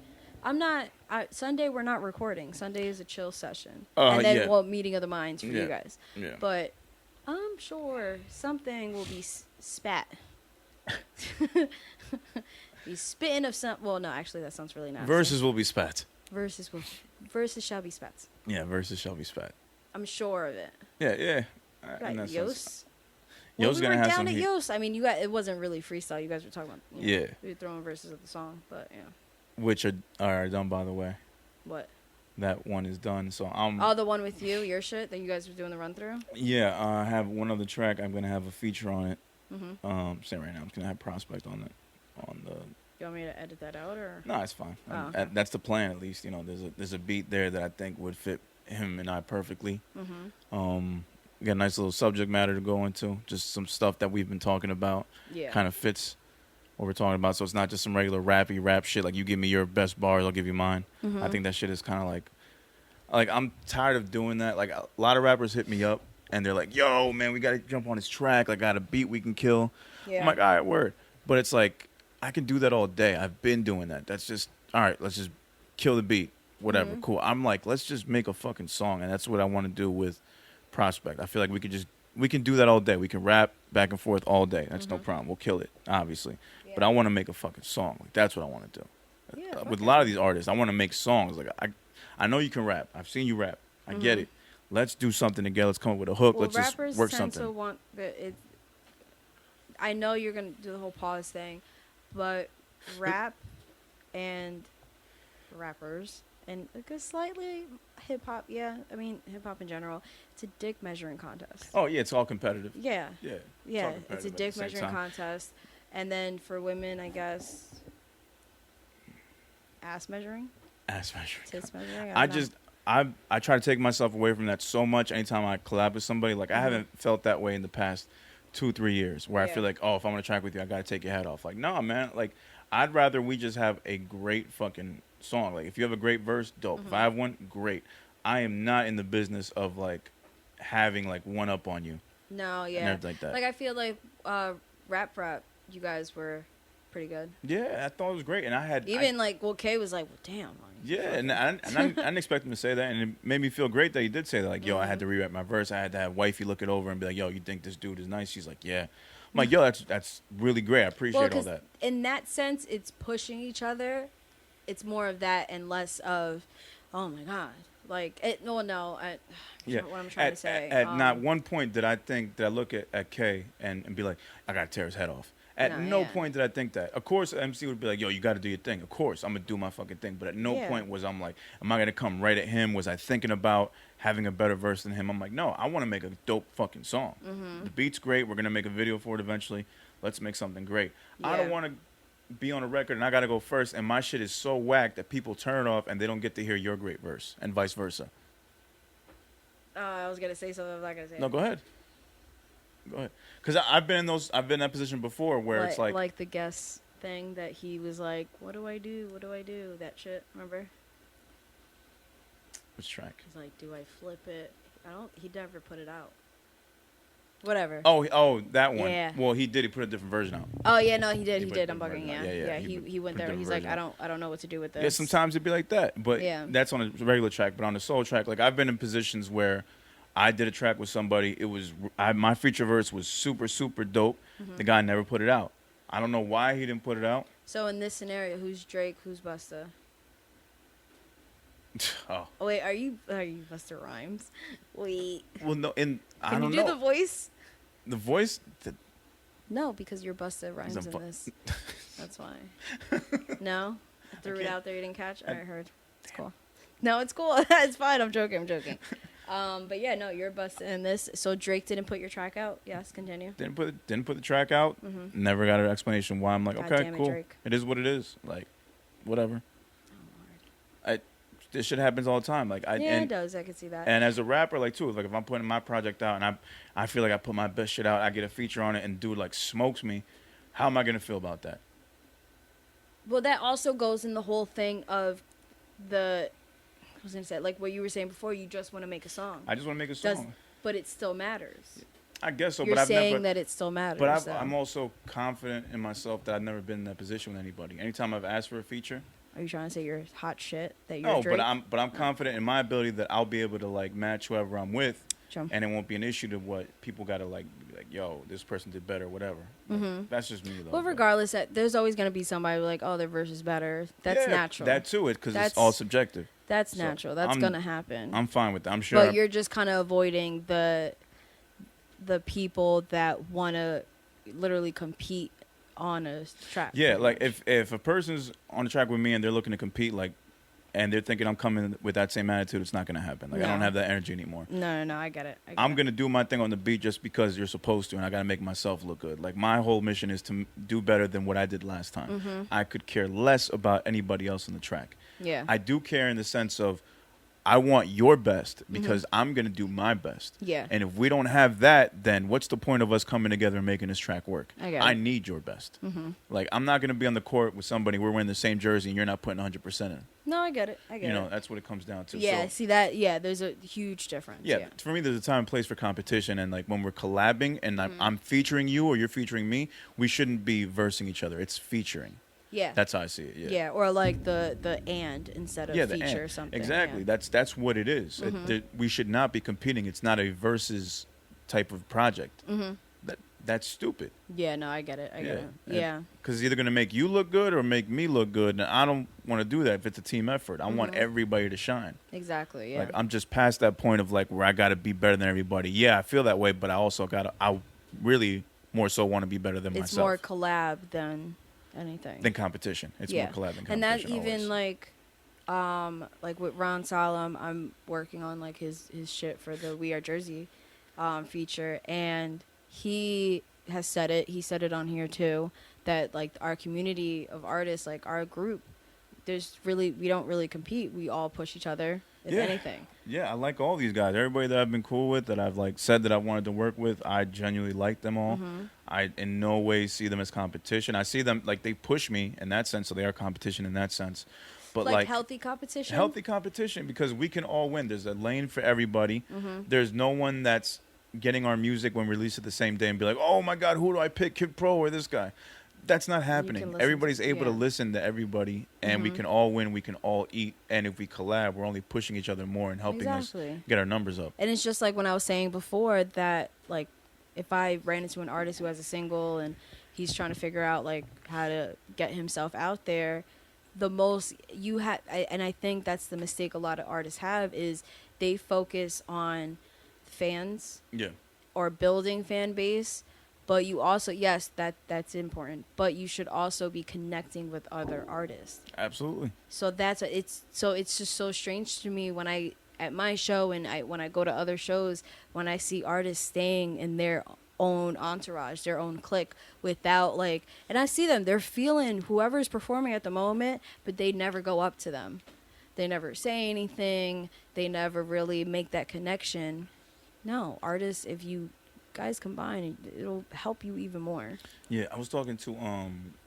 Sunday we're not recording. Sunday is a chill session, and then yeah. well, meeting of the minds for Yeah. you guys. Yeah. But I'm sure something will be spat. Be spitting of some. Well, no, actually, that sounds really nasty. Verses will be spat. Verses shall be spats. Yeah, verses shall be spat. I'm sure of it. Yeah, yeah. Right, In that sense. Yos. Yo's we gonna were have down some at heat. Yos. I mean, you guys. It wasn't really freestyle. You guys were talking about. You know, Yeah. We were throwing verses of the song, but yeah. Which are done, by the way. What? That one is done. So I'm. Oh, the one with you, your shit that you guys were doing the run through. Yeah, I have one other track. I'm gonna have a feature on it. Mm-hmm. Saying right now, I'm just gonna have Prospect on it. On the. You want me to edit that out or? No, it's fine. Oh, okay. That's the plan, at least. You know, there's a beat there that I think would fit him and I perfectly. Mm-hmm. We got a nice little subject matter to go into. Just some stuff that we've been talking about. Yeah. Kind of fits what we're talking about. So it's not just some regular rappy rap shit. Like, you give me your best bars, I'll give you mine. Mm-hmm. I think that shit is kind of like I'm tired of doing that. Like, a lot of rappers hit me up and they're like, yo, man, we got to jump on this track. Like, got a beat we can kill. Yeah. I'm like, all right, word. But it's like, I can do that all day. I've been doing that. That's just, all right, let's just kill the beat. Whatever, Mm-hmm. cool. I'm like, let's just make a fucking song. And that's what I want to do with Prospect. I feel like we can do that all day. We can rap back and forth all day. That's no problem. We'll kill it, obviously. Yeah. But I want to make a fucking song. Like, that's what I want to do. Yeah, With a fuck lot it. of these artists, I want to make songs. Like, I know you can rap. I've seen you rap. I get it. Let's do something together. Let's come up with a hook. Well, Let's just rappers work tend something. to want it. I know you're gonna do the whole pause thing, but rap and rappers and like a slightly hip hop. Yeah, I mean hip hop in general. It's a dick measuring contest. Oh, yeah, it's all competitive. Yeah, Yeah. yeah, all it's a competitive at dick the same measuring time. contest. And then for women, I guess ass measuring, Ass measuring. tits measuring. I don't know. just I try to take myself away from that so much anytime I collab with somebody. Like, I haven't felt that way in the past 2-3 years where I Yeah. feel like, oh, if I'm gonna track with you, I gotta take your head off. Like, no, man. Like, I'd rather we just have a great fucking song. Like, if you have a great verse, dope. If I have one, great. I am not in the business of like having like one up on you. No, and yeah. everything like that. Like I feel like rap, you guys were pretty good. Yeah, I thought it was great, and I had Even like, well, Kay was like, well, damn. Like, yeah, and I didn't expect him to say that, and it made me feel great that he did say that. Like, yo, I had to rewrite my verse. I had to have wifey look it over and be like, yo, you think this dude is nice? She's like, yeah. I'm like, yo, that's really great. I appreciate all 'cause that. in that sense, it's pushing each other. It's more of that and less of, oh my god, like it. No, Yeah. What I'm trying to say. At not one point did I look at Kay and be like, I gotta tear his head off. At no yeah. point did I think that. Of course, MC would be like, yo, you gotta do your thing. Of course, I'm gonna do my fucking thing. But at no Yeah. point was I'm like, am I gonna come right at him? Was I thinking about having a better verse than him? I'm like, no, I want to make a dope fucking song. Mm-hmm. The beat's great. We're gonna make a video for it eventually. Let's make something great. I don't Yeah. want to be on a record and I gotta go first, and my shit is so whack that people turn it off and they don't get to hear your great verse, and vice versa. I was gonna say something. I'm not gonna say. No, it. go ahead. Go ahead. Because I've been in that position before where it's like the guest thing that he was like, what do I do? What do I do? That shit. Remember? which track? He's like, do I flip it? He never put it out. Whatever. Oh, that one. Yeah. Well, he did. He put a different version out. Oh yeah, no, he did. He He put did. a I'm different bugging. version Yeah, out. Yeah, yeah. he He went put a there. He's different like, version I don't know what to do with this. Yeah, sometimes it'd be like that, but Yeah. that's on a regular track. But on the solo track, like I've been in positions where I did a track with somebody. It was my feature verse was super super dope. Mm-hmm. The guy never put it out. I don't know why he didn't put it out. So in this scenario, who's Drake? Who's Busta? Oh, Oh wait, are you Busta Rhymes? Wait, well, no. I can don't you do know. the voice? The voice. No, because you're Busta Rhymes in vo- this. That's why. No, I threw it out there. You didn't catch. I heard. It's cool. No, it's cool. It's fine. I'm joking. But yeah, no, you're Busta in this. So Drake didn't put your track out. Yes, continue. Didn't put the track out. Never got an explanation why. I'm like, God okay, damn it, cool. Drake. It is what it is. Like, whatever. This shit happens all the time. Like, Yeah, it does. I can see that. And as a rapper, like too, like if I'm putting my project out and I feel like I put my best shit out, I get a feature on it, and dude like smokes me, how am I gonna feel about that? Well, that also goes in the whole thing of I was gonna say, like what you were saying before. You just want to make a song. I just want to make a song. But it still matters. I guess so, You're but I've saying never. that it still matters. But so. I'm also confident in myself that I've never been in that position with anybody. Anytime I've asked for a feature, Are you trying to say you're hot shit? That you're no, Drake? but I'm confident in my ability that I'll be able to like match whoever I'm with, True. and it won't be an issue to what people got to like be like, yo, this person did better, whatever. Like, that's just me though. Well, but- regardless, there's always gonna be somebody like, oh, their verse is better. That's Yeah, natural. That too, because it's That's- all subjective. That's So, natural. That's gonna happen. I'm fine with that. I'm sure. But you're just kind of avoiding the people that want to literally compete on a track. Yeah, pretty like much. if a person's on the track with me and they're looking to compete, like, and they're thinking I'm coming with that same attitude, it's not gonna happen. Like I don't No. have that energy anymore. No, I get it. I'm gonna do my thing on the beat just because you're supposed to, and I gotta make myself look good. Like my whole mission is to do better than what I did last time. I could care less about anybody else on the track. Yeah. I do care in the sense of I want your best because I'm gonna do my best. Yeah. And if we don't have that, then what's the point of us coming together and making this track work? I get I it. need your best. Like I'm not gonna be on the court with somebody we're wearing the same jersey and you're not putting 100% in. No, I get it. I get You know, it. that's what it comes down to. Yeah. So, See that? Yeah. There's a huge difference. yeah, for me, there's a time and place for competition, and like when we're collabing and I'm featuring you or you're featuring me, we shouldn't be versing each other. It's featuring. Yeah. That's how I see it. Yeah. Yeah. Or like the and instead of Yeah, the feature and. or something. Exactly. Yeah. That's what it is. We should not be competing. It's not a versus type of project. That's stupid. Yeah. No, I get it. I get it. Yeah. Because it's either going to make you look good or make me look good, and I don't want to do that if it's a team effort. I want everybody to shine. Exactly. Yeah. Like I'm just past that point of like where I got to be better than everybody. Yeah, I feel that way, but I also I really more so want to be better than it's myself. more collab than anything. Than competition. It's more collab than competition. And that even always. like with Ron Solomon, I'm working on like his shit for the We Are Jersey feature, and he has said it. He said it on here too, that like our community of artists, like our group, we don't really compete. We all push each other, if anything. Yeah, I like all these guys. Everybody that I've been cool with, that I've like said that I wanted to work with, I genuinely like them all. I in no way see them as competition. I see them like they push me in that sense, so they are competition in that sense. But like healthy competition. Healthy competition because we can all win. There's a lane for everybody. There's no one that's getting our music when we release it the same day and be like, oh my God, who do I pick, Kid Pro or this guy? That's not happening. listen Everybody's to- able to yeah. listen to everybody, and we can all win. We can all eat, and if we collab, we're only pushing each other more and helping Exactly. us get our numbers up. And it's just like when I was saying before that, like, if I ran into an artist who has a single and he's trying to figure out like how to get himself out there, the most you have, and I think that's the mistake a lot of artists have, is they focus on fans Yeah. or building fan base. But you also, yes, that's important. But you should also be connecting with other artists. Absolutely. So it's just so strange to me when I at my show and when I go to other shows, when I see artists staying in their own entourage, their own clique, without like, and I see them, they're feeling whoever's performing at the moment, but they never go up to them. They never say anything. They never really make that connection. No, artists, if you guys combine, it'll help you even more. Yeah, I was talking to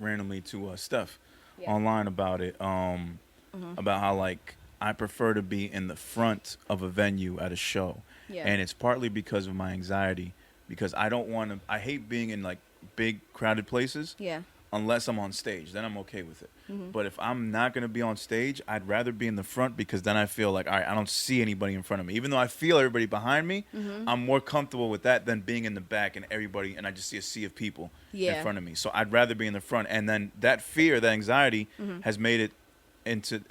randomly to Steph Yeah. online about it, about how like I prefer to be in the front of a venue at a show, Yeah. and it's partly because of my anxiety, because I don't want to. I hate being in like big crowded places. Yeah. Unless I'm on stage, then I'm okay with it. But if I'm not going to be on stage, I'd rather be in the front because then I feel like, all right, I don't see anybody in front of me. Even though I feel everybody behind me, I'm more comfortable with that than being in the back and everybody, and I just see a sea of people in front of me. So I'd rather be in the front. And then that fear, that anxiety has made it into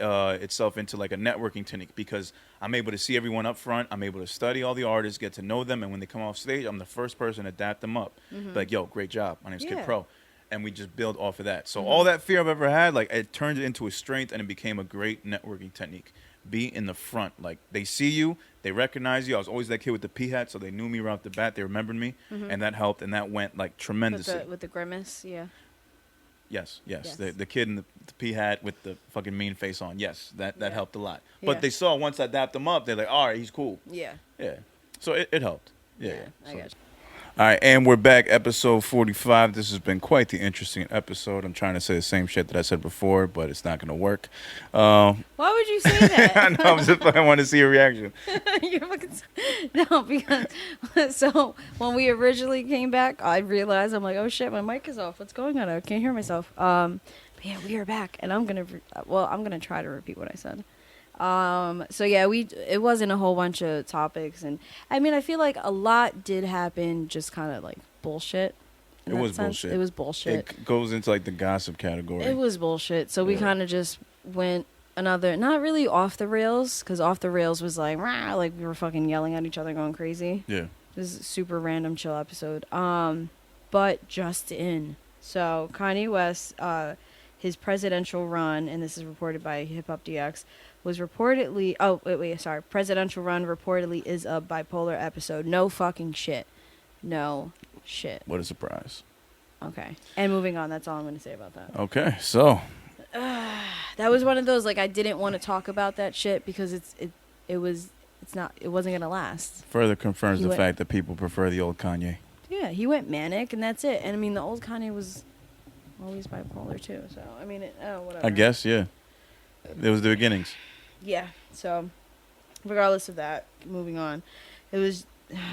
itself into like a networking technique because I'm able to see everyone up front. I'm able to study all the artists, get to know them. And when they come off stage, I'm the first person to dap them up. Be like, yo, great job. My name's Kid Yeah. Pro. And we just build off of that. So all that fear I've ever had, like it turned it into a strength and it became a great networking technique. Be in the front. Like they see you, they recognize you. I was always that kid with the P hat, so they knew me right off the bat. They remembered me, and that helped, and that went like tremendously. With the grimace, yeah. Yes. Yes. The kid in the P hat with the fucking mean face on. Yes, that Yeah. helped a lot. Yeah. But they saw once I dapped them up, they're like, all right, he's cool. Yeah. Yeah. So it helped. Yeah. I So- got you. All right, and we're back, episode 45. This has been quite the interesting episode. I'm trying to say the same shit that I said before, but it's not going to work. Why would you say that? I know, I want to see your reaction. You're fucking no, because so when we originally came back, I realized I'm like, oh shit, my mic is off. What's going on? I can't hear myself. But yeah, we are back, and I'm gonna try to repeat what I said. So yeah, it wasn't a whole bunch of topics, and I mean, I feel like a lot did happen, just kind of like bullshit. It was bullshit. It was bullshit. It goes into like the gossip category. It was bullshit. So we kind of just went another, not really off the rails, because off the rails was like, rah, like we were fucking yelling at each other, going crazy. Yeah. This is a super random chill episode. But just in. So Kanye West, his presidential run, and this is reported by Hip Hop DX, was reportedly, presidential run reportedly is a bipolar episode. No fucking shit. No shit. What a surprise. Okay. And moving on, that's all I'm going to say about that. Okay, so. That was one of those, like, I didn't want to talk about that shit because it wasn't going to last. Further confirms the fact that people prefer the old Kanye. Yeah, he went manic, and that's it. And I mean, the old Kanye was always bipolar too. So I mean, whatever. I guess, yeah. It was the beginnings. Yeah. So, regardless of that, moving on, it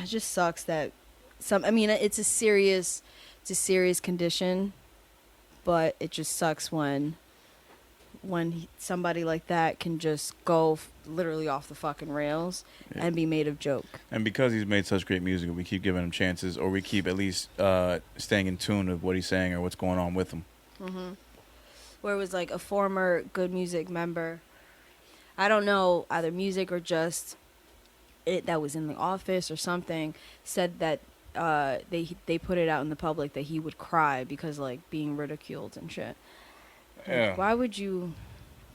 just sucks that I mean, it's a serious condition, but it just sucks when somebody like that can just go literally off the fucking rails and be made of joke. And because he's made such great music, we keep giving him chances, or we keep at least staying in tune with what he's saying or what's going on with him. Mm-hmm. Where it was like a former Good Music member, I don't know, either music or just it that was in the office or something, said that they put it out in the public that he would cry because like being ridiculed and shit. Yeah. Like, why would you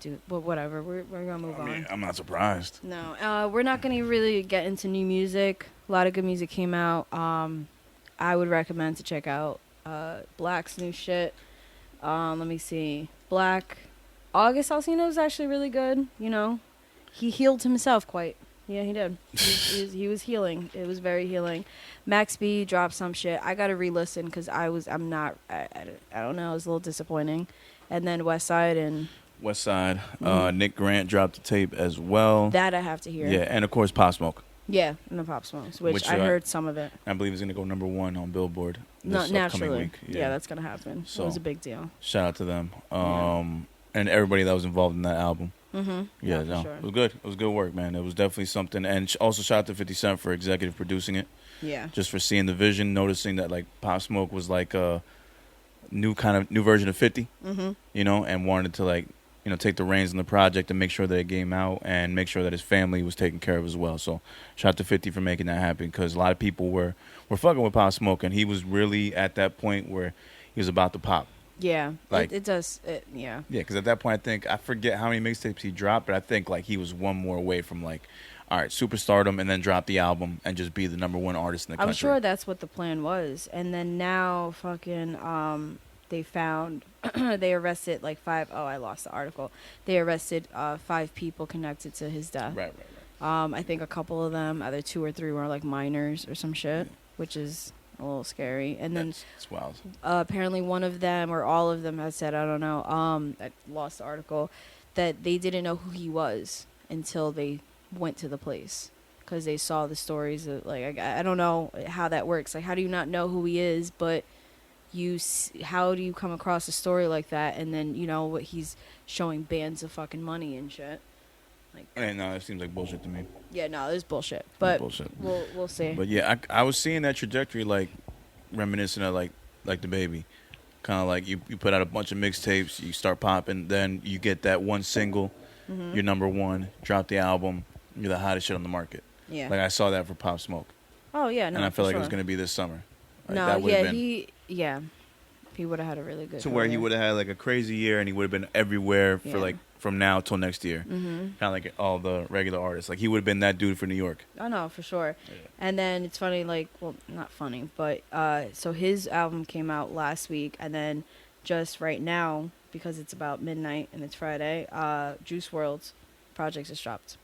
do? But whatever. We're gonna move on. I'm not surprised. No, we're not gonna really get into new music. A lot of good music came out. I would recommend to check out Black's new shit. Let me see. Black. August Alsina was actually really good. You know, he healed himself quite. Yeah, he did. He was healing. It was very healing. Max B dropped some shit. I gotta re-listen because I don't know. It was a little disappointing. And then West Side. Nick Grant dropped the tape as well. That I have to hear. Yeah, and of course Pop Smoke. Yeah, and the Pop Smokes, which I heard some of it. I believe is going to go #1 on Billboard this naturally. week. Yeah, that's going to happen. So, it was a big deal. Shout out to them. And everybody that was involved in that album. Mm-hmm. Yeah, no, sure. It was good. It was good work, man. It was definitely something. And also shout out to 50 Cent for executive producing it. Yeah. Just for seeing the vision, noticing that like Pop Smoke was like a new version of 50, you know, and wanted to like, you know, take the reins on the project and make sure that it came out and make sure that his family was taken care of as well. So shout out to 50 for making that happen because a lot of people were fucking with Pop Smoke and he was really at that point where he was about to pop. Yeah, like it does. Yeah. Yeah, because at that point I forget how many mixtapes he dropped, but I think like he was one more away from like, all right, superstardom and then drop the album and just be the #1 artist in the country. I'm sure that's what the plan was. And then now fucking they found they arrested like 5. Oh, I lost the article. They arrested 5 people connected to his death. Right. I think a couple of them, either 2 or 3, were like minors or some shit, which is a little scary. And then it's wild. Apparently one of them or all of them has said, I don't know, I lost the article, that they didn't know who he was until they went to the place because they saw the stories of like I don't know how that works. Like, how do you not know who he is, but how do you come across a story like that and then you know what he's showing bands of fucking money and shit? Like, no, it seems like bullshit to me. Yeah, no, it's bullshit. But bullshit. We'll see. But yeah, I was seeing that trajectory like reminiscent of like the baby. Kind of like you put out a bunch of mixtapes, you start popping, then you get that one single, you're #1, drop the album, you're the hottest shit on the market. Yeah. Like I saw that for Pop Smoke. Oh yeah, no. And I feel like sure. it was gonna be this summer. Like, No, that yeah, been, he would have had a really good. to where he would have had like a crazy year and he would have been everywhere for like from now till next year. Kind of like all the regular artists. Like he would have been that dude for New York. Oh no, for sure. Yeah. And then it's funny, like, well, not funny, but so his album came out last week, and then just right now, because it's about midnight and it's Friday, Juice WRLD's project just dropped.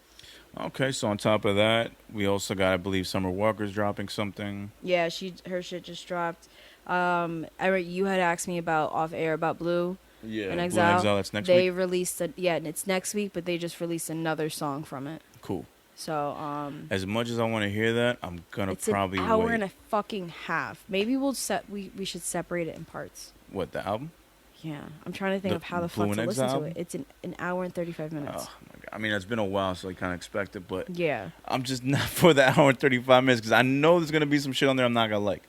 Okay, so on top of that, we also got, I believe, Summer Walker's dropping something. Yeah, her shit just dropped. You had asked me about off air about Blue Yeah, and Blue Exile. Exile, that's next They week. released and it's next week, but they just released another song from it. Cool. So As much as I want to hear that, I'm gonna it's probably an hour wait. and a fucking half. Maybe we should separate it in parts. What, the album? Yeah, I'm trying to think The of how the Blue fuck to and listen to Exile? it. It's an hour and 35 minutes. Oh my god! I mean, it's been a while, so I kind of expect it, but Yeah. I'm just not for the hour and 35 minutes because I know there's gonna be some shit on there I'm not gonna like.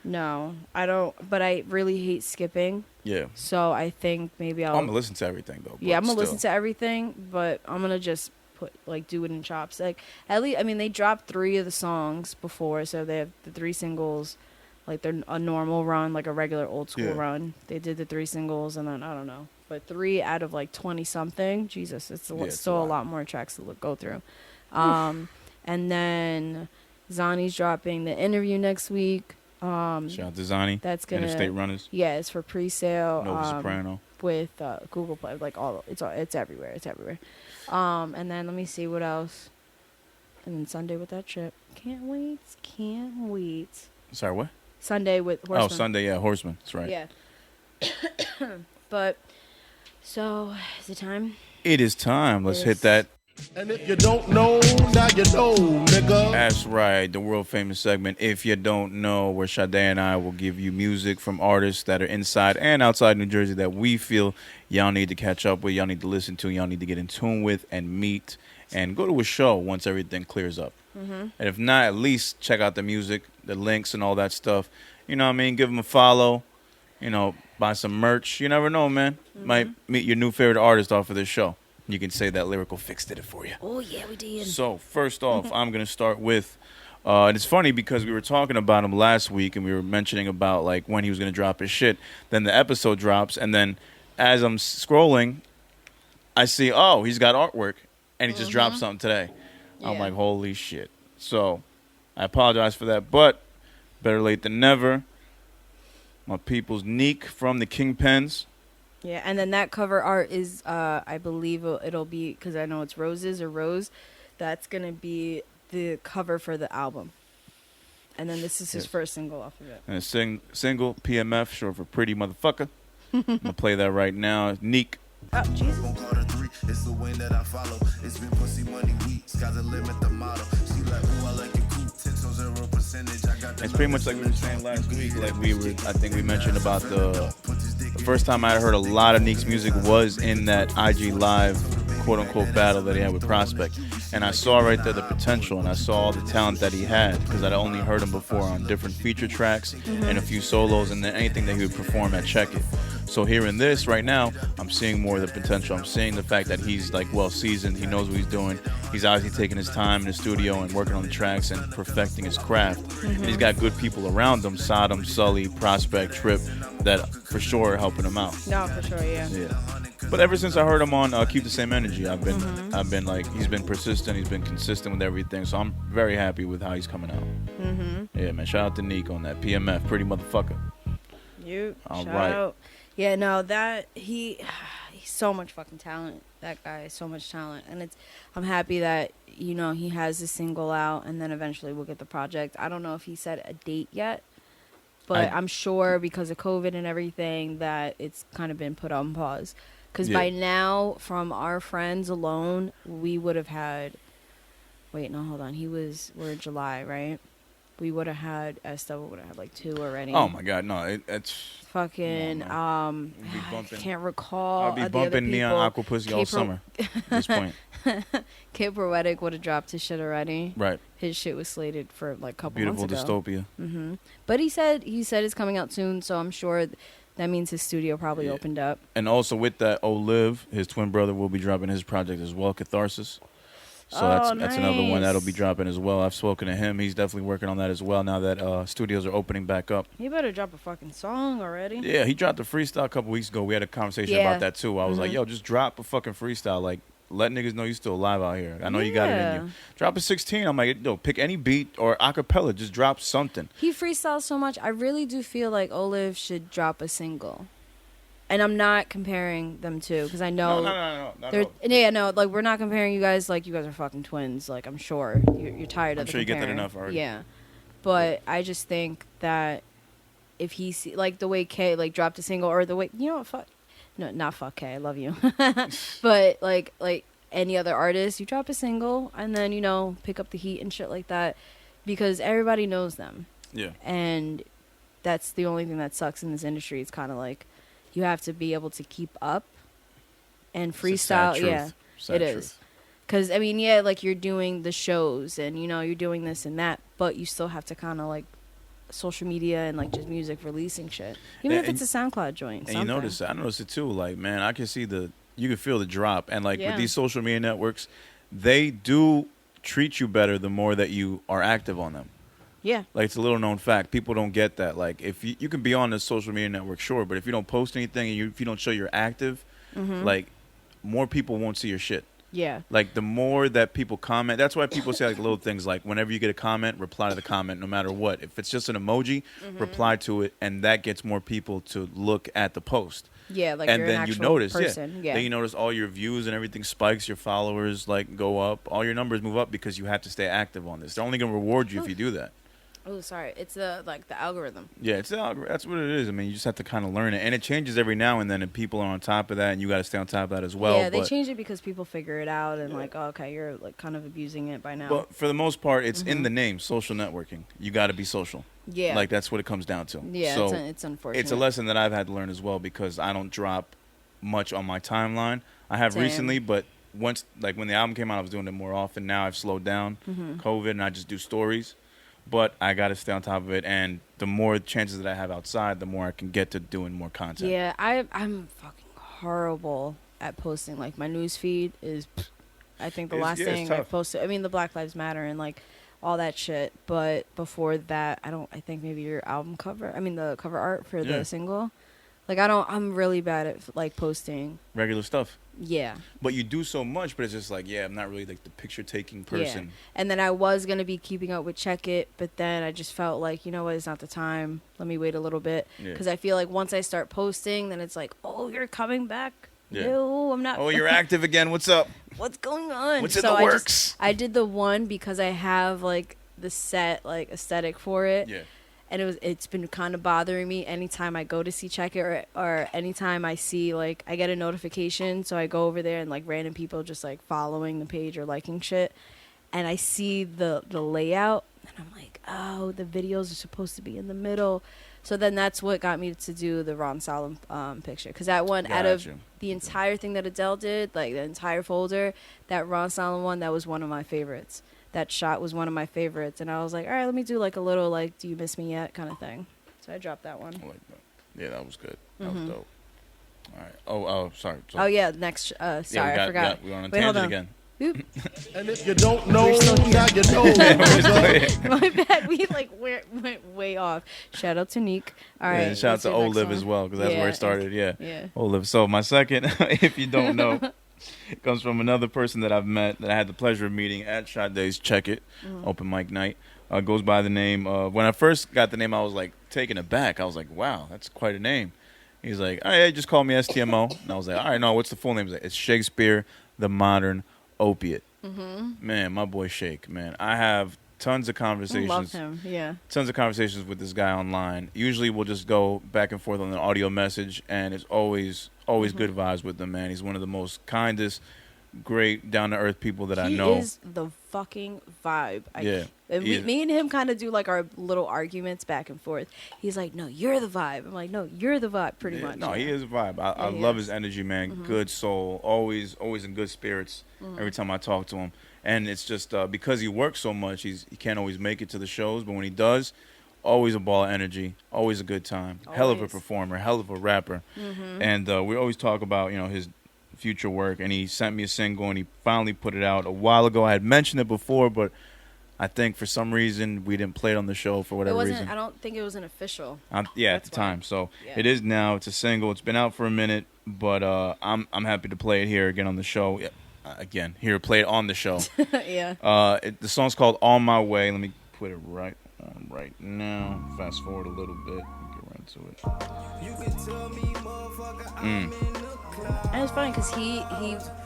No, I don't. But I really hate skipping. Yeah. So I think maybe I'll. I'm gonna listen to everything though. Yeah, I'm but gonna listen still. to everything, but I'm gonna just do it in chops. Like at least, I mean, they dropped 3 of the songs before, so they have the 3 singles. Like they're a normal run, like a regular old school Yeah. run. They did the 3 singles, and then I don't know, but 3 out of like 20 something. Jesus, it's Yeah, it's still a a lot. lot more tracks to go through. And then Zani's dropping the interview next week. Shout out to Zani. That's gonna Interstate Runners. Yeah, it's for pre-sale. Nova Soprano. With Google Play, like it's everywhere. It's everywhere. And then let me see what else. And then Sunday with that shit. Can't wait. Sorry, what? Sunday with Horseman. Oh, Sunday, yeah, Horseman. That's right. Yeah. But so is it time? It is time. Let's hit Yes. that. And if you don't know, now you know, nigga. That's right, the world famous segment, If You Don't Know, where Sade and I will give you music from artists that are inside and outside New Jersey that we feel y'all need to catch up with, y'all need to listen to, y'all need to get in tune with and meet and go to a show once everything clears up. And if not, at least check out the music, the links and all that stuff. You know what I mean? Give them a follow, buy some merch. You never know, man. Might meet your new favorite artist off of this show. You can say that Lyrical Fix did it for you. Oh yeah, we did. So, first off, I'm going to start with, and it's funny because we were talking about him last week and we were mentioning about like when he was going to drop his shit. Then the episode drops and then as I'm scrolling, I see, oh, he's got artwork and he just dropped something today. I'm Yeah. like, holy shit. So, I apologize for that, but better late than never. My people's Nikque from the Kingpens. Yeah, and then that cover art is, I believe it'll be, because I know it's Roses or Rose, that's going to be the cover for the album. And then this is his Yes. first single off of it. And a single, PMF, short for Pretty Motherfucker. I'm going to play that right now. Nikque. Oh, Jesus. Gon' call her 3. It's the wind that I follow. It's been pussy money weed. Sky's the limit, the motto. She like, ooh, I like it cool. 10 so 0%. I got the It's pretty much like we were saying last week. Like I think we mentioned about the first time I heard a lot of Nikque's music was in that IG Live quote-unquote battle that he had with Prospect. And I saw right there the potential, and I saw all the talent that he had, because I'd only heard him before on different feature tracks and a few solos, and then anything that he would perform at Check It. So hearing this right now, I'm seeing more of the potential. I'm seeing the fact that he's like well seasoned. He knows what he's doing. He's obviously taking his time in the studio and working on the tracks and perfecting his craft. And he's got good people around him, Sodom, Sully, Prospect, Trip, that for sure are helping him out. No, for sure, yeah. Yeah. But ever since I heard him on Keep the Same Energy, I've been like, he's been persistent, he's been consistent with everything. So I'm very happy with how he's coming out. Yeah, man. Shout out to Nikque on that PMF, Pretty Motherfucker. All Shout right. out. Yeah, no, that he's so much fucking talent. That guy is so much talent, and I'm happy that he has this single out, and then eventually we'll get the project. I don't know if he set a date yet, but I'm sure because of COVID and everything that it's kind of been put on pause. Because Yeah. by now, from our friends alone, we would have had. Wait, no, hold on. We're in July, right? We would have had S.T.M.O would have had like 2 already. Oh my God, no, it's Fucking We'll be I bumping- can't recall. I'll be the other bumping Neon people. Aqua Pussy all summer at this point. Kid Poetic would have dropped his shit already. Right. His shit was slated for like a couple Beautiful months ago. dystopia. But he said it's coming out soon, so I'm sure that means his studio probably Yeah. opened up. And also with that, Olive, his twin brother, will be dropping his project as well, Catharsis. So Oh, that's another one that'll be nice. dropping as well. I've spoken to him. He's definitely working on that as well now that studios are opening back up. He better drop a fucking song already. Yeah, he dropped a freestyle a couple weeks ago. We had a conversation Yeah. about that too. I was like, yo, just drop a fucking freestyle. Like, let niggas know you still alive out here. I know you got it in Yeah. you. Drop a 16. I'm like, yo, pick any beat or acapella. Just drop something. He freestyles so much. I really do feel like Olive should drop a single. and I'm not comparing them to, because I know No. Not they're, at all. yeah, no, like we're not comparing you guys. Like you guys are fucking twins. Like I'm sure you're tired of. I'm the sure you get that comparing. enough already. Yeah, but I just think that if he like the way K like dropped a single, or the way fuck, no, not fuck K, I love you, but like any other artist, you drop a single and then pick up the heat and shit like that, because everybody knows them. Yeah. And that's the only thing that sucks in this industry. It's kind of like you have to be able to keep up and It's a sad freestyle. truth. Yeah, Sad it truth. is. Because, I mean, yeah, like you're doing the shows and, you're doing this and that, but you still have to kind of like social media and like just music releasing shit. Even if it's a SoundCloud joint. And you notice, I noticed it too. Like, man, I can see you can feel the drop. And like with these social media networks, they do treat you better the more that you are active on them. Yeah. Like, it's a little known fact. People don't get that. Like, if you can be on the social media network, sure, but if you don't post anything and if you don't show you're active, like, more people won't see your shit. Yeah. Like, the more that people comment, that's why people say like little things like whenever you get a comment, reply to the comment no matter what. If it's just an emoji, reply to it, and that gets more people to look at the post. Yeah, like and you're then an you actual notice, person. Yeah. Then you notice all your views and everything spikes, your followers like go up, all your numbers move up because you have to stay active on this. They're only gonna reward you if you do that. Oh, sorry. It's the algorithm. Yeah, it's the algorithm. That's what it is. I mean, you just have to kind of learn it, and it changes every now and then, and people are on top of that, and you got to stay on top of that as well. Yeah, they change it because people figure it out and like, oh, okay, you're like kind of abusing it by now. But for the most part, it's in the name, social networking. You got to be social. Yeah. Like, that's what it comes down to. Yeah, so it's unfortunate. It's a lesson that I've had to learn as well, because I don't drop much on my timeline. I have recently, but once, like when the album came out, I was doing it more often. Now I've slowed down, COVID, and I just do stories. But I got to stay on top of it, and the more chances that I have outside, the more I can get to doing more content. Yeah, I'm fucking horrible at posting. Like, my news feed is, I think the last thing I posted, I mean, the Black Lives Matter and like all that shit. But before that, I think maybe your album cover, the cover art for the single. Like, I'm really bad at like posting Regular stuff. Yeah. But you do so much, but it's just like, I'm not really like the picture taking person. Yeah. And then I was going to be keeping up with Check It, but then I just felt like, you know what, it's not the time. Let me wait a little bit. Because I feel like once I start posting, then it's like, oh, you're coming back. Yeah. No, I'm not. Oh, you're active again. What's up? What's going on? What's in the works? I did the one because I have like the set like aesthetic for it. Yeah. And it's been kind of bothering me anytime I go to see Check It or anytime I see, like, I get a notification. So I go over there and, like, random people just, like, following the page or liking shit. And I see the layout. And I'm like, oh, the videos are supposed to be in the middle. So then that's what got me to do the Ron Solemn picture. Because that one, out of the entire thing that Adele did, like, the entire folder, that Ron Solemn one, that was one of my favorites. That shot was one of my favorites, and I was like, all right, let me do like a little like "Do you miss me yet?" kind of thing. So I dropped that one. I like that. Yeah, that was good. That was dope. All right. Oh, sorry. Oh yeah, next. Sorry, I forgot. We're on a Wait, hold tangent on. again. Oop. And if you don't know, now you know. My bad. We like went way off. Shout out to Nikque. All right. Yeah, shout out to what's your next Olive as one? well, because that's where it started. Yeah. Yeah. Olive. So my second, if you don't know, comes from another person that I've met that I had the pleasure of meeting at Sade's Check It open mic night. Goes by the name of, when I first got the name, I was like taken aback. I was like, wow, that's quite a name. He's like, all right, just call me S.T.M.O. And I was like, all right, no, what's the full name? He's like, it's Shakespeare, the Modern Opiate. Man, my boy Shake, man. I have tons of conversations. I love him, yeah. Tons of conversations with this guy online. Usually we'll just go back and forth on an audio message, and it's always good vibes with him, man. He's one of the most kindest, great, down-to-earth people that I know. He is the fucking vibe. Yeah. Me and him kind of do like our little arguments back and forth. He's like, no, you're the vibe. I'm like, no, you're the vibe, pretty much. No, he is a vibe. I love his energy, man. Good soul. Always in good spirits every time I talk to him. And it's just because he works so much, he can't always make it to the shows. But when he does, always a ball of energy. Always a good time. Always. Hell of a performer. Hell of a rapper. And we always talk about, his future work. And he sent me a single, and he finally put it out a while ago. I had mentioned it before, but I think for some reason we didn't play it on the show for whatever reason. I don't think it was an official. At the time. So Yeah. it is now. It's a single. It's been out for a minute, but I'm happy to play it here again on the show. Yeah, play it on the show. Yeah. The song's called "On My Way." Let me put it right now. Fast forward a little bit. Get right into it. And it's funny because he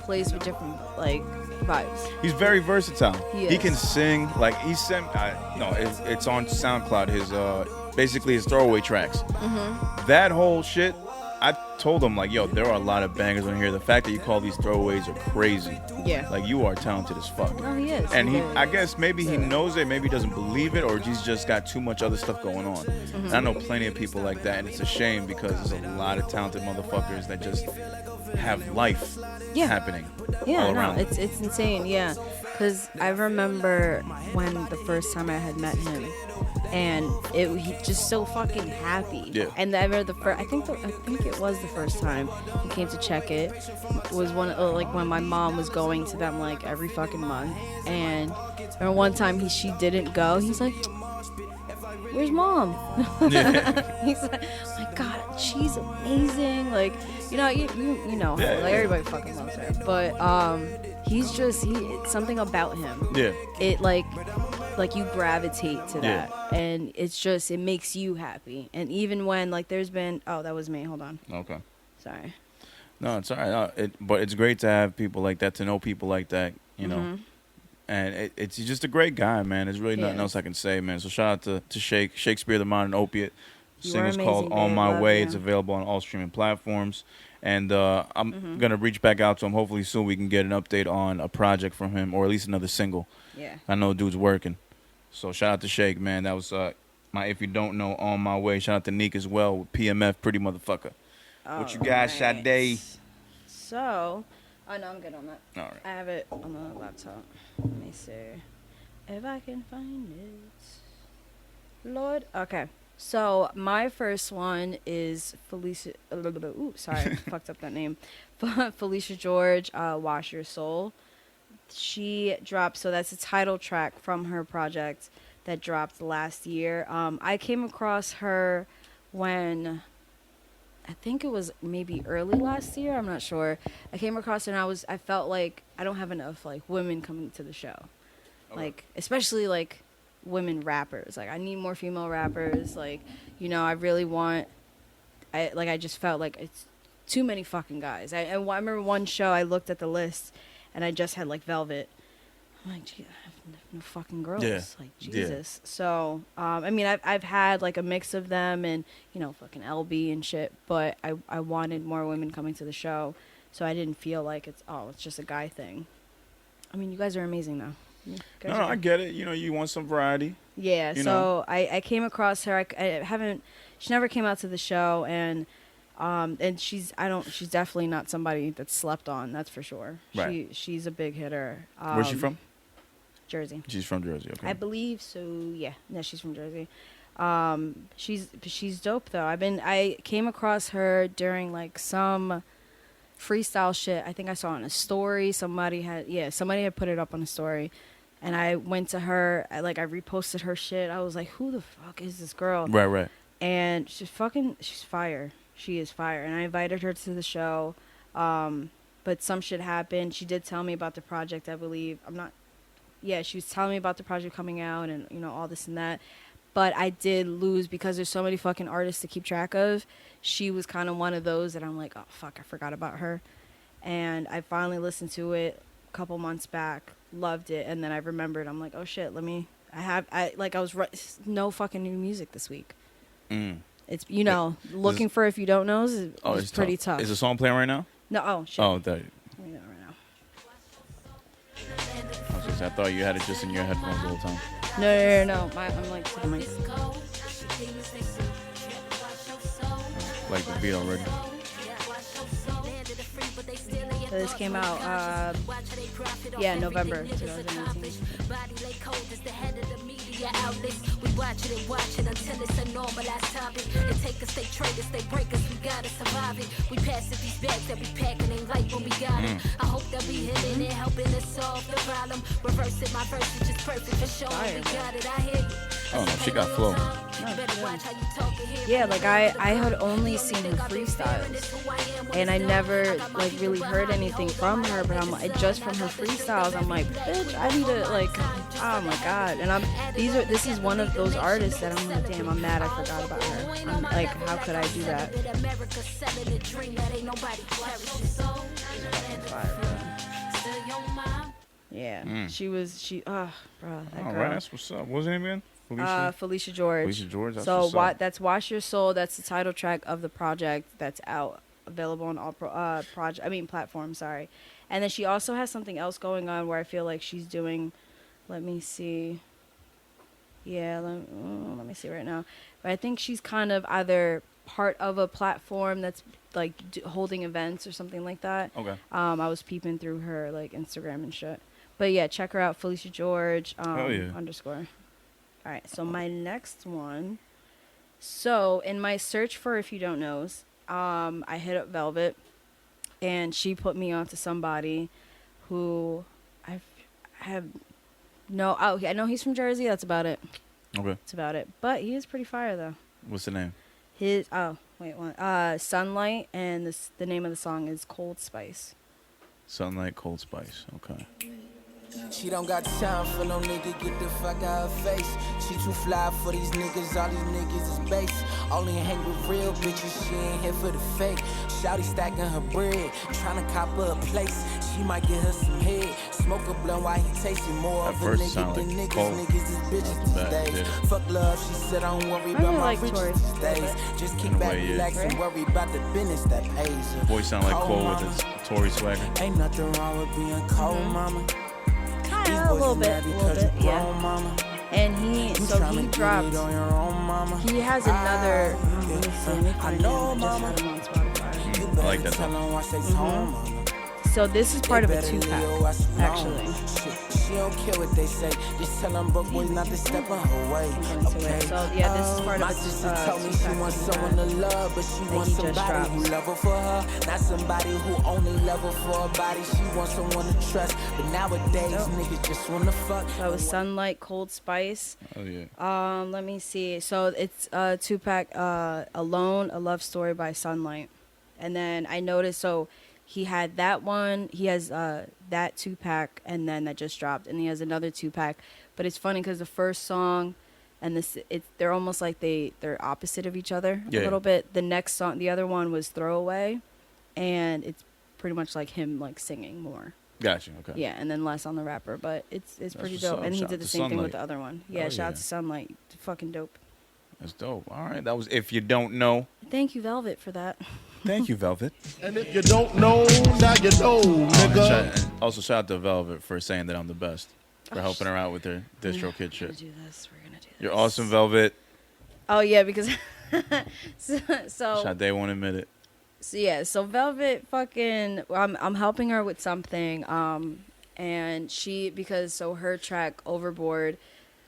plays with different like vibes. He's very versatile. He He is. can sing. Like he sent. It's on SoundCloud. His basically his throwaway tracks. Mm-hmm. That whole shit. I told him like, yo, there are a lot of bangers on here. The fact that you call these throwaways are crazy. Yeah. Like you are talented as fuck. No, he is. And He he, is. I guess maybe he knows it, maybe he doesn't believe it, or he's just got too much other stuff going on. Mm-hmm. And I know plenty of people like that, and it's a shame because there's a lot of talented motherfuckers that just have life Yeah. happening Yeah, all no, around. it's insane. Yeah, because I remember when the first time I had met him, and he just so fucking happy. Yeah. And I remember I think it was the first time he came to check it. Was like when my mom was going to them like every fucking month, and I remember one time she didn't go. He's like, "Where's mom?" Yeah. He's like, "Oh my God, she's amazing." Like, you know, you know, Yeah, like yeah. everybody fucking loves her. But he's just it's something about him. Yeah. It like you gravitate to Yeah. that, and it makes you happy. And even when like there's been that was me. Hold on, Okay. sorry. No, it's all right. No, but it's great to have people like that, to know people like that, you know. Mhm. And it's just a great guy, man. There's really nothing Yeah. else I can say, man. So shout out to Shakespeare the Modern Opiate. You are Single's called amazing, On babe. My Love Way. you. It's available on all streaming platforms. And I'm going to reach back out to him. Hopefully soon we can get an update on a project from him, or at least another single. Yeah. I know dude's working. So shout out to Shake, man. That was my If You Don't Know, On My Way. Shout out to Nikque as well with PMF, Pretty Motherfucker. What you got, Alright. Sade? So, oh no, I'm good on that. All right. I have it on the laptop. Let me see if I can find it. Lord. Okay. So my first one is Felisha. Ooh, sorry, fucked up that name. Felisha George, "Wash Your Soul." She dropped. So that's a title track from her project that dropped last year. I came across her when I think it was maybe early last year. I'm not sure. I came across her and I felt like I don't have enough like women coming to the show, like especially like women rappers. Like I need more female rappers. Like, you know, I really want. I just felt like it's too many fucking guys. I remember one show I looked at the list, and I just had like Velvet. I'm like, gee, I have no fucking girls. Yeah. Like Yeah. Jesus. So I mean, I've had like a mix of them, and you know, fucking LB and shit. But I wanted more women coming to the show, so I didn't feel like it's just a guy thing. I mean, you guys are amazing though. You guys No, are- I get it. You know, you want some variety. yeah, You so know. I came across her. She never came out to the show, and she's definitely not somebody that's slept on. That's for sure. Right. She's a big hitter. Where's she from? Jersey. She's from Jersey. Okay. I believe so. Yeah, she's from Jersey. She's dope though. I came across her during like some freestyle shit. I think I saw on a story. Somebody had put it up on a story. And I went to her, I reposted her shit. I was like, who the fuck is this girl? Right. And she's fire. She is fire. And I invited her to the show. But some shit happened. She did tell me about the project, I believe. She was telling me about the project coming out and, you know, all this and that. But I did lose because there's so many fucking artists to keep track of. She was kind of one of those that I'm like, oh, fuck, I forgot about her. And I finally listened to it a couple months back. Loved it, and then I remembered. I'm like, oh shit, no fucking new music this week. It's looking for If You Don't Know is it's pretty tough. Is the song playing right now? No, oh shit. Oh, there. Let me know right now. I thought you had it just in your headphones the whole time. No. I'm like to the mic. Like the beat already. So this came out, November 2019. We watch it until it's a normalized topic. It take us, they trade us, they break us, we gotta survive it. We pass it, these bags that we packing ain't like when we got them. I hope that we hitting it, helping us solve the problem. Reverse it, my verse is just perfect for showing we got it. I hear you. Oh no, she got flow. Yeah, like I had only seen her freestyles, and I never like really heard anything from her. But I'm like, just from her freestyles, I'm like, bitch, I need to like Oh my god! And this is one of those artists that I'm like, damn, I'm mad I forgot about her. I'm like, how could I do that? Yeah, bro, that All girl. right, that's what's up. What was her name again? Felisha? Felisha George. Felisha George. That's So what's up. that's "Wash Your Soul." That's the title track of the project that's out, available on all platforms. Sorry, and then she also has something else going on where I feel like she's doing. Let me see. Yeah, let me see right now. But I think she's kind of either part of a platform that's like holding events or something like that. Okay. I was peeping through her like Instagram and shit. But yeah, check her out, Felisha George _ All right, so my next one. So in my search for If You Don't Knows, I hit up Velvet, and she put me onto somebody who I know he's from Jersey. That's about it. Okay. That's about it. But he is pretty fire though. What's the name? Sunlight, and the name of the song is Cold Spice. Sunlight, Cold Spice. Okay. She don't got time for no nigga, get the fuck out her face. She too fly for these niggas, all these niggas is base. Only hang with real bitches, she ain't here for the fake. Shawty stacking her bread, tryna cop her a place. She might get her some head, smoke a blunt while he tasting more At of a first it nigga sounded than like niggas. cold. Niggas is bitches these That's bad, days. yeah. Fuck love, she said I don't worry I about really my like riches Tori. these days. Just kick In a back, way, yeah. relax, and worry about the business that pays you. Voice sound like Cold Cole mama. with his Tory swagger. Ain't nothing wrong with being cold, mama. Kinda, a little bit, yeah. Mama. And he dropped. He has another. Let me see. Let me find him. I just had him on Spotify. I like that song. So this is part of a 2-pack, actually. She don't care what they say. Just tell them broke boys not to step on her way. Okay. So yeah, this is part of My a sister told me she 2-pack. wants someone to love, but she wants he just somebody who dropped. love her for her, not somebody who only love her for her body. She wants someone to trust, but nowadays niggas just wanna fuck. That was Sunlight, Cold Spice. Oh yeah. Let me see. So it's a 2-pack. Alone, a love story by Sunlight, and then I noticed. So he had that one. He has that 2-pack, and then that just dropped, and he has another 2-pack. But it's funny because the first song and they're almost like they're opposite of each other a little bit. The next song, the other one was Throwaway, and it's pretty much like him like singing more. Gotcha. Okay. Yeah, and then less on the rapper, but it's pretty what's dope. up. And he Shout did out the to same thing Sunlight. with the other one. Yeah, Oh, shout out yeah. to Sunlight. Fucking dope. That's dope. All right. That was If You Don't Know. Thank you, Velvet, for that. Thank you, Velvet. And if you don't know, now you know, nigga. And also shout out to Velvet for saying that I'm the best. For helping her out with her DistroKid We're shit. gonna do this. We're gonna do this. You're awesome, Velvet. Oh yeah, because so Sade won't admit it. so Velvet fucking I'm helping her with something and her track Overboard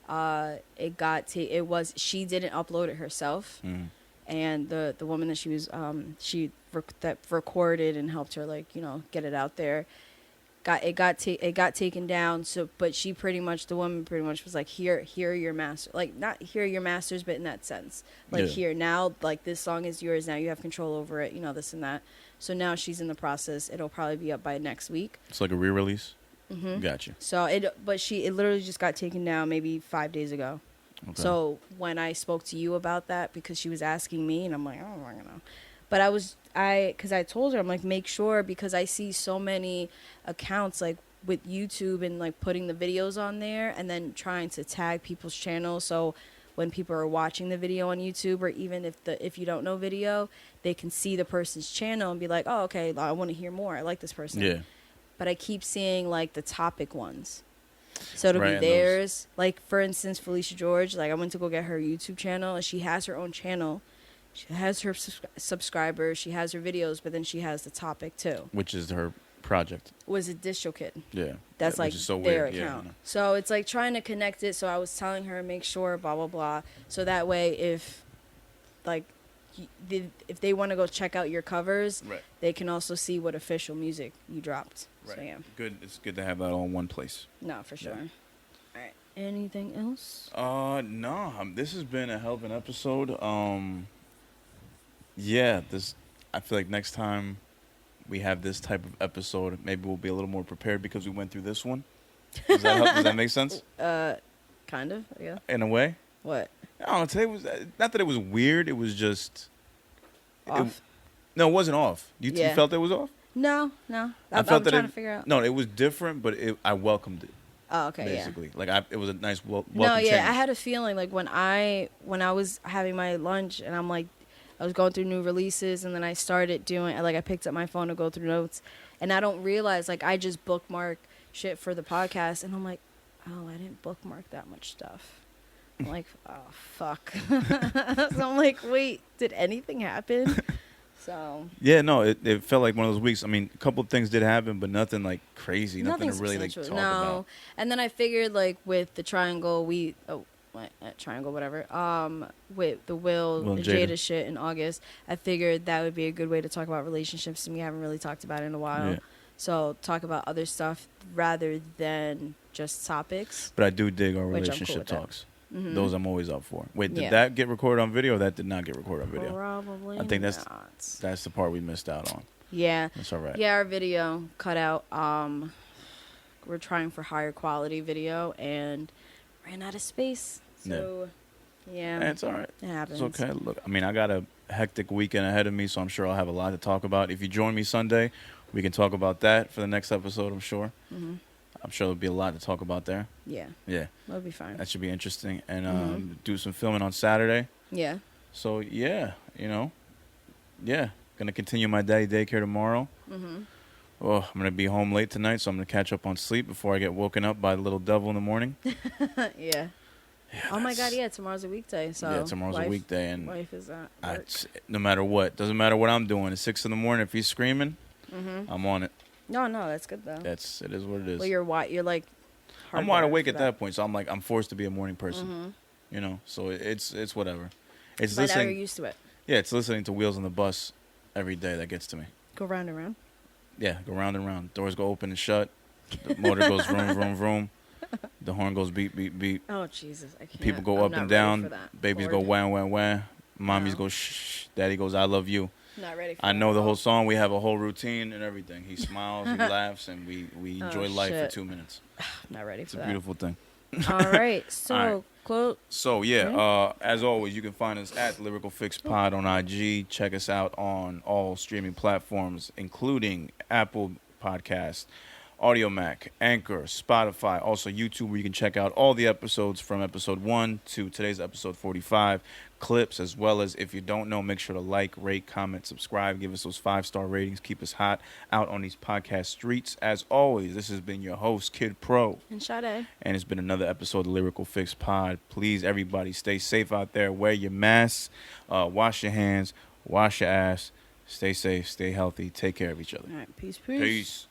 she didn't upload it herself. And the woman that she was that recorded and helped her like get it out there got taken down. So but the woman pretty much was like, here are your master, like not here are your masters, but in that sense, like here now, like this song is yours now, you have control over it, this and that. So now she's in the process. It'll probably be up by next week. It's like a re-release. Gotcha. So it literally just got taken down maybe 5 days ago. Okay. So when I spoke to you about that, because she was asking me, and I'm like, oh, I don't know. But because I told her, I'm like, make sure, because I see so many accounts like with YouTube and like putting the videos on there and then trying to tag people's channels. So when people are watching the video on YouTube, or even if you don't know video, they can see the person's channel and be like, oh, okay, I want to hear more. I like this person. Yeah. But I keep seeing like the topic ones. So it'll Right, be theirs. Like, for instance, Felisha George, like I went to go get her YouTube channel, and she has her own channel. She has her subscribers, she has her videos, but then she has the topic too. Which is her project. Was a DistroKid. Yeah. That's Which like is so their weird. account. Yeah, So it's like trying to connect it. So I was telling her, make sure, blah, blah, blah. So that way if they want to go check out your covers, Right. they can also see what official music you dropped. Right. So yeah. Good. It's good to have that all in one place. No, for sure. Yeah. All right. Anything else? No. This has been a hell of an episode. Yeah. I feel like next time we have this type of episode, maybe we'll be a little more prepared because we went through this one. Does that make sense? Kind of, yeah. In a way? What? I don't know. Today was not that it was weird. It was just Off? No, it wasn't off. You felt it was off? No. I felt that trying to figure out. No, it was different, but I welcomed it. Oh, okay, basically. Like it was a nice welcome No, yeah, change. I had a feeling like when I was having my lunch and I'm like, I was going through new releases and then I started doing like I picked up my phone to go through notes and I don't realize like I just bookmark shit for the podcast and I'm like, oh, I didn't bookmark that much stuff. I'm like, oh fuck. So I'm like, wait, did anything happen? So yeah, no, it felt like one of those weeks. I mean, a couple of things did happen, but nothing like crazy, nothing to really like talk about. And then I figured like with the triangle, triangle, whatever. With the Will and Jada shit in August, I figured that would be a good way to talk about relationships, and we haven't really talked about it in a while. Yeah. So talk about other stuff rather than just topics. But I do dig our Which I'm cool relationship with that. talks. Mm-hmm. Those I'm always up for. Wait, did Yeah. that get recorded on video or that did not get recorded on video? Probably I think not. that's the part we missed out on. Yeah. That's all right. Yeah, our video cut out. We're trying for higher quality video and ran out of space. So, yeah. It's all right. It happens. It's okay. Look, I mean, I got a hectic weekend ahead of me, so I'm sure I'll have a lot to talk about. If you join me Sunday, we can talk about that for the next episode, I'm sure. Mm-hmm. I'm sure there'll be a lot to talk about there. Yeah. Yeah. That'll be fine. That should be interesting. And do some filming on Saturday. Yeah. So, yeah, going to continue my daycare tomorrow. Mm-hmm. Oh, I'm going to be home late tonight, so I'm going to catch up on sleep before I get woken up by the little devil in the morning. Yeah. Oh, my God, yeah, tomorrow's a weekday. So yeah, tomorrow's a weekday. And wife is at work. No matter what. Doesn't matter what I'm doing. It's 6 in the morning. If he's screaming, I'm on it. No, that's good, though. It is what it is. Well, you're like... I'm wide awake at that point, so I'm forced to be a morning person. So it's whatever. It's but listening. now you're used to it. Yeah, it's listening to Wheels on the Bus every day that gets to me. Go round and round? Yeah, go round and round. Doors go open and shut. The motor goes vroom, vroom, vroom. The horn goes beep, beep, beep. Oh, Jesus, I can't. People go up and down. Babies go wham, wham, wham. Mommies go shh. Daddy goes, I love you. Not ready for I know the whole song. We have a whole routine and everything. He smiles, he laughs, and we enjoy life for 2 minutes. Not ready for that. It's a beautiful thing. All right. So, All right. quote. So, yeah, as always, you can find us at Lyrical Fix Pod on IG. Check us out on all streaming platforms, including Apple Podcasts, Audio Mac, Anchor, Spotify, also YouTube, where you can check out all the episodes from episode 1 to today's episode 45, clips, as well as, if you don't know, make sure to like, rate, comment, subscribe, give us those 5-star ratings, keep us hot out on these podcast streets. As always, this has been your host, Kid Pro. And Sade. And it's been another episode of the Lyrical Fix Pod. Please, everybody, stay safe out there. Wear your masks, wash your hands, wash your ass, stay safe, stay healthy, take care of each other. All right, peace. Peace.